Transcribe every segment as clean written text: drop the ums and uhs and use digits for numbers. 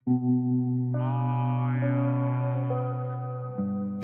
In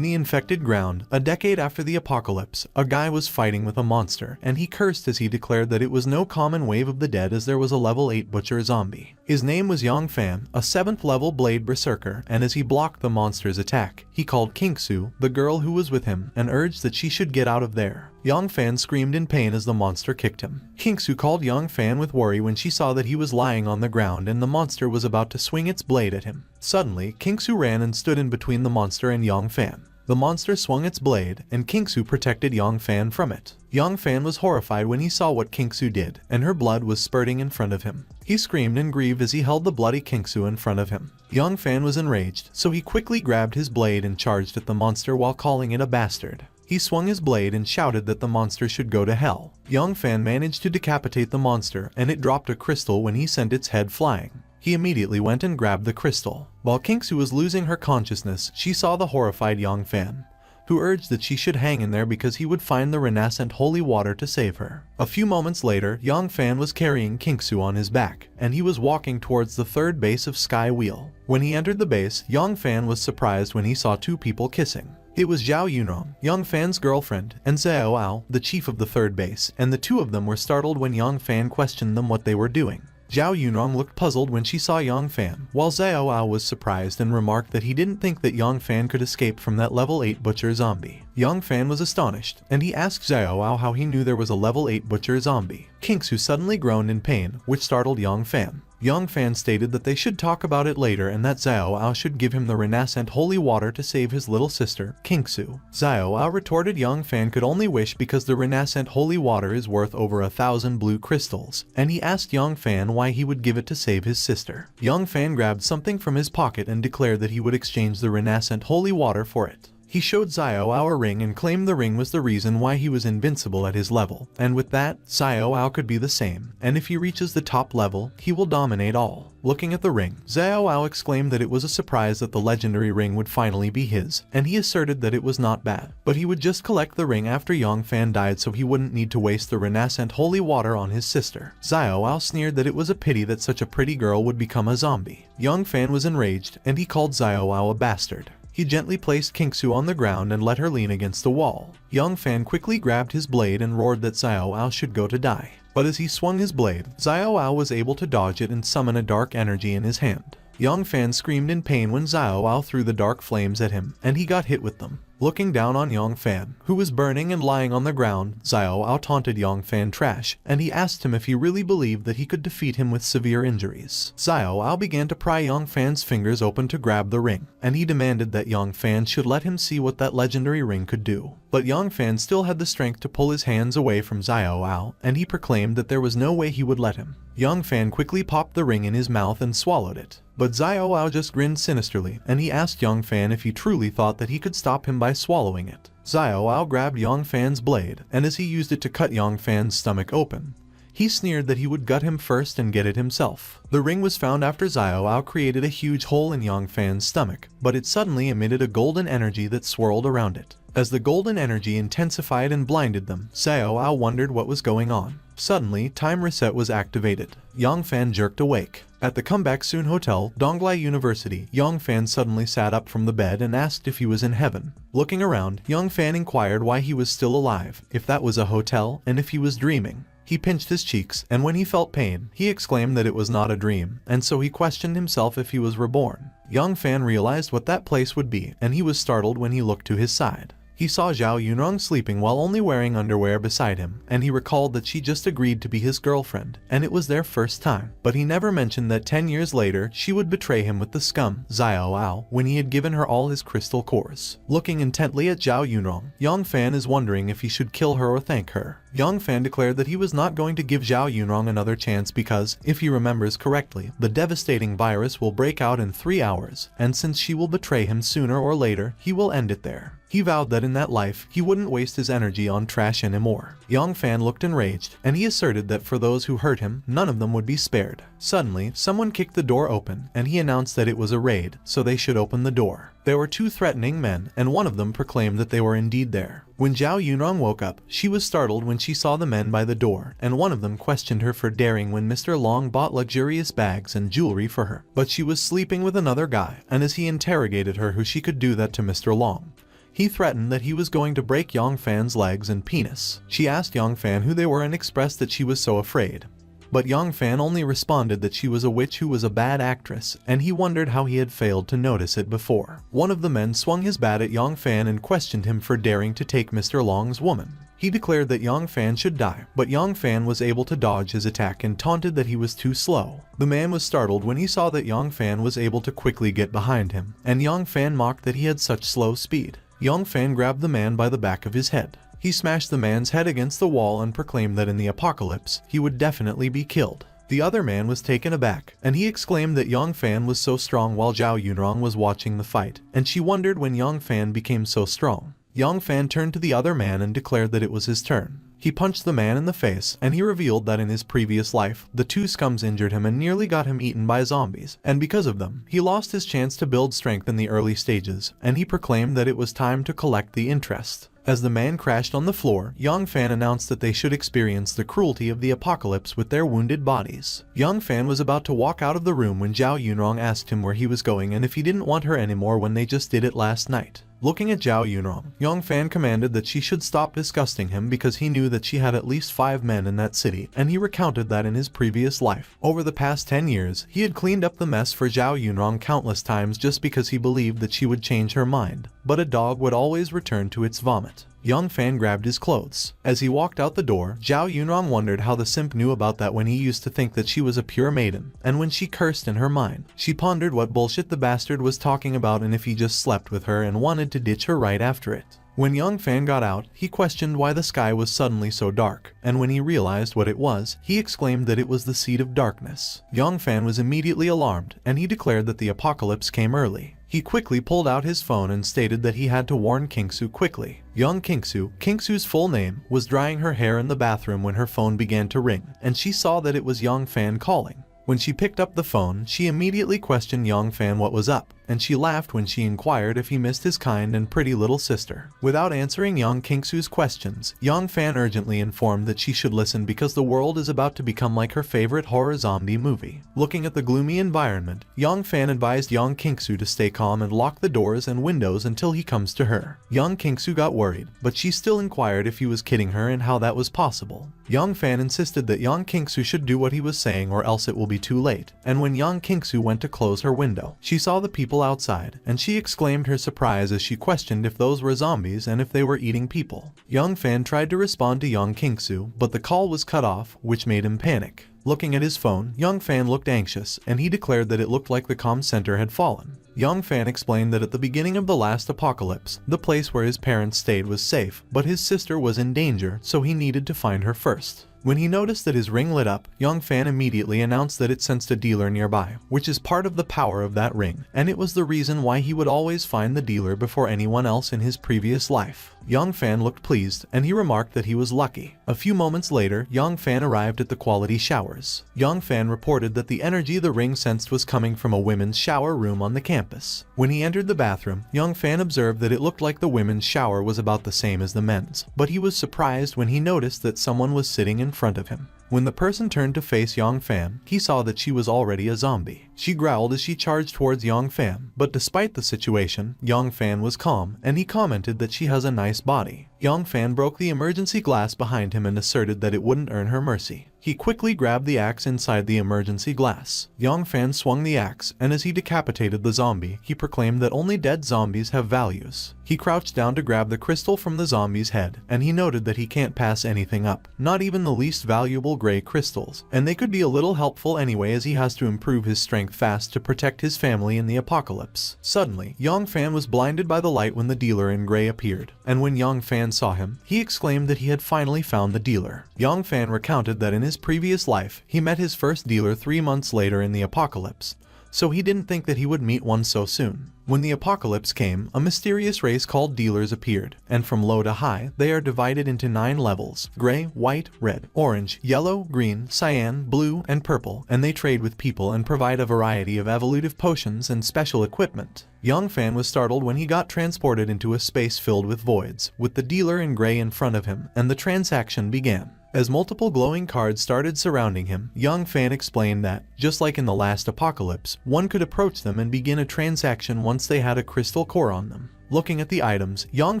the infected ground, a decade after the apocalypse, a guy was fighting with a monster, and he cursed as he declared that it was no common wave of the dead as there was a level 8 butcher zombie. His name was Yang Fan, a 7th level blade berserker, and as he blocked the monster's attack, he called Kingsu, the girl who was with him, and urged that she should get out of there. Yang Fan screamed in pain as the monster kicked him. Kingsu called Yang Fan with worry when she saw that he was lying on the ground and the monster was about to swing its blade at him. Suddenly, Kingsu ran and stood in between the monster and Yang Fan. The monster swung its blade, and Kingsu protected Yang Fan from it. Yang Fan was horrified when he saw what Kingsu did, and her blood was spurting in front of him. He screamed and grieved as he held the bloody Kingsu in front of him. Yang Fan was enraged, so he quickly grabbed his blade and charged at the monster while calling it a bastard. He swung his blade and shouted that the monster should go to hell. Yang Fan managed to decapitate the monster, and it dropped a crystal when he sent its head flying. He immediately went and grabbed the crystal. While Kingsu was losing her consciousness, she saw the horrified Yang Fan, who urged that she should hang in there because he would find the renascent holy water to save her. A few moments later, Yang Fan was carrying Kingsu on his back, and he was walking towards the third base of Sky Wheel. When he entered the base, Yang Fan was surprised when he saw two people kissing. It was Zhao Yunrong, Yang Fan's girlfriend, and Xiao Ao, the chief of the third base, and the two of them were startled when Yang Fan questioned them what they were doing. Zhao Yunrong looked puzzled when she saw Yang Fan, while Xiao Ao was surprised and remarked that he didn't think that Yang Fan could escape from that level 8 butcher zombie. Yang Fan was astonished, and he asked Xiao Ao how he knew there was a level 8 butcher zombie. Kingsu suddenly groaned in pain, which startled Yang Fan. Yang Fan stated that they should talk about it later and that Xiao Ao should give him the renascent holy water to save his little sister, Kingsu. Xiao Ao retorted Yang Fan could only wish because the renascent holy water is worth over 1,000 blue crystals, and he asked Yang Fan why he would give it to save his sister. Yang Fan grabbed something from his pocket and declared that he would exchange the renascent holy water for it. He showed Xiao Ao a ring and claimed the ring was the reason why he was invincible at his level, and with that, Xiao Ao could be the same, and if he reaches the top level, he will dominate all. Looking at the ring, Xiao Ao exclaimed that it was a surprise that the legendary ring would finally be his, and he asserted that it was not bad, but he would just collect the ring after Yang Fan died so he wouldn't need to waste the renascent holy water on his sister. Xiao Ao sneered that it was a pity that such a pretty girl would become a zombie. Yang Fan was enraged, and he called Xiao Ao a bastard. He gently placed Kingsu on the ground and let her lean against the wall. Yang Fan quickly grabbed his blade and roared that Xiao Ao should go to die. But as he swung his blade, Xiao Ao was able to dodge it and summon a dark energy in his hand. Yang Fan screamed in pain when Xiao Ao threw the dark flames at him, and he got hit with them. Looking down on Yang Fan, who was burning and lying on the ground, Xiao Ao taunted Yang Fan trash, and he asked him if he really believed that he could defeat him with severe injuries. Xiao Ao began to pry Yang Fan's fingers open to grab the ring, and he demanded that Yang Fan should let him see what that legendary ring could do. But Yang Fan still had the strength to pull his hands away from Xiao Ao, and he proclaimed that there was no way he would let him. Yang Fan quickly popped the ring in his mouth and swallowed it. But Xiao Ao just grinned sinisterly, and he asked Yang Fan if he truly thought that he could stop him by swallowing it. Xiao Ao grabbed Yang Fan's blade, and as he used it to cut Yang Fan's stomach open, he sneered that he would gut him first and get it himself. The ring was found after Xiao Ao created a huge hole in Yang Fan's stomach, but it suddenly emitted a golden energy that swirled around it. As the golden energy intensified and blinded them, Xiao Ao wondered what was going on. Suddenly, time reset was activated. Yang Fan jerked awake. At the Comeback Soon Hotel, Donglai University, Yang Fan suddenly sat up from the bed and asked if he was in heaven. Looking around, Yang Fan inquired why he was still alive, if that was a hotel, and if he was dreaming. He pinched his cheeks, and when he felt pain, he exclaimed that it was not a dream, and so he questioned himself if he was reborn. Yang Fan realized what that place would be, and he was startled when he looked to his side. He saw Zhao Yunrong sleeping while only wearing underwear beside him, and he recalled that she just agreed to be his girlfriend, and it was their first time. But he never mentioned that 10 years later, she would betray him with the scum, Xiao Ao, when he had given her all his crystal cores. Looking intently at Zhao Yunrong, Yang Fan is wondering if he should kill her or thank her. Yang Fan declared that he was not going to give Zhao Yunrong another chance because, if he remembers correctly, the devastating virus will break out in 3 hours, and since she will betray him sooner or later, he will end it there. He vowed that in that life, he wouldn't waste his energy on trash anymore. Yang Fan looked enraged, and he asserted that for those who hurt him, none of them would be spared. Suddenly, someone kicked the door open, and he announced that it was a raid, so they should open the door. There were two threatening men, and one of them proclaimed that they were indeed there. When Zhao Yunrong woke up, she was startled when she saw the men by the door, and one of them questioned her for daring when Mr. Long bought luxurious bags and jewelry for her. But she was sleeping with another guy, and as he interrogated her who she could do that to Mr. Long, he threatened that he was going to break Yang Fan's legs and penis. She asked Yang Fan who they were and expressed that she was so afraid. But Yang Fan only responded that she was a witch who was a bad actress, and he wondered how he had failed to notice it before. One of the men swung his bat at Yang Fan and questioned him for daring to take Mr. Long's woman. He declared that Yang Fan should die, but Yang Fan was able to dodge his attack and taunted that he was too slow. The man was startled when he saw that Yang Fan was able to quickly get behind him, and Yang Fan mocked that he had such slow speed. Yang Fan grabbed the man by the back of his head. He smashed the man's head against the wall and proclaimed that in the apocalypse, he would definitely be killed. The other man was taken aback, and he exclaimed that Yang Fan was so strong while Zhao Yunrong was watching the fight, and she wondered when Yang Fan became so strong. Yang Fan turned to the other man and declared that it was his turn. He punched the man in the face, and he revealed that in his previous life, the two scums injured him and nearly got him eaten by zombies, and because of them, he lost his chance to build strength in the early stages, and he proclaimed that it was time to collect the interest. As the man crashed on the floor, Yang Fan announced that they should experience the cruelty of the apocalypse with their wounded bodies. Yang Fan was about to walk out of the room when Zhao Yunrong asked him where he was going and if he didn't want her anymore when they just did it last night. Looking at Zhao Yunrong, Yang Fan commanded that she should stop disgusting him because he knew that she had at least 5 men in that city, and he recounted that in his previous life. Over the past 10 years, he had cleaned up the mess for Zhao Yunrong countless times just because he believed that she would change her mind, but a dog would always return to its vomit. Yang Fan grabbed his clothes. As he walked out the door, Zhao Yunrong wondered how the simp knew about that when he used to think that she was a pure maiden, and when she cursed in her mind, she pondered what bullshit the bastard was talking about and if he just slept with her and wanted to ditch her right after it. When Yang Fan got out, he questioned why the sky was suddenly so dark, and when he realized what it was, he exclaimed that it was the seed of darkness. Yang Fan was immediately alarmed, and he declared that the apocalypse came early. He quickly pulled out his phone and stated that he had to warn Kingsu quickly. Young Kingsu's full name, was drying her hair in the bathroom when her phone began to ring, and she saw that it was Yang Fan calling. When she picked up the phone, she immediately questioned Yang Fan what was up, and she laughed when she inquired if he missed his kind and pretty little sister. Without answering Yang Kingsu's questions, Yang Fan urgently informed that she should listen because the world is about to become like her favorite horror zombie movie. Looking at the gloomy environment, Yang Fan advised Yang Kingsu to stay calm and lock the doors and windows until he comes to her. Yang Kingsu got worried, but she still inquired if he was kidding her and how that was possible. Yang Fan insisted that Yang Kingsu should do what he was saying or else it will be too late, and when Yang Kingsu went to close her window, she saw the people outside, and she exclaimed her surprise as she questioned if those were zombies and if they were eating people. Yang Fan tried to respond to Yang Kingsu, but the call was cut off, which made him panic. Looking at his phone, Yang Fan looked anxious, and he declared that it looked like the comm center had fallen. Yang Fan explained that at the beginning of the last apocalypse, the place where his parents stayed was safe, but his sister was in danger, so he needed to find her first. When he noticed that his ring lit up, Yang Fan immediately announced that it sensed a dealer nearby, which is part of the power of that ring, and it was the reason why he would always find the dealer before anyone else in his previous life. Yang Fan looked pleased, and he remarked that he was lucky. A few moments later, Yang Fan arrived at the quality showers. Yang Fan reported that the energy the ring sensed was coming from a women's shower room on the campus. When he entered the bathroom, Yang Fan observed that it looked like the women's shower was about the same as the men's, but he was surprised when he noticed that someone was sitting in front of him. When the person turned to face Yang Fan, he saw that she was already a zombie. She growled as she charged towards Yang Fan, but despite the situation, Yang Fan was calm, and he commented that she has a nice body. Yang Fan broke the emergency glass behind him and asserted that it wouldn't earn her mercy. He quickly grabbed the axe inside the emergency glass. Yang Fan swung the axe, and as he decapitated the zombie, he proclaimed that only dead zombies have values. He crouched down to grab the crystal from the zombie's head, and he noted that he can't pass anything up, not even the least valuable gray crystals, and they could be a little helpful anyway as he has to improve his strength fast to protect his family in the apocalypse. Suddenly, Yang Fan was blinded by the light when the dealer in gray appeared, and when Yang Fan saw him, he exclaimed that he had finally found the dealer. Yang Fan recounted that in his previous life, he met his first dealer 3 months later in the apocalypse, so he didn't think that he would meet one so soon. When the apocalypse came, a mysterious race called dealers appeared, and from low to high, they are divided into 9 levels: gray, white, red, orange, yellow, green, cyan, blue, and purple, and they trade with people and provide a variety of evolutive potions and special equipment. Young Fan was startled when he got transported into a space filled with voids, with the dealer in gray in front of him, and the transaction began. As multiple glowing cards started surrounding him, Young Fan explained that, just like in the last apocalypse, one could approach them and begin a transaction once they had a crystal core on them. Looking at the items, Young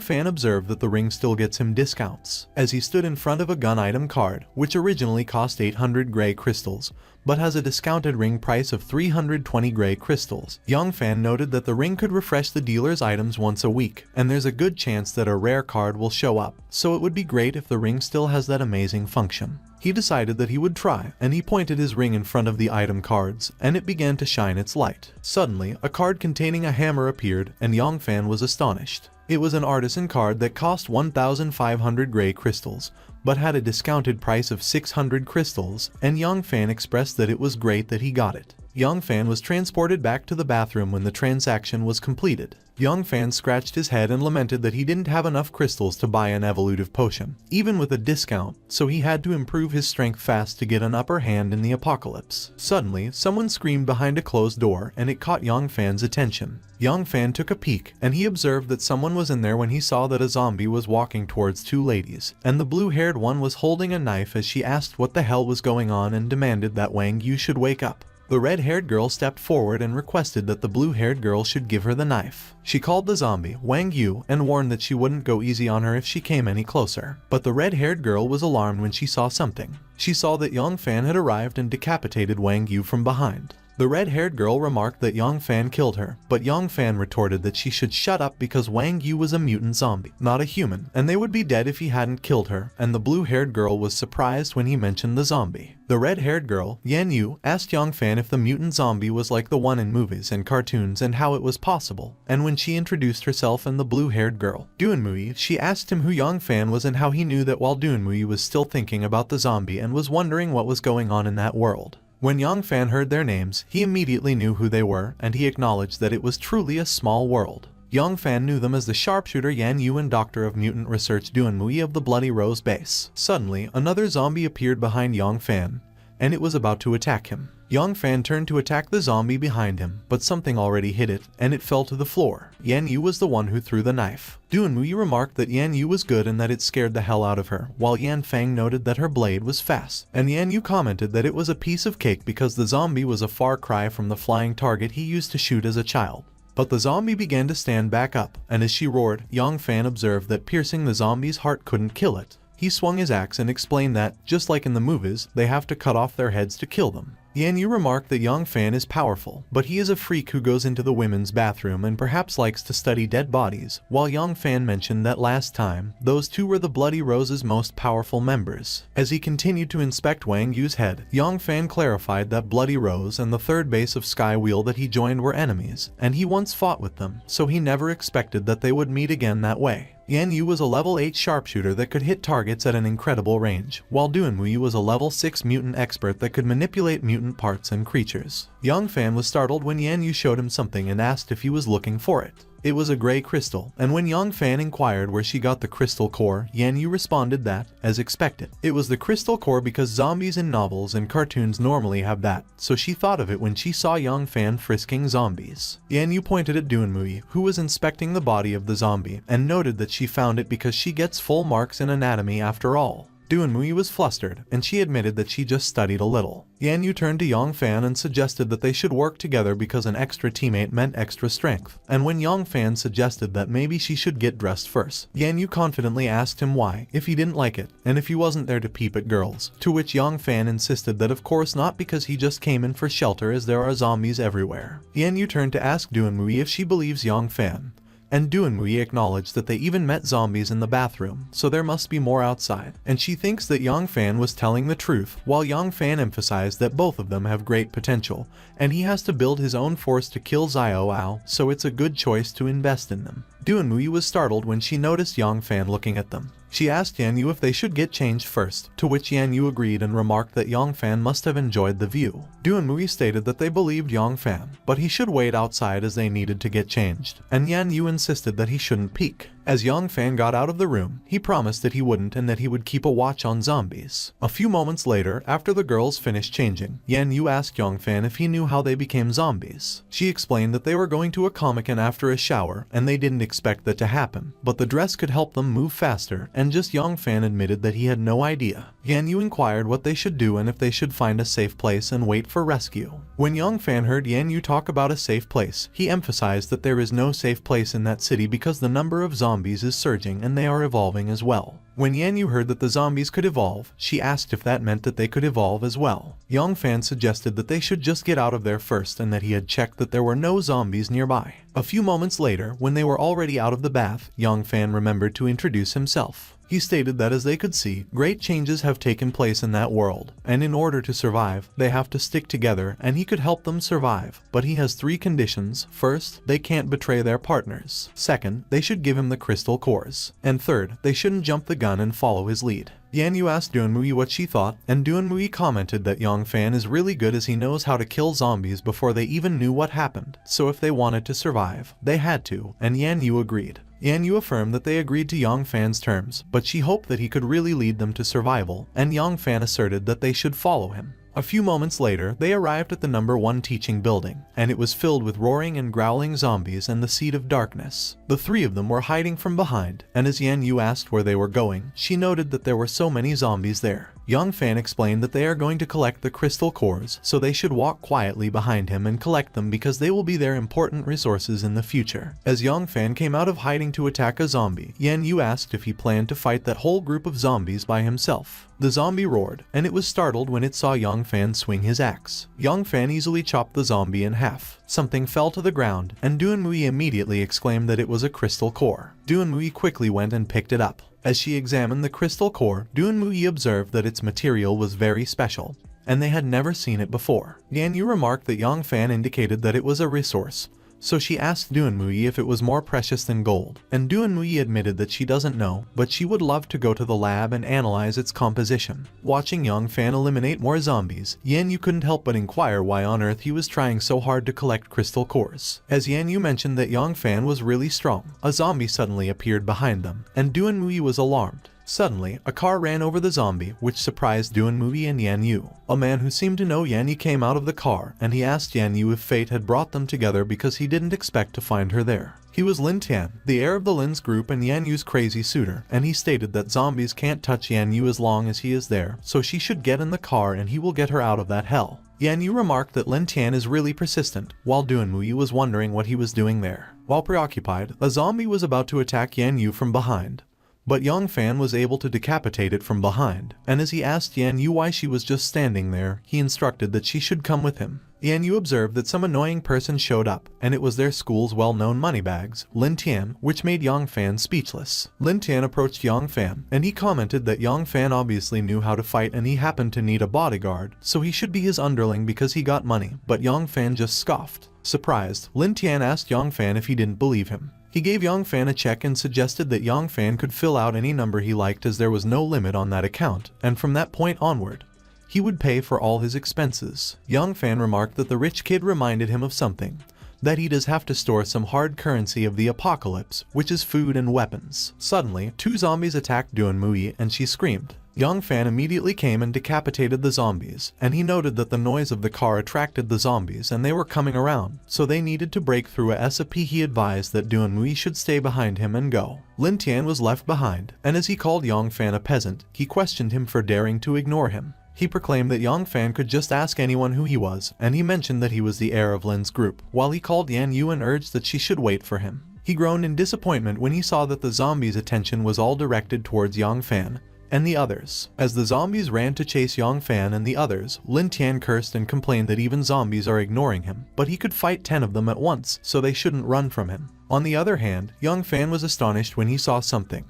Fan observed that the ring still gets him discounts. As he stood in front of a gun item card, which originally cost 800 gray crystals, but has a discounted ring price of 320 gray crystals, Young Fan noted that the ring could refresh the dealer's items once a week, and there's a good chance that a rare card will show up, so it would be great if the ring still has that amazing function. He decided that he would try, and he pointed his ring in front of the item cards, and it began to shine its light. Suddenly, a card containing a hammer appeared, and Young Fan was astonished. It was an artisan card that cost 1,500 gray crystals, but had a discounted price of 600 crystals, and Young Fan expressed that it was great that he got it. Young Fan was transported back to the bathroom when the transaction was completed. Young Fan scratched his head and lamented that he didn't have enough crystals to buy an evolutive potion, even with a discount, so he had to improve his strength fast to get an upper hand in the apocalypse. Suddenly, someone screamed behind a closed door, and it caught Young Fan's attention. Young Fan took a peek, and he observed that someone was in there when he saw that a zombie was walking towards 2 ladies, and the blue-haired one was holding a knife as she asked what the hell was going on and demanded that Wang Yu should wake up. The red-haired girl stepped forward and requested that the blue-haired girl should give her the knife. She called the zombie Wang Yu and warned that she wouldn't go easy on her if she came any closer. But the red-haired girl was alarmed when she saw something. She saw that Young Fan had arrived and decapitated Wang Yu from behind. The red-haired girl remarked that Young Fan killed her, but Young Fan retorted that she should shut up because Wang Yu was a mutant zombie, not a human, and they would be dead if he hadn't killed her, and the blue-haired girl was surprised when he mentioned the zombie. The red-haired girl, Yan Yu, asked Young Fan if the mutant zombie was like the one in movies and cartoons and how it was possible, and when she introduced herself and the blue-haired girl, Duanmui, she asked him who Young Fan was and how he knew that while Duanmui was still thinking about the zombie and was wondering what was going on in that world. When Young Fan heard their names, he immediately knew who they were, and he acknowledged that it was truly a small world. Young Fan knew them as the sharpshooter Yan Yu and Doctor of Mutant Research Duanmui of the Bloody Rose base. Suddenly, another zombie appeared behind Young Fan, and it was about to attack him. Young Fan turned to attack the zombie behind him, but something already hit it, and it fell to the floor. Yan Yu was the one who threw the knife. Duanmui remarked that Yan Yu was good and that it scared the hell out of her, while Yan Fang noted that her blade was fast, and Yan Yu commented that it was a piece of cake because the zombie was a far cry from the flying target he used to shoot as a child. But the zombie began to stand back up, and as she roared, Young Fan observed that piercing the zombie's heart couldn't kill it. He swung his axe and explained that, just like in the movies, they have to cut off their heads to kill them. Yan Yu remarked that Young Fan is powerful, but he is a freak who goes into the women's bathroom and perhaps likes to study dead bodies, while Young Fan mentioned that last time, those two were the Bloody Rose's most powerful members. As he continued to inspect Wang Yu's head, Young Fan clarified that Bloody Rose and the third base of Sky Wheel that he joined were enemies, and he once fought with them, so he never expected that they would meet again that way. Yan Yu was a level 8 sharpshooter that could hit targets at an incredible range, while Duanmui was a level 6 mutant expert that could manipulate mutant parts and creatures. Young Fan was startled when Yan Yu showed him something and asked if he was looking for it. It was a gray crystal, and when Young Fan inquired where she got the crystal core, Yan Yu responded that, as expected, it was the crystal core because zombies in novels and cartoons normally have that, so she thought of it when she saw Young Fan frisking zombies. Yan Yu pointed at Duanmui, who was inspecting the body of the zombie, and noted that she found it because she gets full marks in anatomy after all. Duanmui was flustered, and she admitted that she just studied a little. Yan Yu turned to Young Fan and suggested that they should work together because an extra teammate meant extra strength, and when Young Fan suggested that maybe she should get dressed first, Yan Yu confidently asked him why, if he didn't like it, and if he wasn't there to peep at girls, to which Young Fan insisted that of course not because he just came in for shelter as there are zombies everywhere. Yan Yu turned to ask Duanmui if she believes Young Fan, and Duanmui acknowledged that they even met zombies in the bathroom, so there must be more outside, and she thinks that Young Fan was telling the truth, while Young Fan emphasized that both of them have great potential, and he has to build his own force to kill Xiao, so it's a good choice to invest in them. Duanmui was startled when she noticed Young Fan looking at them. She asked Yan Yu if they should get changed first, to which Yan Yu agreed and remarked that Yongfan must have enjoyed the view. Du and Mui stated that they believed Yongfan, but he should wait outside as they needed to get changed, and Yan Yu insisted that he shouldn't peek. As Yongfan got out of the room, he promised that he wouldn't and that he would keep a watch on zombies. A few moments later, after the girls finished changing, Yan Yu asked Yongfan if he knew how they became zombies. She explained that they were going to a Comic-Con after a shower, and they didn't expect that to happen, but the dress could help them move faster, and just Yongfan admitted that he had no idea. Yan Yu inquired what they should do and if they should find a safe place and wait for rescue. When Yongfan heard Yan Yu talk about a safe place, he emphasized that there is no safe place in that city because the number of zombies is surging and they are evolving as well. When Yan Yu heard that the zombies could evolve, she asked if that meant that they could evolve as well. Yongfan suggested that they should just get out of there first and that he had checked that there were no zombies nearby. A few moments later, when they were already out of the bath, Yongfan remembered to introduce himself. He stated that as they could see, great changes have taken place in that world, and in order to survive, they have to stick together and he could help them survive. But he has 3 conditions. First, they can't betray their partners. Second, they should give him the crystal cores. And third, they shouldn't jump the gun and follow his lead. Yan Yu asked Duanmui what she thought, and Duanmui commented that Yongfan is really good as he knows how to kill zombies before they even knew what happened, so if they wanted to survive, they had to, and Yan Yu agreed. Yan Yu affirmed that they agreed to Yongfan's terms, but she hoped that he could really lead them to survival, and Yongfan asserted that they should follow him. A few moments later, they arrived at the number 1 teaching building, and it was filled with roaring and growling zombies and the Seed of Darkness. The 3 of them were hiding from behind, and as Yan Yu asked where they were going, she noted that there were so many zombies there. Yongfan explained that they are going to collect the crystal cores, so they should walk quietly behind him and collect them because they will be their important resources in the future. As Yongfan came out of hiding to attack a zombie, Yan Yu asked if he planned to fight that whole group of zombies by himself. The zombie roared, and it was startled when it saw Yongfan swing his axe. Yongfan easily chopped the zombie in half. Something fell to the ground, and Duanmui immediately exclaimed that it was a crystal core. Duanmui quickly went and picked it up. As she examined the crystal core, Duanmui observed that its material was very special, and they had never seen it before. Yan Yu remarked that Yongfan indicated that it was a resource, so she asked Duanmui if it was more precious than gold, and Duanmui admitted that she doesn't know, but she would love to go to the lab and analyze its composition. Watching Yongfan eliminate more zombies, Yan Yu couldn't help but inquire why on earth he was trying so hard to collect crystal cores. As Yan Yu mentioned that Yongfan was really strong, a zombie suddenly appeared behind them, and Duanmui was alarmed. Suddenly, a car ran over the zombie, which surprised Duanmui and Yan Yu. A man who seemed to know Yan Yu came out of the car, and he asked Yan Yu if fate had brought them together because he didn't expect to find her there. He was Lin Tian, the heir of the Lin's group and Yan Yu's crazy suitor, and he stated that zombies can't touch Yan Yu as long as he is there, so she should get in the car and he will get her out of that hell. Yan Yu remarked that Lin Tian is really persistent, while Duanmui was wondering what he was doing there. While preoccupied, a zombie was about to attack Yan Yu from behind, but Yongfan was able to decapitate it from behind, and as he asked Yan Yu why she was just standing there, he instructed that she should come with him. Yan Yu observed that some annoying person showed up, and it was their school's well-known moneybags, Lin Tian, which made Yongfan speechless. Lin Tian approached Yongfan, and he commented that Yongfan obviously knew how to fight and he happened to need a bodyguard, so he should be his underling because he got money, but Yongfan just scoffed. Surprised, Lin Tian asked Yongfan if he didn't believe him. He gave Yongfan a check and suggested that Yongfan could fill out any number he liked as there was no limit on that account, and from that point onward, he would pay for all his expenses. Yongfan remarked that the rich kid reminded him of something, that he does have to store some hard currency of the apocalypse, which is food and weapons. Suddenly, 2 zombies attacked Duanmui and she screamed. Yongfan immediately came and decapitated the zombies, and he noted that the noise of the car attracted the zombies and they were coming around, so they needed to break through a SAP. He advised that Duanmui should stay behind him and go. Lin Tian was left behind, and as he called Yongfan a peasant, he questioned him for daring to ignore him. He proclaimed that Yongfan could just ask anyone who he was, and he mentioned that he was the heir of Lin's group, while he called Yan Yu and urged that she should wait for him. He groaned in disappointment when he saw that the zombies' attention was all directed towards Yongfan and the others. As the zombies ran to chase Yongfan and the others, Lin Tian cursed and complained that even zombies are ignoring him, but he could fight 10 of them at once, so they shouldn't run from him. On the other hand, Yongfan was astonished when he saw something,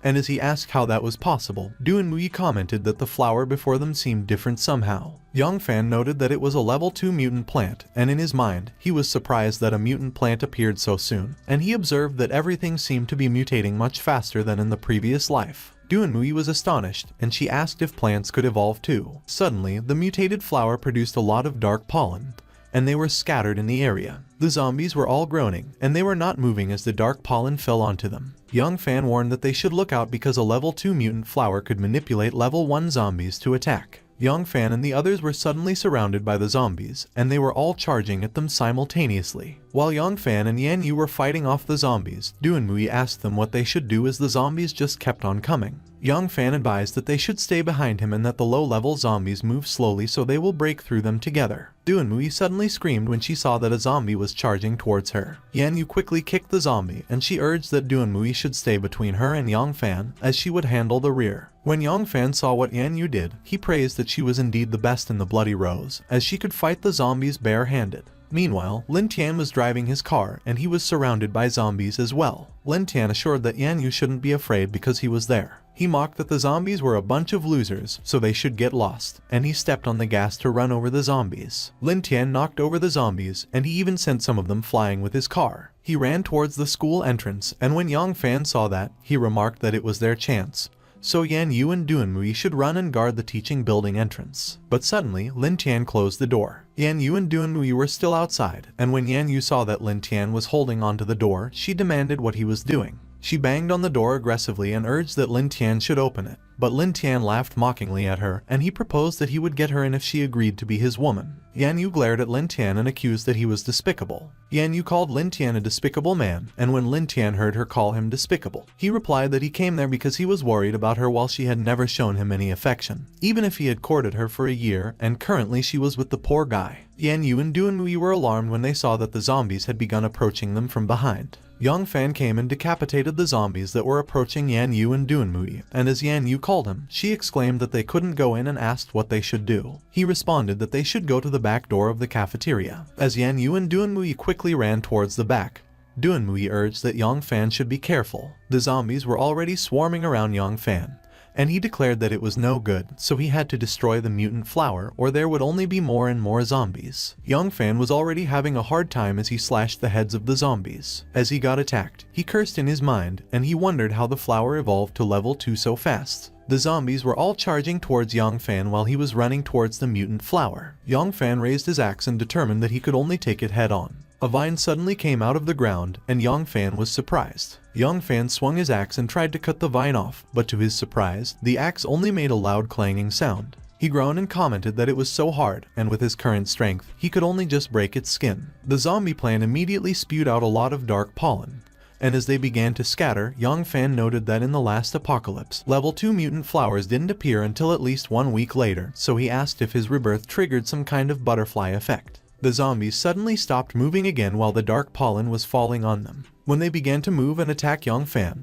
and as he asked how that was possible, Duanmui commented that the flower before them seemed different somehow. Yongfan noted that it was a level 2 mutant plant, and in his mind, he was surprised that a mutant plant appeared so soon, and he observed that everything seemed to be mutating much faster than in the previous life. Duanmui was astonished, and she asked if plants could evolve too. Suddenly, the mutated flower produced a lot of dark pollen, and they were scattered in the area. The zombies were all groaning, and they were not moving as the dark pollen fell onto them. Young Fan warned that they should look out because a level 2 mutant flower could manipulate level 1 zombies to attack. Young Fan and the others were suddenly surrounded by the zombies, and they were all charging at them simultaneously. While Young Fan and Yan Yu were fighting off the zombies, Duanmui asked them what they should do as the zombies just kept on coming. Young Fan advised that they should stay behind him and that the low-level zombies move slowly so they will break through them together. Duanmui suddenly screamed when she saw that a zombie was charging towards her. Yan Yu quickly kicked the zombie, and she urged that Duanmui should stay between her and Young Fan, as she would handle the rear. When Young Fan saw what Yan Yu did, he praised that she was indeed the best in the Bloody Rose, as she could fight the zombies bare-handed. Meanwhile, Lin Tian was driving his car, and he was surrounded by zombies as well. Lin Tian assured that Yan Yu shouldn't be afraid because he was there. He mocked that the zombies were a bunch of losers, so they should get lost, and he stepped on the gas to run over the zombies. Lin Tian knocked over the zombies, and he even sent some of them flying with his car. He ran towards the school entrance, and when Young Fan saw that, he remarked that it was their chance. So Yan Yu and Duanmui should run and guard the teaching building entrance. But suddenly, Lin Tian closed the door. Yan Yu and Duanmui were still outside, and when Yan Yu saw that Lin Tian was holding onto the door, she demanded what he was doing. She banged on the door aggressively and urged that Lin Tian should open it. But Lin Tian laughed mockingly at her, and he proposed that he would get her in if she agreed to be his woman. Yan Yu glared at Lin Tian and accused that he was despicable. Yan Yu called Lin Tian a despicable man, and when Lin Tian heard her call him despicable, he replied that he came there because he was worried about her while she had never shown him any affection, even if he had courted her for a year, and currently she was with the poor guy. Yan Yu and Duanmui were alarmed when they saw that the zombies had begun approaching them from behind. Young Fan came and decapitated the zombies that were approaching Yan Yu and Duanmui, and as Yan Yu called him, she exclaimed that they couldn't go in and asked what they should do. He responded that they should go to the back door of the cafeteria. As Yan Yu and Duanmui quickly ran towards the back, Duanmui urged that Young Fan should be careful. The zombies were already swarming around Young Fan, and he declared that it was no good, so he had to destroy the mutant flower or there would only be more and more zombies. Young Fan was already having a hard time as he slashed the heads of the zombies. As he got attacked, he cursed in his mind, and he wondered how the flower evolved to level 2 so fast. The zombies were all charging towards Young Fan while he was running towards the mutant flower. Young Fan raised his axe and determined that he could only take it head on. A vine suddenly came out of the ground, and Young Fan was surprised. Young Fan swung his axe and tried to cut the vine off, but to his surprise, the axe only made a loud clanging sound. He groaned and commented that it was so hard, and with his current strength, he could only just break its skin. The zombie plant immediately spewed out a lot of dark pollen, and as they began to scatter, Young Fan noted that in the last apocalypse, level 2 mutant flowers didn't appear until at least 1 week later, so he asked if his rebirth triggered some kind of butterfly effect. The zombies suddenly stopped moving again while the dark pollen was falling on them. When they began to move and attack Young Fan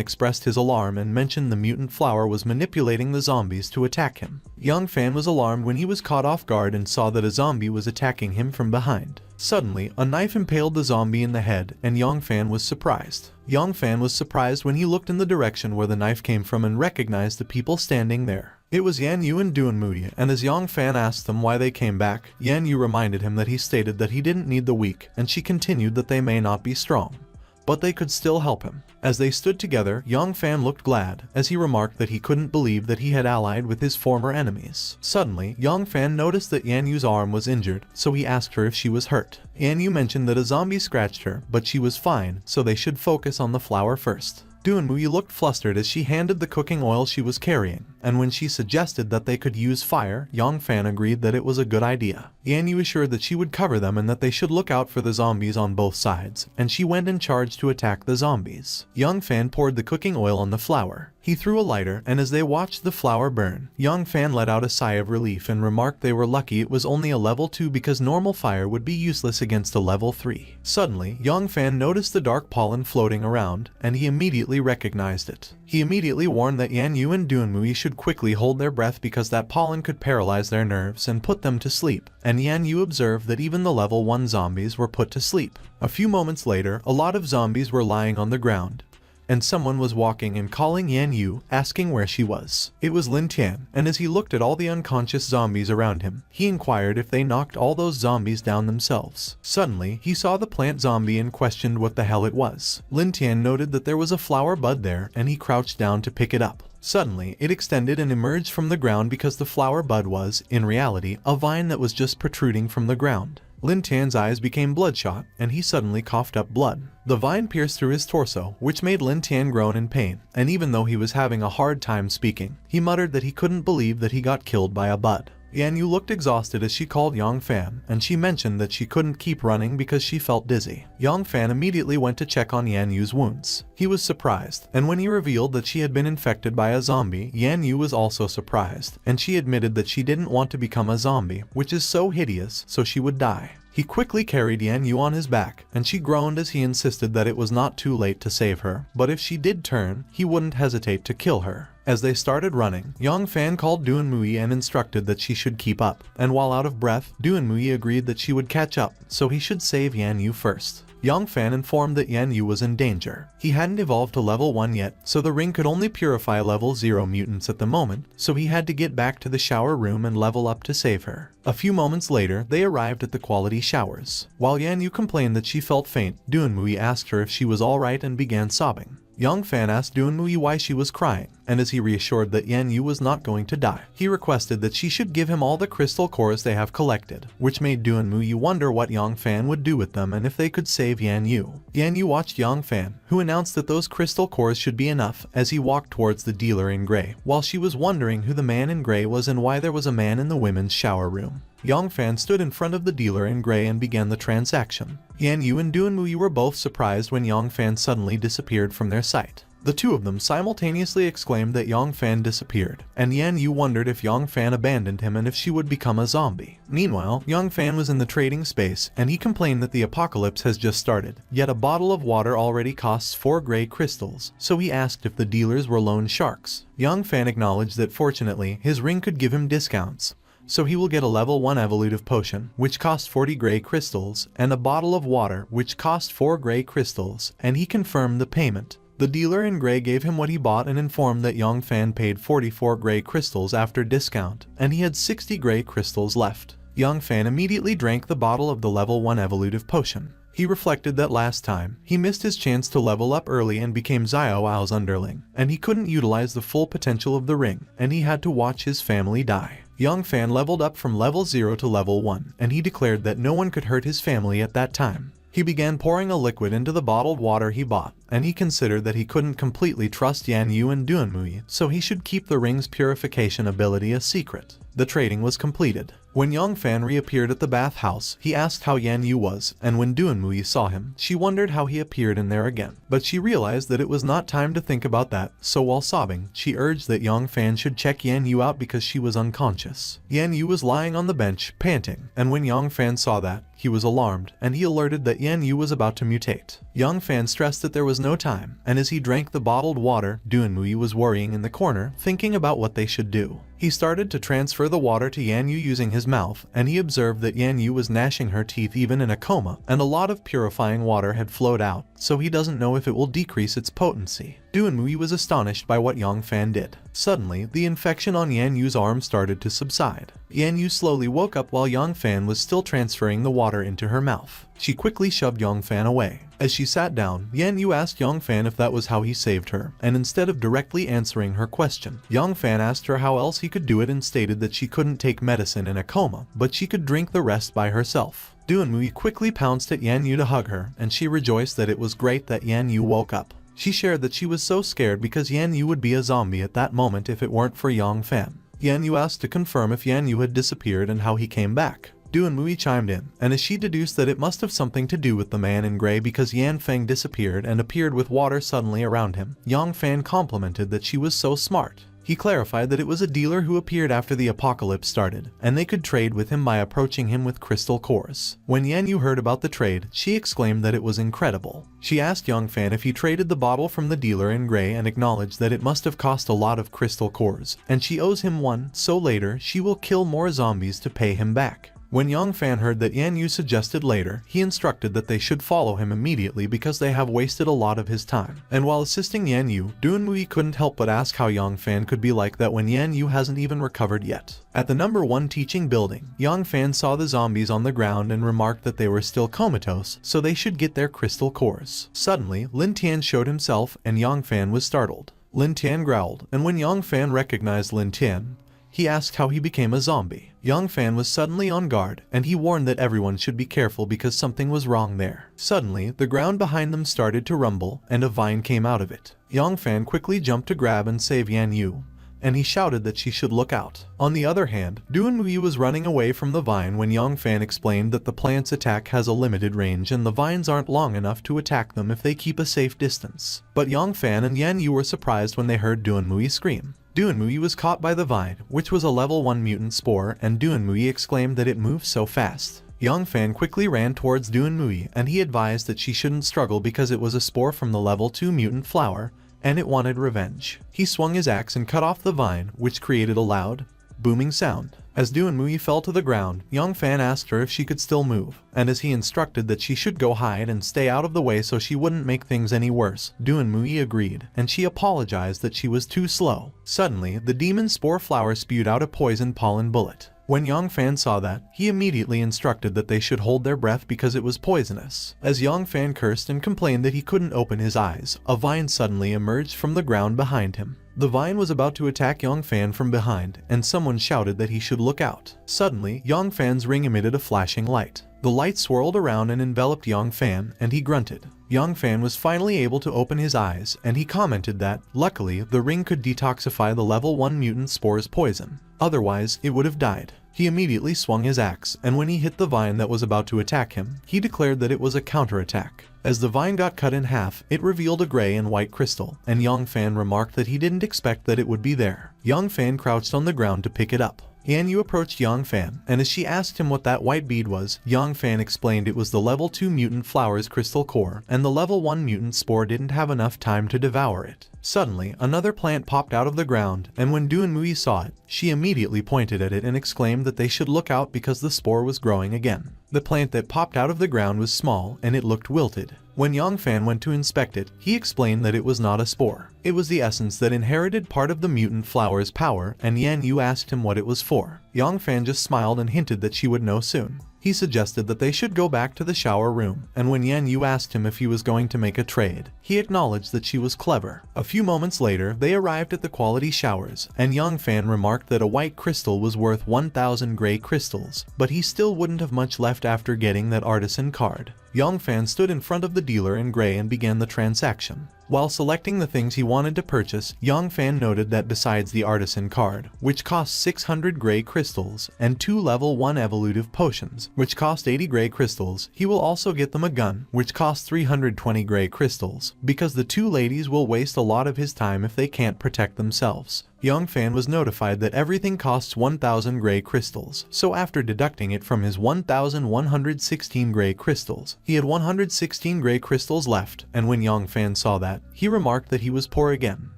expressed his alarm and mentioned the mutant flower was manipulating the zombies to attack him. Young Fan was alarmed when he was caught off guard and saw that a zombie was attacking him from behind. Suddenly, a knife impaled the zombie in the head, and Young Fan was surprised. Young Fan was surprised when he looked in the direction where the knife came from and recognized the people standing there. It was Yan Yu and Duanmui, and as Young Fan asked them why they came back, Yan Yu reminded him that he stated that he didn't need the weak, and she continued that they may not be strong, but they could still help him. As they stood together, Young Fan looked glad, as he remarked that he couldn't believe that he had allied with his former enemies. Suddenly, Young Fan noticed that Yan Yu's arm was injured, so he asked her if she was hurt. Yan Yu mentioned that a zombie scratched her, but she was fine, so they should focus on the flower first. Duanmui looked flustered as she handed the cooking oil she was carrying, and when she suggested that they could use fire, Young Fan agreed that it was a good idea. Yan Yu assured that she would cover them and that they should look out for the zombies on both sides, and she went in charge to attack the zombies. Young Fan poured the cooking oil on the flower. He threw a lighter, and as they watched the flower burn, Young Fan let out a sigh of relief and remarked they were lucky it was only a level 2 because normal fire would be useless against a level 3. Suddenly, Young Fan noticed the dark pollen floating around, and he immediately recognized it. He immediately warned that Yan Yu and Duanmui should quickly hold their breath because that pollen could paralyze their nerves and put them to sleep, and Yan Yu observed that even the level 1 zombies were put to sleep. A few moments later, a lot of zombies were lying on the ground, and someone was walking and calling Yan Yu, asking where she was. It was Lin Tian, and as he looked at all the unconscious zombies around him, he inquired if they knocked all those zombies down themselves. Suddenly, he saw the plant zombie and questioned what the hell it was. Lin Tian noted that there was a flower bud there, and he crouched down to pick it up. Suddenly, it extended and emerged from the ground because the flower bud was, in reality, a vine that was just protruding from the ground. Lin Tian's eyes became bloodshot, and he suddenly coughed up blood. The vine pierced through his torso, which made Lin Tian groan in pain, and even though he was having a hard time speaking, he muttered that he couldn't believe that he got killed by a bud. Yan Yu looked exhausted as she called Yang Fan, and she mentioned that she couldn't keep running because she felt dizzy. Yang Fan immediately went to check on Yan Yu's wounds. He was surprised, and when he revealed that she had been infected by a zombie, Yan Yu was also surprised, and she admitted that she didn't want to become a zombie, which is so hideous, so she would die. He quickly carried Yan Yu on his back, and she groaned as he insisted that it was not too late to save her, but if she did turn, he wouldn't hesitate to kill her. As they started running, Yang Fan called Duan Mui and instructed that she should keep up, and while out of breath, Duan Mui agreed that she would catch up, so he should save Yan Yu first. Yang Fan informed that Yan Yu was in danger. He hadn't evolved to level 1 yet, so the ring could only purify level 0 mutants at the moment, so he had to get back to the shower room and level up to save her. A few moments later, they arrived at the quality showers. While Yan Yu complained that she felt faint, Duan Mui asked her if she was alright and began sobbing. Yang Fan asked Duan Mui why she was crying, and as he reassured that Yan Yu was not going to die, he requested that she should give him all the crystal cores they have collected, which made Duan Mui wonder what Yang Fan would do with them and if they could save Yan Yu. Yan Yu watched Yang Fan, who announced that those crystal cores should be enough, as he walked towards the dealer in gray, while she was wondering who the man in gray was and why there was a man in the women's shower room. Yang Fan stood in front of the dealer in gray and began the transaction. Yan Yu and Duan Mui were both surprised when Yang Fan suddenly disappeared from their sight. The two of them simultaneously exclaimed that Yang Fan disappeared, and Yan Yu wondered if Yang Fan abandoned him and if she would become a zombie. Meanwhile, Yang Fan was in the trading space, and he complained that the apocalypse has just started, yet a bottle of water already costs 4 gray crystals, so he asked if the dealers were loan sharks. Yang Fan acknowledged that fortunately, his ring could give him discounts, so he will get a level 1 evolutive potion, which costs 40 gray crystals, and a bottle of water, which cost 4 gray crystals, and he confirmed the payment. The dealer in gray gave him what he bought and informed that Yang Fan paid 44 gray crystals after discount, and he had 60 gray crystals left. Yang Fan immediately drank the bottle of the level 1 evolutive potion. He reflected that last time, he missed his chance to level up early and became Xiao Ao's underling, and he couldn't utilize the full potential of the ring, and he had to watch his family die. Yang Fan leveled up from level 0 to level 1, and he declared that no one could hurt his family at that time. He began pouring a liquid into the bottled water he bought, and he considered that he couldn't completely trust Yan Yu and Duan Mui, so he should keep the ring's purification ability a secret. The trading was completed. When Yang Fan reappeared at the bathhouse, he asked how Yan Yu was, and when Duan Mui saw him, she wondered how he appeared in there again. But she realized that it was not time to think about that, so while sobbing, she urged that Yang Fan should check Yan Yu out because she was unconscious. Yan Yu was lying on the bench, panting, and when Yang Fan saw that, he was alarmed, and he alerted that Yan Yu was about to mutate. Yang Fan stressed that there was no time, and as he drank the bottled water, Duan Mui was worrying in the corner, thinking about what they should do. He started to transfer the water to Yan Yu using his mouth, and he observed that Yan Yu was gnashing her teeth even in a coma, and a lot of purifying water had flowed out, so he doesn't know if it will decrease its potency. Duan Mui was astonished by what Yang Fan did. Suddenly, the infection on Yan Yu's arm started to subside. Yan Yu slowly woke up while Yang Fan was still transferring the water into her mouth. She quickly shoved Yang Fan away. As she sat down, Yan Yu asked Yang Fan if that was how he saved her, and instead of directly answering her question, Yang Fan asked her how else he could do it and stated that she couldn't take medicine in a coma, but she could drink the rest by herself. Duan Mui quickly pounced at Yan Yu to hug her, and she rejoiced that it was great that Yan Yu woke up. She shared that she was so scared because Yan Yu would be a zombie at that moment if it weren't for Yang Fan. Yan Yu asked to confirm if Yan Yu had disappeared and how he came back. Duan Mui chimed in, and as she deduced that it must have something to do with the man in gray because Yan Feng disappeared and appeared with water suddenly around him, Yang Fan complimented that she was so smart. He clarified that it was a dealer who appeared after the apocalypse started, and they could trade with him by approaching him with crystal cores. When Yan Yu heard about the trade, she exclaimed that it was incredible. She asked Yang Fan if he traded the bottle from the dealer in gray and acknowledged that it must have cost a lot of crystal cores, and she owes him one, so later she will kill more zombies to pay him back. When Yang Fan heard that Yan Yu suggested later, he instructed that they should follow him immediately because they have wasted a lot of his time. And while assisting Yan Yu, Duan Mui couldn't help but ask how Yang Fan could be like that when Yan Yu hasn't even recovered yet. At the number 1 teaching building, Yang Fan saw the zombies on the ground and remarked that they were still comatose, so they should get their crystal cores. Suddenly, Lin Tian showed himself and Yang Fan was startled. Lin Tian growled, and when Yang Fan recognized Lin Tian, he asked how he became a zombie. Yang Fan was suddenly on guard, and he warned that everyone should be careful because something was wrong there. Suddenly, the ground behind them started to rumble, and a vine came out of it. Yang Fan quickly jumped to grab and save Yan Yu, and he shouted that she should look out. On the other hand, Duanmui was running away from the vine when Yang Fan explained that the plant's attack has a limited range and the vines aren't long enough to attack them if they keep a safe distance. But Yang Fan and Yan Yu were surprised when they heard Duanmui scream. Duanmui was caught by the vine, which was a level 1 mutant spore, and Duanmui exclaimed that it moved so fast. Yang Fan quickly ran towards Duanmui, and he advised that she shouldn't struggle because it was a spore from the level 2 mutant flower, and it wanted revenge. He swung his axe and cut off the vine, which created a loud, booming sound. As Duanmui fell to the ground, Yang Fan asked her if she could still move, and as he instructed that she should go hide and stay out of the way so she wouldn't make things any worse, Duanmui agreed, and she apologized that she was too slow. Suddenly, the demon spore flower spewed out a poison pollen bullet. When Yang Fan saw that, he immediately instructed that they should hold their breath because it was poisonous. As Yang Fan cursed and complained that he couldn't open his eyes, a vine suddenly emerged from the ground behind him. The vine was about to attack Yang Fan from behind, and someone shouted that he should look out. Suddenly, Yang Fan's ring emitted a flashing light. The light swirled around and enveloped Yang Fan, and he grunted. Yang Fan was finally able to open his eyes, and he commented that, luckily, the ring could detoxify the level 1 mutant spore's poison. Otherwise, it would have died. He immediately swung his axe, and when he hit the vine that was about to attack him, he declared that it was a counterattack. As the vine got cut in half, it revealed a gray and white crystal, and Yang Fan remarked that he didn't expect that it would be there. Yang Fan crouched on the ground to pick it up. Yan Yu approached Yang Fan, and as she asked him what that white bead was, Yang Fan explained it was the level 2 mutant flower's crystal core, and the level 1 mutant spore didn't have enough time to devour it. Suddenly, another plant popped out of the ground, and when Duanmui saw it, she immediately pointed at it and exclaimed that they should look out because the spore was growing again. The plant that popped out of the ground was small, and it looked wilted. When Yang Fan went to inspect it, he explained that it was not a spore. It was the essence that inherited part of the mutant flower's power, and Yan Yu asked him what it was for. Yang Fan just smiled and hinted that she would know soon. He suggested that they should go back to the shower room, and when Yan Yu asked him if he was going to make a trade, he acknowledged that she was clever. A few moments later, they arrived at the quality showers, and Yang Fan remarked that a white crystal was worth 1,000 gray crystals, but he still wouldn't have much left after getting that artisan card. Yang Fan stood in front of the dealer in gray and began the transaction. While selecting the things he wanted to purchase, Yang Fan noted that besides the artisan card, which cost 600 gray crystals, and 2 level 1 evolutive potions, which cost 80 gray crystals, he will also get them a gun, which costs 320 gray crystals, because the two ladies will waste a lot of his time if they can't protect themselves. Yang Fan was notified that everything costs 1,000 gray crystals, so after deducting it from his 1,116 gray crystals, he had 116 gray crystals left, and when Yang Fan saw that, he remarked that he was poor again.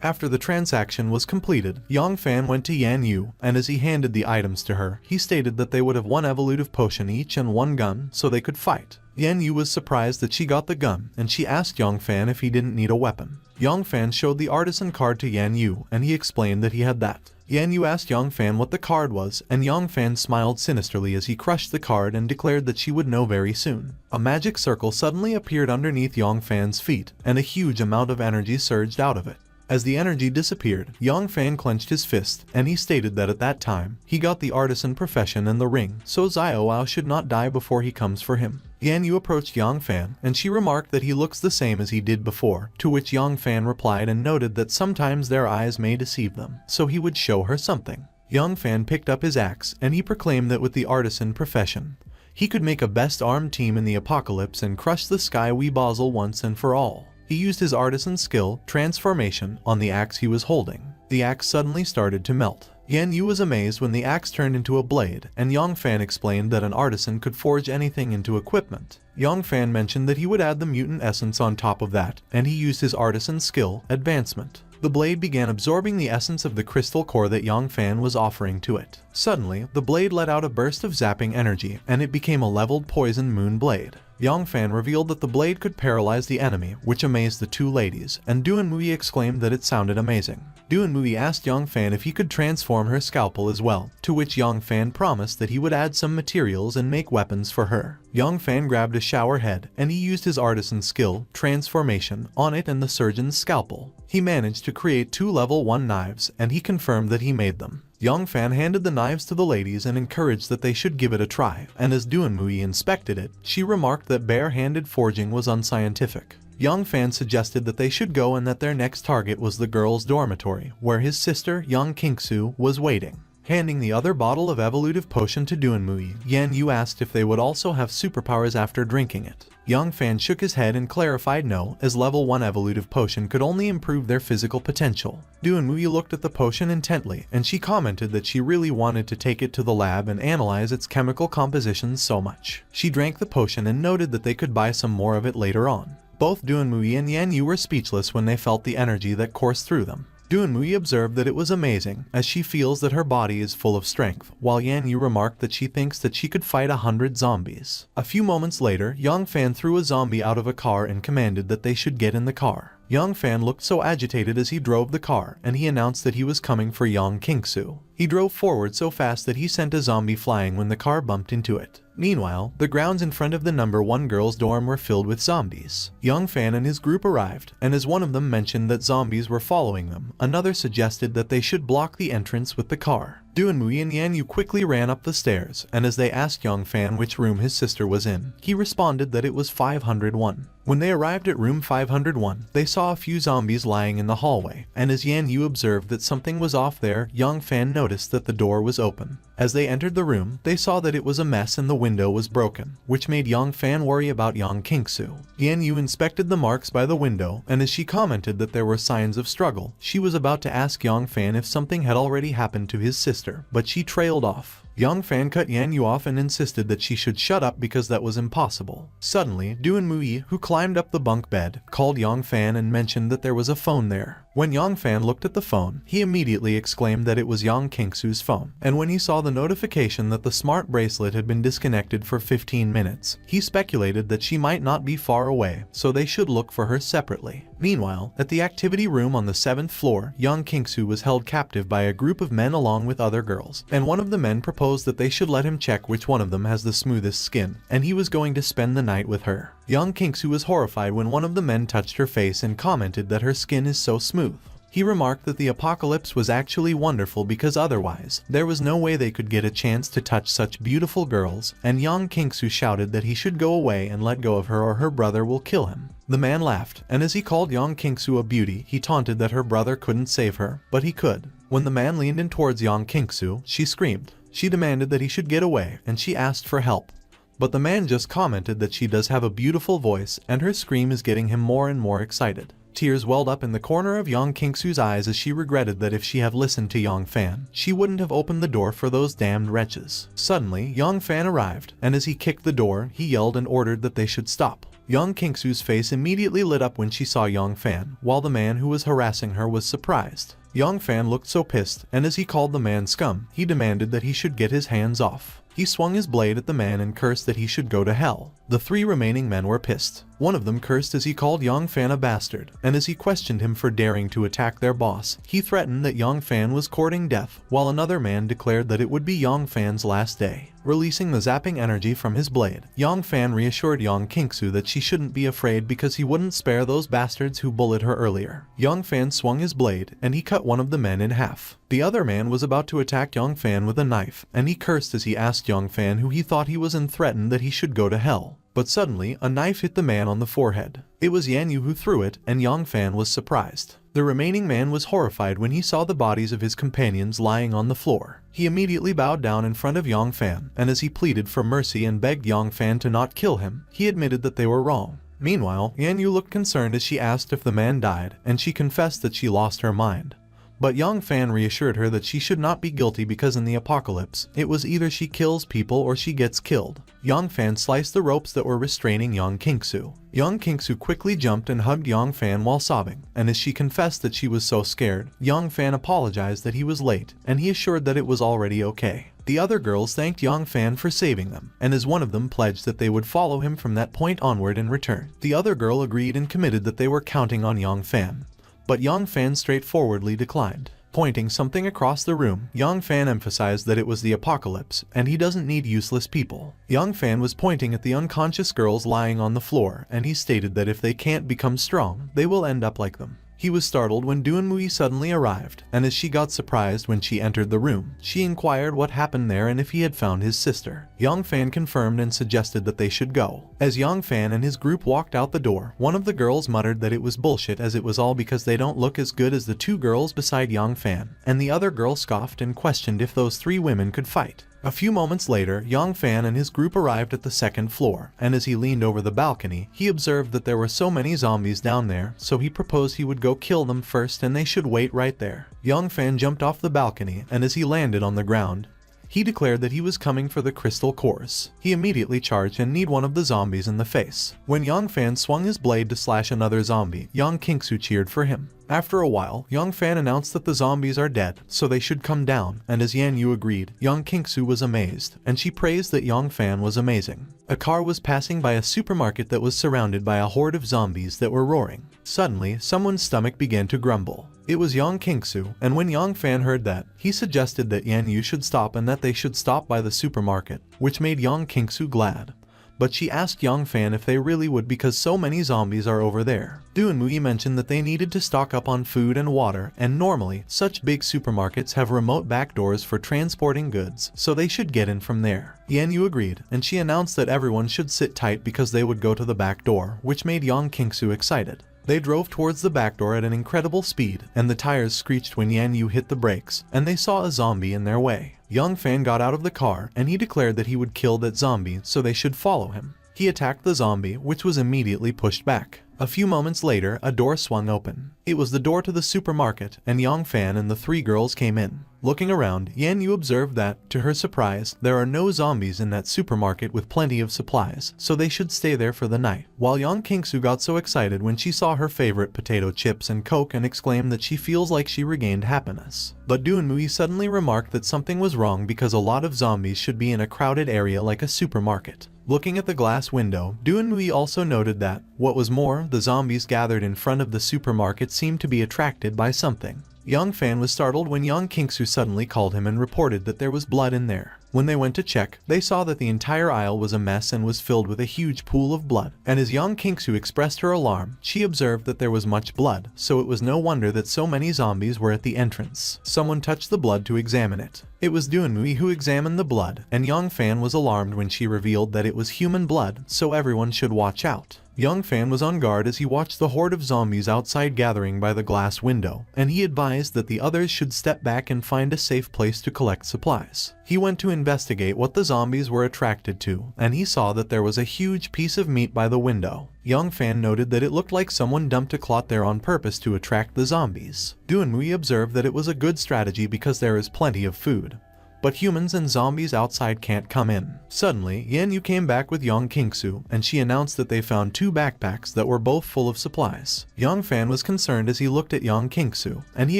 After the transaction was completed, Yang Fan went to Yan Yu, and as he handed the items to her, he stated that they would have 1 evolutive potion each and 1 gun, so they could fight. Yan Yu was surprised that she got the gun, and she asked Yang Fan if he didn't need a weapon. Yang Fan showed the artisan card to Yan Yu, and he explained that he had that. Yan Yu asked Yang Fan what the card was, and Yang Fan smiled sinisterly as he crushed the card and declared that she would know very soon. A magic circle suddenly appeared underneath Yang Fan's feet, and a huge amount of energy surged out of it. As the energy disappeared, Yang Fan clenched his fist, and he stated that at that time, he got the artisan profession and the ring, so Xiao should not die before he comes for him. Yan Yu approached Yang Fan, and she remarked that he looks the same as he did before, to which Yang Fan replied and noted that sometimes their eyes may deceive them, so he would show her something. Yang Fan picked up his axe, and he proclaimed that with the artisan profession, he could make a best armed team in the apocalypse and crush the Sky Weebazel once and for all. He used his artisan skill, transformation, on the axe he was holding. The axe suddenly started to melt. Yan Yu was amazed when the axe turned into a blade, and Yang Fan explained that an artisan could forge anything into equipment. Yang Fan mentioned that he would add the mutant essence on top of that, and he used his artisan skill, advancement. The blade began absorbing the essence of the crystal core that Yang Fan was offering to it. Suddenly, the blade let out a burst of zapping energy, and it became a leveled poison moon blade. Yang Fan revealed that the blade could paralyze the enemy, which amazed the two ladies, and Duanmui exclaimed that it sounded amazing. Duanmui asked Yang Fan if he could transform her scalpel as well, to which Yang Fan promised that he would add some materials and make weapons for her. Yang Fan grabbed a shower head, and he used his artisan skill, transformation, on it and the surgeon's scalpel. He managed to create 2 level 1 knives, and he confirmed that he made them. Yang Fan handed the knives to the ladies and encouraged that they should give it a try, and as Duanmui inspected it, she remarked that bare-handed forging was unscientific. Yang Fan suggested that they should go and that their next target was the girls' dormitory, where his sister, Yang Kingsu, was waiting. Handing the other bottle of evolutive potion to Duanmui, Yan Yu asked if they would also have superpowers after drinking it. Yang Fan shook his head and clarified no, as level 1 evolutive potion could only improve their physical potential. Duanmui looked at the potion intently, and she commented that she really wanted to take it to the lab and analyze its chemical compositions so much. She drank the potion and noted that they could buy some more of it later on. Both Duanmui and Yan Yu were speechless when they felt the energy that coursed through them. Duanmui observed that it was amazing, as she feels that her body is full of strength, while Yan Yu remarked that she thinks that she could fight 100 zombies. A few moments later, Yang Fan threw a zombie out of a car and commanded that they should get in the car. Yang Fan looked so agitated as he drove the car, and he announced that he was coming for Yang Kingsu. He drove forward so fast that he sent a zombie flying when the car bumped into it. Meanwhile, the grounds in front of the number 1 girls' dorm were filled with zombies. Yang Fan and his group arrived, and as one of them mentioned that zombies were following them, another suggested that they should block the entrance with the car. Duanmui and Yan Yu quickly ran up the stairs, and as they asked Yang Fan which room his sister was in, he responded that it was 501. When they arrived at room 501, they saw a few zombies lying in the hallway, and as Yan Yu observed that something was off there, Yang Fan noticed that the door was open. As they entered the room, they saw that it was a mess and the window was broken, which made Yang Fan worry about Yang Kingsu. Yan Yu inspected the marks by the window, and as she commented that there were signs of struggle, she was about to ask Yang Fan if something had already happened to his sister, but she trailed off. Yang Fan cut Yan Yu off and insisted that she should shut up because that was impossible. Suddenly, Duanmui, who climbed up the bunk bed, called Yang Fan and mentioned that there was a phone there. When Yang Fan looked at the phone, he immediately exclaimed that it was Yang Kingsu's phone, and when he saw the notification that the smart bracelet had been disconnected for 15 minutes, he speculated that she might not be far away, so they should look for her separately. Meanwhile, at the activity room on the 7th floor, Yang Kingsu was held captive by a group of men along with other girls, and one of the men proposed that they should let him check which one of them has the smoothest skin, and he was going to spend the night with her. Yang Kingsu was horrified when one of the men touched her face and commented that her skin is so smooth. He remarked that the apocalypse was actually wonderful because otherwise, there was no way they could get a chance to touch such beautiful girls, and Yang Kingsu shouted that he should go away and let go of her or her brother will kill him. The man laughed, and as he called Yang Kingsu a beauty, he taunted that her brother couldn't save her, but he could. When the man leaned in towards Yang Kingsu, she screamed. She demanded that he should get away, and she asked for help. But the man just commented that she does have a beautiful voice, and her scream is getting him more and more excited. Tears welled up in the corner of Yang Kingsu's eyes as she regretted that if she had listened to Yang Fan, she wouldn't have opened the door for those damned wretches. Suddenly, Yang Fan arrived, and as he kicked the door, he yelled and ordered that they should stop. Yang Kingsu's face immediately lit up when she saw Yang Fan, while the man who was harassing her was surprised. Yang Fan looked so pissed, and as he called the man scum, he demanded that he should get his hands off. He swung his blade at the man and cursed that he should go to hell. The 3 remaining men were pissed. One of them cursed as he called Yang Fan a bastard, and as he questioned him for daring to attack their boss, he threatened that Yang Fan was courting death, while another man declared that it would be Yang Fan's last day. Releasing the zapping energy from his blade, Yang Fan reassured Yang Kingsu that she shouldn't be afraid because he wouldn't spare those bastards who bullied her earlier. Yang Fan swung his blade, and he cut one of the men in half. The other man was about to attack Yang Fan with a knife, and he cursed as he asked Yang Fan who he thought he was and threatened that he should go to hell. But suddenly, a knife hit the man on the forehead. It was Yan Yu who threw it, and Yang Fan was surprised. The remaining man was horrified when he saw the bodies of his companions lying on the floor. He immediately bowed down in front of Yang Fan, and as he pleaded for mercy and begged Yang Fan to not kill him, he admitted that they were wrong. Meanwhile, Yan Yu looked concerned as she asked if the man died, and she confessed that she lost her mind. But Yang Fan reassured her that she should not be guilty because in the apocalypse, it was either she kills people or she gets killed. Yang Fan sliced the ropes that were restraining Yang Kingsu. Yang Kingsu quickly jumped and hugged Yang Fan while sobbing, and as she confessed that she was so scared, Yang Fan apologized that he was late, and he assured that it was already okay. The other girls thanked Yang Fan for saving them, and as one of them pledged that they would follow him from that point onward in return. The other girl agreed and committed that they were counting on Yang Fan, but Yang Fan straightforwardly declined. Pointing something across the room, Yang Fan emphasized that it was the apocalypse, and he doesn't need useless people. Yang Fan was pointing at the unconscious girls lying on the floor, and he stated that if they can't become strong, they will end up like them. He was startled when Doonmui suddenly arrived, and as she got surprised when she entered the room, she inquired what happened there and if he had found his sister. Yang Fan confirmed and suggested that they should go. As Yang Fan and his group walked out the door, one of the girls muttered that it was bullshit as it was all because they don't look as good as the two girls beside Yang Fan, and the other girl scoffed and questioned if those three women could fight. A few moments later, Yang Fan and his group arrived at the second floor, and as he leaned over the balcony, he observed that there were so many zombies down there, so he proposed he would go kill them first and they should wait right there. Yang Fan jumped off the balcony, and as he landed on the ground, he declared that he was coming for the crystal cores. He immediately charged and kneed one of the zombies in the face. When Yang Fan swung his blade to slash another zombie, Yang Kingsu cheered for him. After a while, Yang Fan announced that the zombies are dead, so they should come down, and as Yan Yu agreed, Yang Kingsu was amazed, and she praised that Yang Fan was amazing. A car was passing by a supermarket that was surrounded by a horde of zombies that were roaring. Suddenly, someone's stomach began to grumble. It was Yang Kingsu, and when Yang Fan heard that, he suggested that Yan Yu should stop and that they should stop by the supermarket, which made Yang Kingsu glad. But she asked Yang Fan if they really would because so many zombies are over there. Doonmui mentioned that they needed to stock up on food and water, and normally, such big supermarkets have remote back doors for transporting goods, so they should get in from there. Yan Yu agreed, and she announced that everyone should sit tight because they would go to the back door, which made Yang Kingsu excited. They drove towards the back door at an incredible speed, and the tires screeched when Yan Yu hit the brakes, and they saw a zombie in their way. Yang Fan got out of the car, and he declared that he would kill that zombie, so they should follow him. He attacked the zombie, which was immediately pushed back. A few moments later, a door swung open. It was the door to the supermarket, and Yang Fan and the three girls came in. Looking around, Yan Yu observed that, to her surprise, there are no zombies in that supermarket with plenty of supplies, so they should stay there for the night. While Yang Kingsu got so excited when she saw her favorite potato chips and Coke and exclaimed that she feels like she regained happiness. But Doonmui suddenly remarked that something was wrong because a lot of zombies should be in a crowded area like a supermarket. Looking at the glass window, Doonmui also noted that, what was more, the zombies gathered in front of the supermarket seemed to be attracted by something. Yang Fan was startled when Yang Kingsu suddenly called him and reported that there was blood in there. When they went to check, they saw that the entire aisle was a mess and was filled with a huge pool of blood. And as Yang Kingsu expressed her alarm, she observed that there was much blood, so it was no wonder that so many zombies were at the entrance. Someone touched the blood to examine it. It was Doonmui who examined the blood, and Yang Fan was alarmed when she revealed that it was human blood, so everyone should watch out. Yang Fan was on guard as he watched the horde of zombies outside gathering by the glass window, and he advised that the others should step back and find a safe place to collect supplies. He went to investigate what the zombies were attracted to, and he saw that there was a huge piece of meat by the window. Yang Fan noted that it looked like someone dumped a clot there on purpose to attract the zombies. Doonmui observed that it was a good strategy because there is plenty of food. But humans and zombies outside can't come in. Suddenly, Yan Yu came back with Yang Kingsu, and she announced that they found two backpacks that were both full of supplies. Yang Fan was concerned as he looked at Yang Kingsu, and he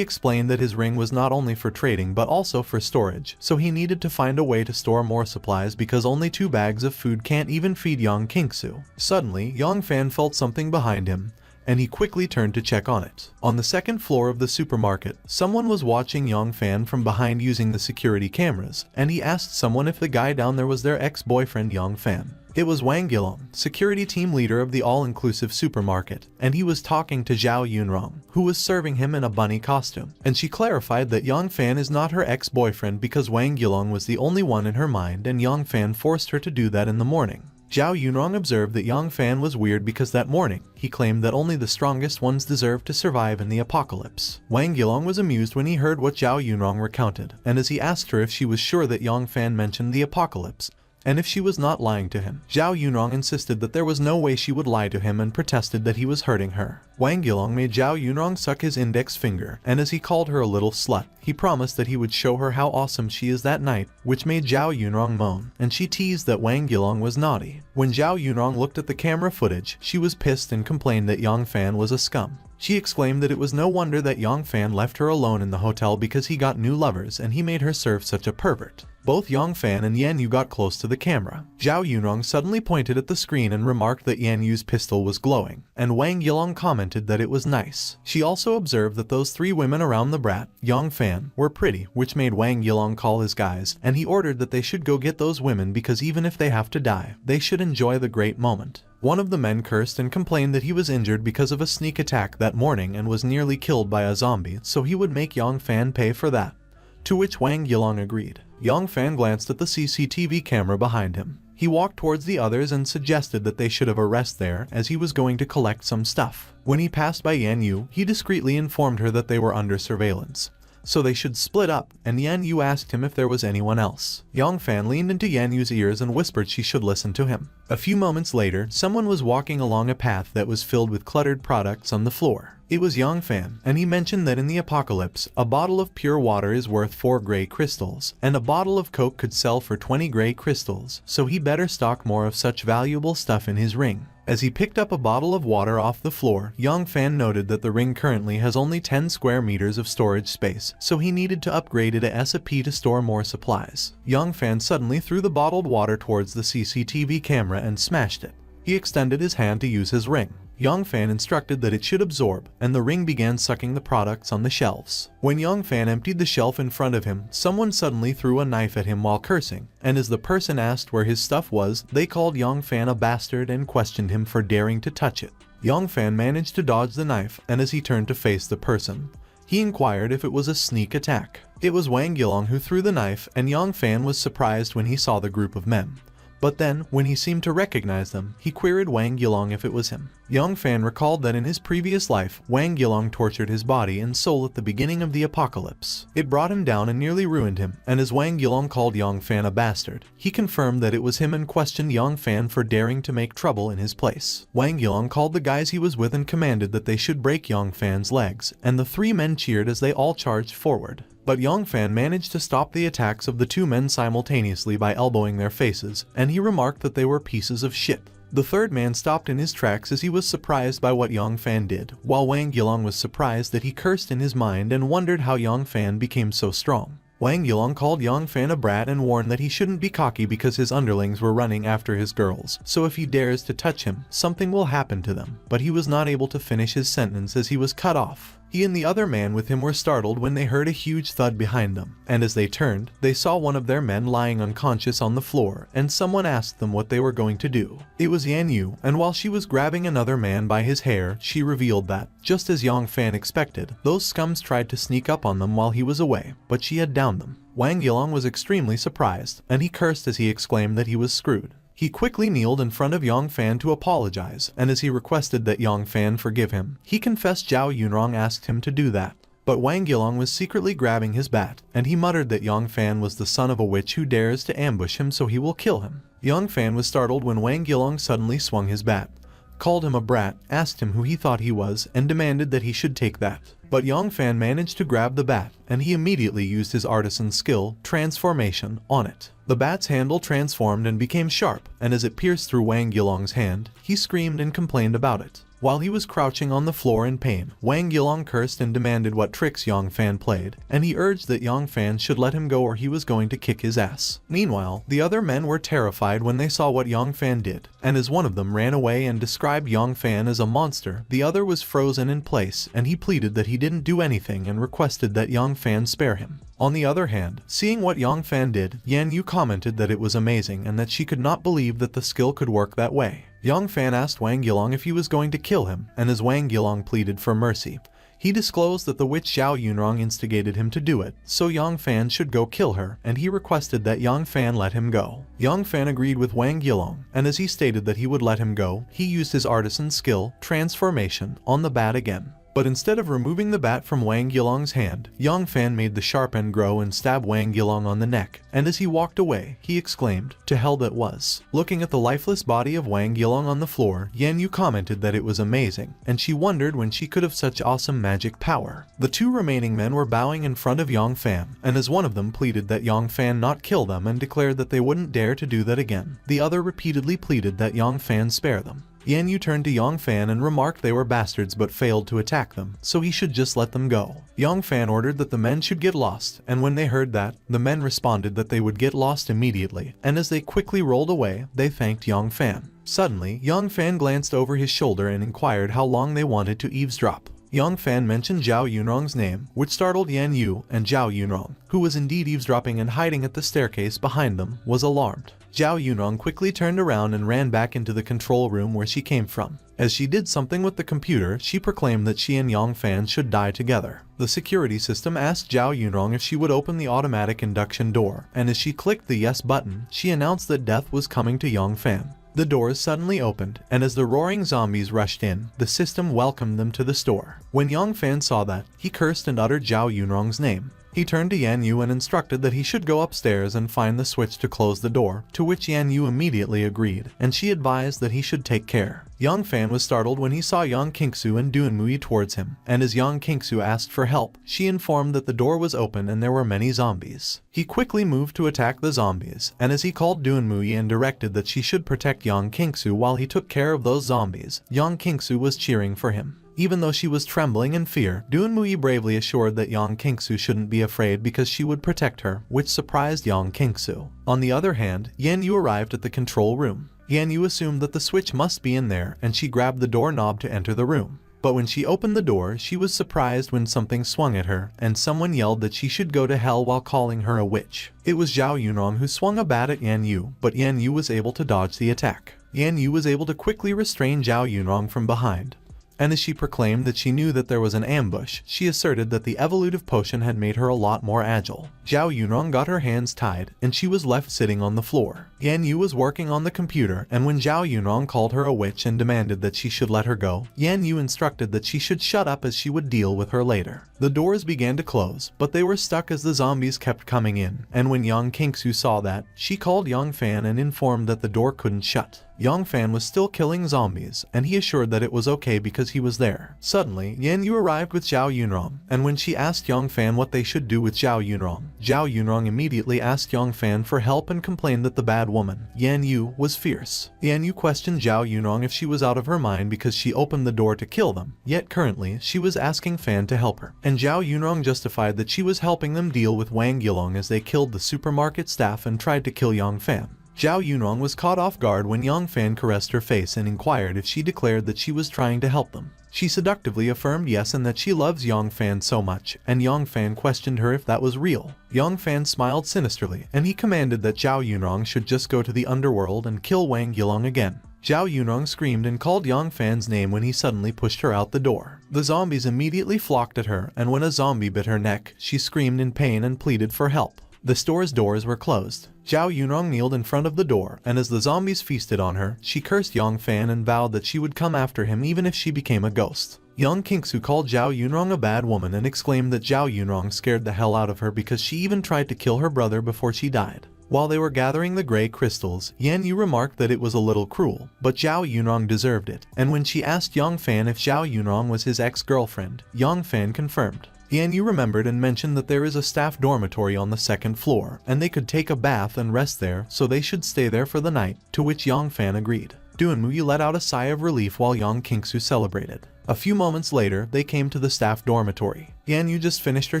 explained that his ring was not only for trading but also for storage, so he needed to find a way to store more supplies because only 2 bags of food can't even feed Yang Kingsu. Suddenly, Yang Fan felt something behind him, and he quickly turned to check on it. On the second floor of the supermarket, someone was watching Yang Fan from behind using the security cameras, and he asked someone if the guy down there was their ex-boyfriend Yang Fan. It was Wang Yilong, security team leader of the all-inclusive supermarket, and he was talking to Zhao Yunrong, who was serving him in a bunny costume, and she clarified that Yang Fan is not her ex-boyfriend because Wang Yilong was the only one in her mind and Yang Fan forced her to do that in the morning. Zhao Yunrong observed that Yang Fan was weird because that morning, he claimed that only the strongest ones deserved to survive in the apocalypse. Wang Yilong was amused when he heard what Zhao Yunrong recounted, and as he asked her if she was sure that Yang Fan mentioned the apocalypse, and if she was not lying to him, Zhao Yunrong insisted that there was no way she would lie to him and protested that he was hurting her. Wang Yilong made Zhao Yunrong suck his index finger, and as he called her a little slut, he promised that he would show her how awesome she is that night, which made Zhao Yunrong moan, and she teased that Wang Yilong was naughty. When Zhao Yunrong looked at the camera footage, she was pissed and complained that Yang Fan was a scum. She exclaimed that it was no wonder that Yang Fan left her alone in the hotel because he got new lovers and he made her serve such a pervert. Both Yang Fan and Yan Yu got close to the camera. Zhao Yunrong suddenly pointed at the screen and remarked that Yan Yu's pistol was glowing, and Wang Yilong commented that it was nice. She also observed that those three women around the brat, Yang Fan, were pretty, which made Wang Yilong call his guys, and he ordered that they should go get those women because even if they have to die, they should enjoy the great moment. One of the men cursed and complained that he was injured because of a sneak attack that morning and was nearly killed by a zombie, so he would make Yang Fan pay for that. To which Wang Yilong agreed. Yang Fan glanced at the CCTV camera behind him. He walked towards the others and suggested that they should have a rest there as he was going to collect some stuff. When he passed by Yan Yu, he discreetly informed her that they were under surveillance, so they should split up, and Yan Yu asked him if there was anyone else. Yang Fan leaned into Yan Yu's ears and whispered she should listen to him. A few moments later, someone was walking along a path that was filled with cluttered products on the floor. It was Yang Fan, and he mentioned that in the apocalypse, a bottle of pure water is worth 4 gray crystals, and a bottle of Coke could sell for 20 gray crystals, so he better stock more of such valuable stuff in his ring. As he picked up a bottle of water off the floor, Yang Fan noted that the ring currently has only 10 square meters of storage space, so he needed to upgrade it ASAP to store more supplies. Yang Fan suddenly threw the bottled water towards the CCTV camera and smashed it. He extended his hand to use his ring. Yang Fan instructed that it should absorb, and the ring began sucking the products on the shelves. When Yang Fan emptied the shelf in front of him, someone suddenly threw a knife at him while cursing, and as the person asked where his stuff was, they called Yang Fan a bastard and questioned him for daring to touch it. Yang Fan managed to dodge the knife, and as he turned to face the person, he inquired if it was a sneak attack. It was Wang Yilong who threw the knife, and Yang Fan was surprised when he saw the group of men. But then, when he seemed to recognize them, he queried Wang Yilong if it was him. Yang Fan recalled that in his previous life, Wang Yilong tortured his body and soul at the beginning of the apocalypse. It brought him down and nearly ruined him, and as Wang Yilong called Yang Fan a bastard, he confirmed that it was him and questioned Yang Fan for daring to make trouble in his place. Wang Yilong called the guys he was with and commanded that they should break Yang Fan's legs, and the three men cheered as they all charged forward. But Yang Fan managed to stop the attacks of the two men simultaneously by elbowing their faces, and he remarked that they were pieces of shit. The third man stopped in his tracks as he was surprised by what Yang Fan did, while Wang Yilong was surprised that he cursed in his mind and wondered how Yang Fan became so strong. Wang Yilong called Yang Fan a brat and warned that he shouldn't be cocky because his underlings were running after his girls, so if he dares to touch him, something will happen to them. But he was not able to finish his sentence as he was cut off. He and the other man with him were startled when they heard a huge thud behind them, and as they turned, they saw one of their men lying unconscious on the floor, and someone asked them what they were going to do. It was Yan Yu, and while she was grabbing another man by his hair, she revealed that, just as Yang Fan expected, those scums tried to sneak up on them while he was away, but she had downed them. Wang Yilong was extremely surprised, and he cursed as he exclaimed that he was screwed. He quickly kneeled in front of Yang Fan to apologize, and as he requested that Yang Fan forgive him, he confessed Zhao Yunrong asked him to do that. But Wang Yilong was secretly grabbing his bat, and he muttered that Yang Fan was the son of a witch who dares to ambush him so he will kill him. Yang Fan was startled when Wang Yilong suddenly swung his bat, called him a brat, asked him who he thought he was, and demanded that he should take that. But Yang Fan managed to grab the bat, and he immediately used his artisan skill, transformation, on it. The bat's handle transformed and became sharp, and as it pierced through Wang Yilong's hand, he screamed and complained about it. While he was crouching on the floor in pain, Wang Yilong cursed and demanded what tricks Yang Fan played, and he urged that Yang Fan should let him go or he was going to kick his ass. Meanwhile, the other men were terrified when they saw what Yang Fan did, and as one of them ran away and described Yang Fan as a monster, the other was frozen in place, and he pleaded that he didn't do anything and requested that Yang Fan spare him. On the other hand, seeing what Yang Fan did, Yan Yu commented that it was amazing and that she could not believe that the skill could work that way. Yang Fan asked Wang Yilong if he was going to kill him, and as Wang Yilong pleaded for mercy, he disclosed that the witch Zhao Yunrong instigated him to do it, so Yang Fan should go kill her, and he requested that Yang Fan let him go. Yang Fan agreed with Wang Yilong, and as he stated that he would let him go, he used his artisan skill, transformation, on the bat again. But instead of removing the bat from Wang Yilong's hand, Yang Fan made the sharp end grow and stab Wang Yilong on the neck, and as he walked away, he exclaimed, "To hell that was." Looking at the lifeless body of Wang Yilong on the floor, Yan Yu commented that it was amazing, and she wondered when she could have such awesome magic power. The two remaining men were bowing in front of Yang Fan, and as one of them pleaded that Yang Fan not kill them and declared that they wouldn't dare to do that again, the other repeatedly pleaded that Yang Fan spare them. Yan Yu turned to Yang Fan and remarked they were bastards but failed to attack them, so he should just let them go. Yang Fan ordered that the men should get lost, and when they heard that, the men responded that they would get lost immediately, and as they quickly rolled away, they thanked Yang Fan. Suddenly, Yang Fan glanced over his shoulder and inquired how long they wanted to eavesdrop. Yang Fan mentioned Zhao Yunrong's name, which startled Yan Yu, and Zhao Yunrong, who was indeed eavesdropping and hiding at the staircase behind them, was alarmed. Zhao Yunrong quickly turned around and ran back into the control room where she came from. As she did something with the computer, she proclaimed that she and Yang Fan should die together. The security system asked Zhao Yunrong if she would open the automatic induction door, and as she clicked the yes button, she announced that death was coming to Yang Fan. The doors suddenly opened, and as the roaring zombies rushed in, the system welcomed them to the store. When Yang Fan saw that, he cursed and uttered Zhao Yunrong's name. He turned to Yan Yu and instructed that he should go upstairs and find the switch to close the door, to which Yan Yu immediately agreed, and she advised that he should take care. Yang Fan was startled when he saw Yang Qingsu and Duanmui towards him, and as Yang Qingsu asked for help, she informed that the door was open and there were many zombies. He quickly moved to attack the zombies, and as he called Duanmui and directed that she should protect Yang Qingsu while he took care of those zombies, Yang Qingsu was cheering for him. Even though she was trembling in fear, Duanmui bravely assured that Yang Qingsu shouldn't be afraid because she would protect her, which surprised Yang Qingsu. On the other hand, Yan Yu arrived at the control room. Yan Yu assumed that the switch must be in there, and she grabbed the doorknob to enter the room. But when she opened the door, she was surprised when something swung at her, and someone yelled that she should go to hell while calling her a witch. It was Zhao Yunrong who swung a bat at Yan Yu, but Yan Yu was able to dodge the attack. Yan Yu was able to quickly restrain Zhao Yunrong from behind. And as she proclaimed that she knew that there was an ambush, she asserted that the evolutive potion had made her a lot more agile. Zhao Yunrong got her hands tied, and she was left sitting on the floor. Yan Yu was working on the computer, and when Zhao Yunrong called her a witch and demanded that she should let her go, Yan Yu instructed that she should shut up as she would deal with her later. The doors began to close, but they were stuck as the zombies kept coming in, and when Yang Qingsu saw that, she called Yang Fan and informed that the door couldn't shut. Yang Fan was still killing zombies, and he assured that it was okay because he was there. Suddenly, Yan Yu arrived with Zhao Yunrong, and when she asked Yang Fan what they should do with Zhao Yunrong immediately asked Yang Fan for help and complained that the bad woman, Yan Yu, was fierce. Yan Yu questioned Zhao Yunrong if she was out of her mind because she opened the door to kill them, yet currently she was asking Fan to help her. And Zhao Yunrong justified that she was helping them deal with Wang Yilong as they killed the supermarket staff and tried to kill Yang Fan. Zhao Yunrong was caught off guard when Yang Fan caressed her face and inquired if she declared that she was trying to help them. She seductively affirmed yes and that she loves Yang Fan so much, and Yang Fan questioned her if that was real. Yang Fan smiled sinisterly, and he commanded that Zhao Yunrong should just go to the underworld and kill Wang Yilong again. Zhao Yunrong screamed and called Yang Fan's name when he suddenly pushed her out the door. The zombies immediately flocked at her, and when a zombie bit her neck, she screamed in pain and pleaded for help. The store's doors were closed. Zhao Yunrong kneeled in front of the door, and as the zombies feasted on her, she cursed Yang Fan and vowed that she would come after him even if she became a ghost. Yang Qingsu called Zhao Yunrong a bad woman and exclaimed that Zhao Yunrong scared the hell out of her because she even tried to kill her brother before she died. While they were gathering the gray crystals, Yan Yu remarked that it was a little cruel, but Zhao Yunrong deserved it, and when she asked Yang Fan if Zhao Yunrong was his ex-girlfriend, Yang Fan confirmed. Yan Yu remembered and mentioned that there is a staff dormitory on the second floor, and they could take a bath and rest there, so they should stay there for the night, to which Yang Fan agreed. Duanmui let out a sigh of relief while Yang Qingsu celebrated. A few moments later, they came to the staff dormitory. Yan Yu just finished her